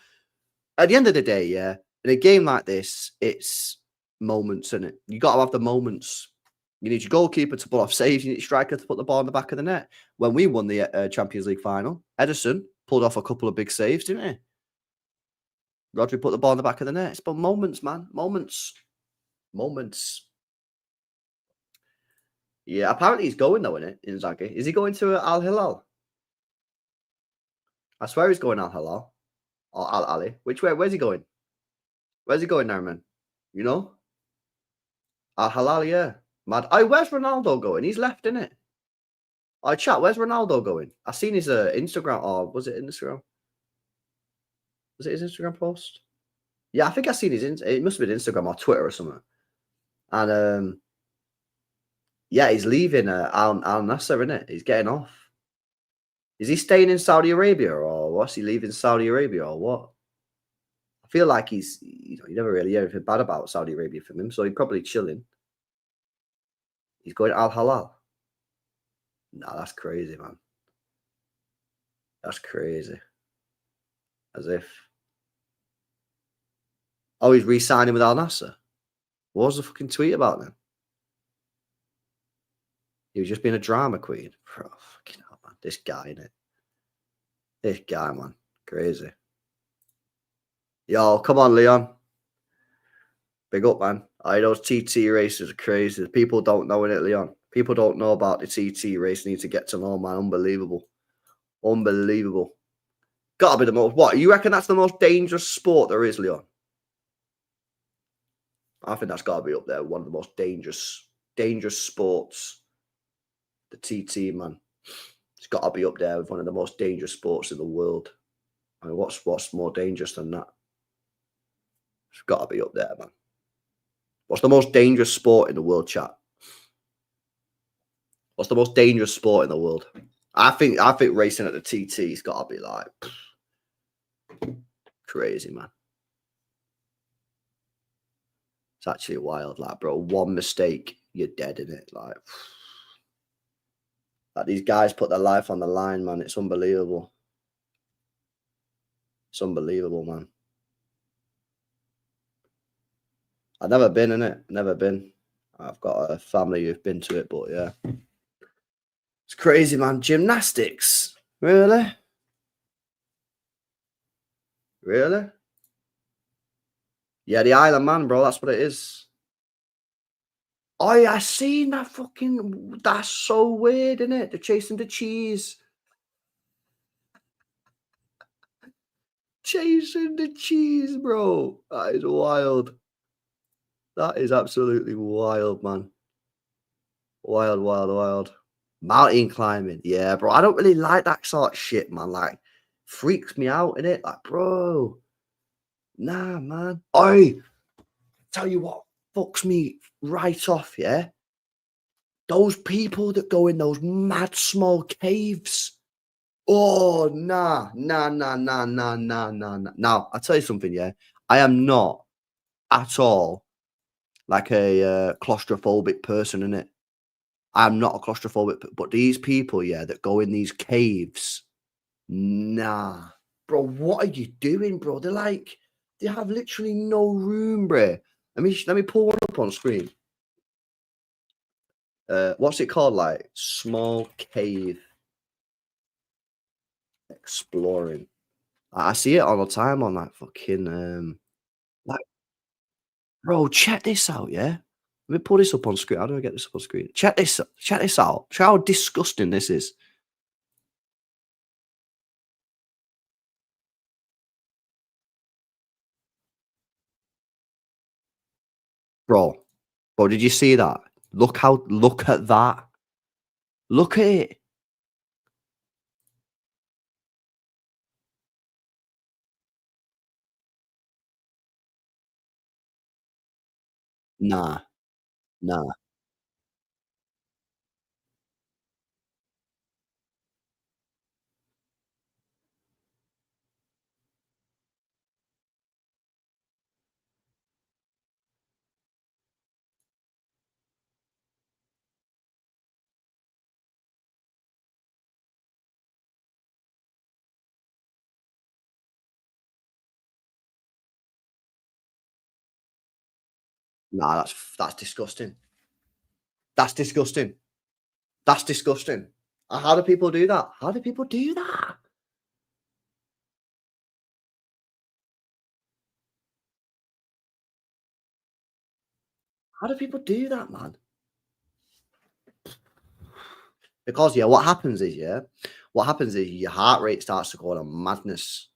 At the end of the day, yeah, in a game like this, it's moments, isn't it? You got to have the moments. You need your goalkeeper to pull off saves. You need your striker to put the ball in the back of the net. When we won the Champions League final, Ederson pulled off a couple of big saves, didn't he? Rodri put the ball in the back of the net. It's about moments, man. Moments. Moments. Yeah, apparently he's going though, isn't it? Inzaghi. Is he going to Al Hilal? I swear he's going Al Hilal or Al Ali. Which way? Where's he going? Where's he going now, man? You know? Al Hilal, yeah. Mad. Oh, where's Ronaldo going? He's left, isn't it? Oh, chat, where's Ronaldo going? I seen his Instagram. Or was it Instagram? Was it his Instagram post? Yeah, I think I seen his. It must have been Instagram or Twitter or something. And yeah, he's leaving Al Nassr, isn't it? He's getting off. Is he staying in Saudi Arabia or what's he leaving Saudi Arabia or what? I feel like he's, you know, you never really hear anything bad about Saudi Arabia from him, so he's probably chilling. He's going Al Hilal. Nah, that's crazy, man. That's crazy. As if. Oh, he's re-signing with Al Nassr. What was the fucking tweet about then? He was just being a drama queen. Bro, fucking hell, man. This guy, innit? This guy, man. Crazy. Yo, come on, Leon. Big up, man. Those TT races are crazy. People don't know, innit, Leon? People don't know about the TT race. Need to get to know, man. Unbelievable. Unbelievable. Gotta be the most. What, you reckon that's the most dangerous sport there is, Leon? I think that's gotta be up there. One of the most dangerous sports. The TT, man. It's gotta be up there with one of the most dangerous sports in the world. I mean, what's more dangerous than that? It's gotta be up there, man. What's the most dangerous sport in the world, chat? What's the most dangerous sport in the world? I think racing at the TT's gotta be like crazy, man. It's actually wild, like, bro. One mistake, you're dead in it. Like these guys put their life on the line, man. It's unbelievable. It's unbelievable, man. I've never been in it. Never been. I've got a family who've been to it, but yeah. It's crazy, man. Gymnastics. Really? Really? Yeah, the Island Man, bro. That's what it is. Oh, yeah, I seen that fucking... That's so weird, isn't it? They're chasing the cheese. Chasing the cheese, bro. That is wild. That is absolutely wild, man. Wild, wild, wild. Mountain climbing. Yeah, bro. I don't really like that sort of shit, man. Like, freaks me out, innit? Like, bro. Nah, man. Oi, tell you what fucks me right off, yeah? Those people that go in those mad small caves. Oh, nah. Now, I'll tell you something, yeah? I am not at all like a claustrophobic person, innit? I'm not a claustrophobic, but these people, yeah, that go in these caves, nah. Bro, what are you doing, bro? They're like... They have literally no room, bro. Let me pull one up on screen. What's it called? Like small cave exploring. I see it all the time on that fucking like, bro, check this out, yeah. Let me pull this up on screen. How do I get this up on screen? Check this out. Check how disgusting this is. Bro, did you see that? Look at that. Look at it. Nah. Nah, that's disgusting. That's disgusting. That's disgusting. How do people do that? How do people do that? How do people do that, man? Because yeah, what happens is your heart rate starts to go on madness.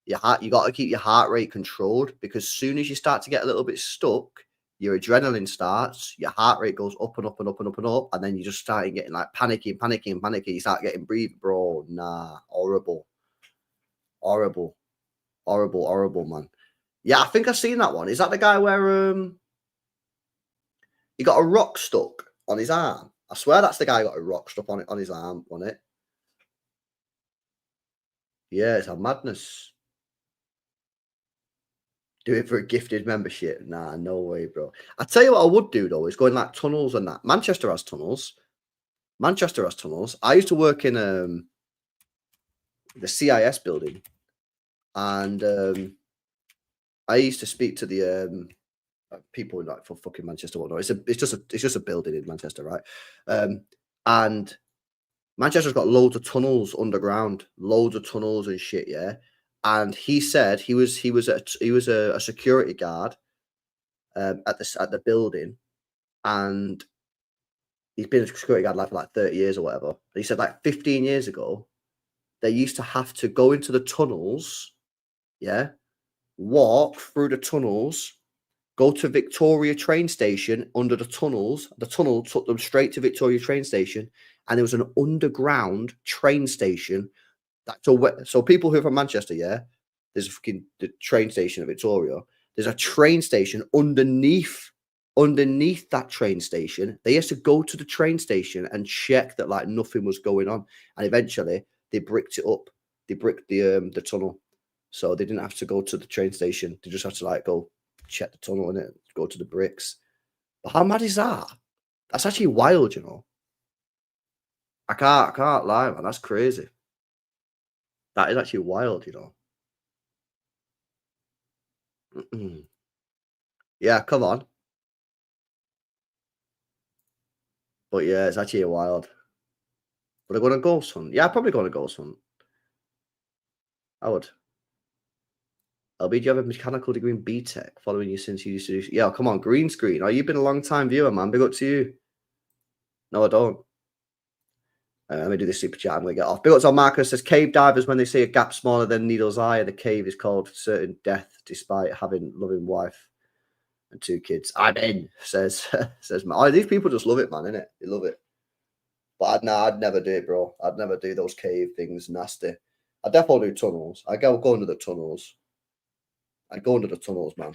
You got to keep your heart rate controlled, because as soon as you start to get a little bit stuck, your adrenaline starts, your heart rate goes up and up and up and up and up, and then you just start getting like panicky. You start getting breathed, bro. Nah, horrible, man. Yeah, I think I've seen that one. Is that the guy where he got a rock stuck on his arm? I swear that's the guy who got a rock stuck on his arm, on it. Yeah, it's a madness. Do it for a gifted membership. Nah, no way, bro. I tell you what I would do, though, is go in like tunnels and that. Manchester has tunnels. I used to work in the CIS building, and I used to speak to the people like for fucking Manchester. Whatnot. It's just a building in Manchester, right? And Manchester's got loads of tunnels underground, loads of tunnels and shit, yeah. And he said he was a security guard at the building, and he's been a security guard like for like 30 years or whatever. And he said like 15 years ago, they used to have to go into the tunnels, yeah, walk through the tunnels, go to Victoria train station under the tunnels. The tunnel took them straight to Victoria train station, and there was an underground train station. So people who are from Manchester, yeah, there's a fucking the train station at Victoria. There's a train station underneath that train station. They used to go to the train station and check that like nothing was going on, and eventually they bricked it up. They bricked the tunnel, so they didn't have to go to the train station. They just had to like go check the tunnel in it, go to the bricks. But how mad is that? That's actually wild, you know. I can't lie, man. That's crazy. That is actually wild, you know. Yeah, come on. But yeah, it's actually wild. Would I go on a ghost hunt? Yeah, I'd probably go on a ghost hunt. I would. LB, do you have a mechanical degree in BTEC following you since you used to do... Yeah, come on, green screen. Oh, you've been a long-time viewer, man. Big up to you. No, I don't. Let me do this super chat. I'm going to get off. Big up to Marcus. Says, cave divers, when they see a gap smaller than needle's eye, the cave is called certain death, despite having loving wife and 2 kids. I'm in, says man. Oh, these people just love it, man, innit? They love it. But I'd never do it, bro. I'd never do those cave things. Nasty. I'd definitely do tunnels. I'd go into the tunnels. I'd go into the tunnels, man.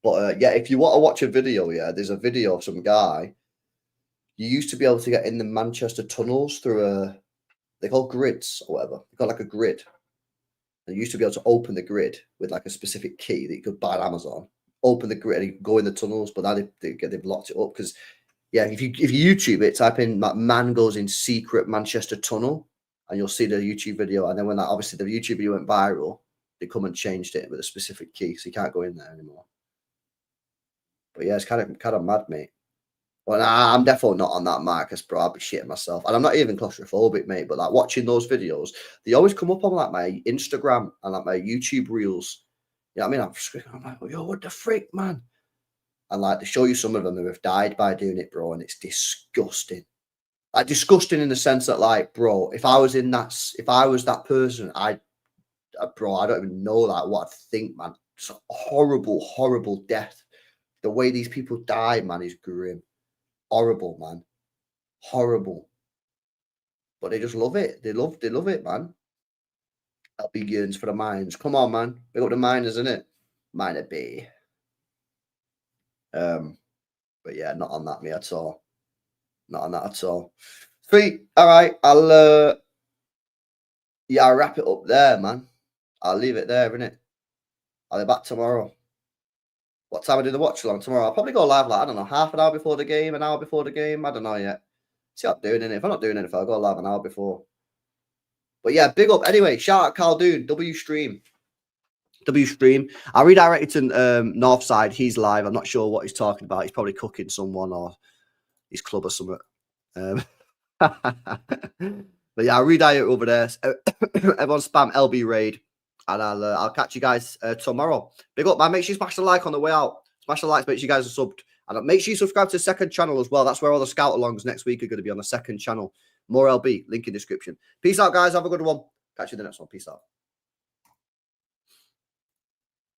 But yeah, if you want to watch a video, yeah, there's a video of some guy. You used to be able to get in the Manchester tunnels through they're called grids or whatever. They've got like a grid. And you used to be able to open the grid with like a specific key that you could buy on Amazon. Open the grid and you could go in the tunnels, but now they've locked it up because, yeah, if you YouTube it, type in like man goes in secret Manchester tunnel, and you'll see the YouTube video. And then when that obviously the YouTube video went viral, they come and changed it with a specific key, so you can't go in there anymore. But yeah, it's kind of mad, mate. Well, nah, I'm definitely not on that, Marcus, bro. I'll be shitting myself. And I'm not even claustrophobic, mate. But like watching those videos, they always come up on like my Instagram and like my YouTube reels. You know what I mean? I'm like, yo, what the frick, man? And like they show you some of them who have died by doing it, bro, and it's disgusting. Like disgusting in the sense that, like, bro, if I was that person, bro, I don't even know like what I'd think, man. It's a horrible, horrible death. The way these people die, man, is grim. Horrible, man. Horrible. But they just love it. They love it, man. That'll be yearns for the mines. Come on, man. Big up the miners, innit? Miner B. But yeah, not on that, me at all. Not on that at all. Sweet. All right. I'll wrap it up there, man. I'll leave it there, innit? I'll be back tomorrow. What time I do the watch along tomorrow? I'll probably go live, like, I don't know, half an hour before the game, an hour before the game. I don't know yet. See what I'm doing, innit? If I'm not doing anything, I'll go live an hour before. But yeah, big up. Anyway, shout out Khaldoon, W Stream. I redirected to Northside. He's live. I'm not sure what he's talking about. He's probably cooking someone or his club or something. But yeah, I'll redirect over there. Everyone spam LB raid. And I'll catch you guys tomorrow. Big up, man. Make sure you smash the like on the way out. Smash the likes. Make sure you guys are subbed. And make sure you subscribe to the second channel as well. That's where all the scout alongs next week are going to be, on the second channel. More LB. Link in description. Peace out, guys. Have a good one. Catch you in the next one. Peace out.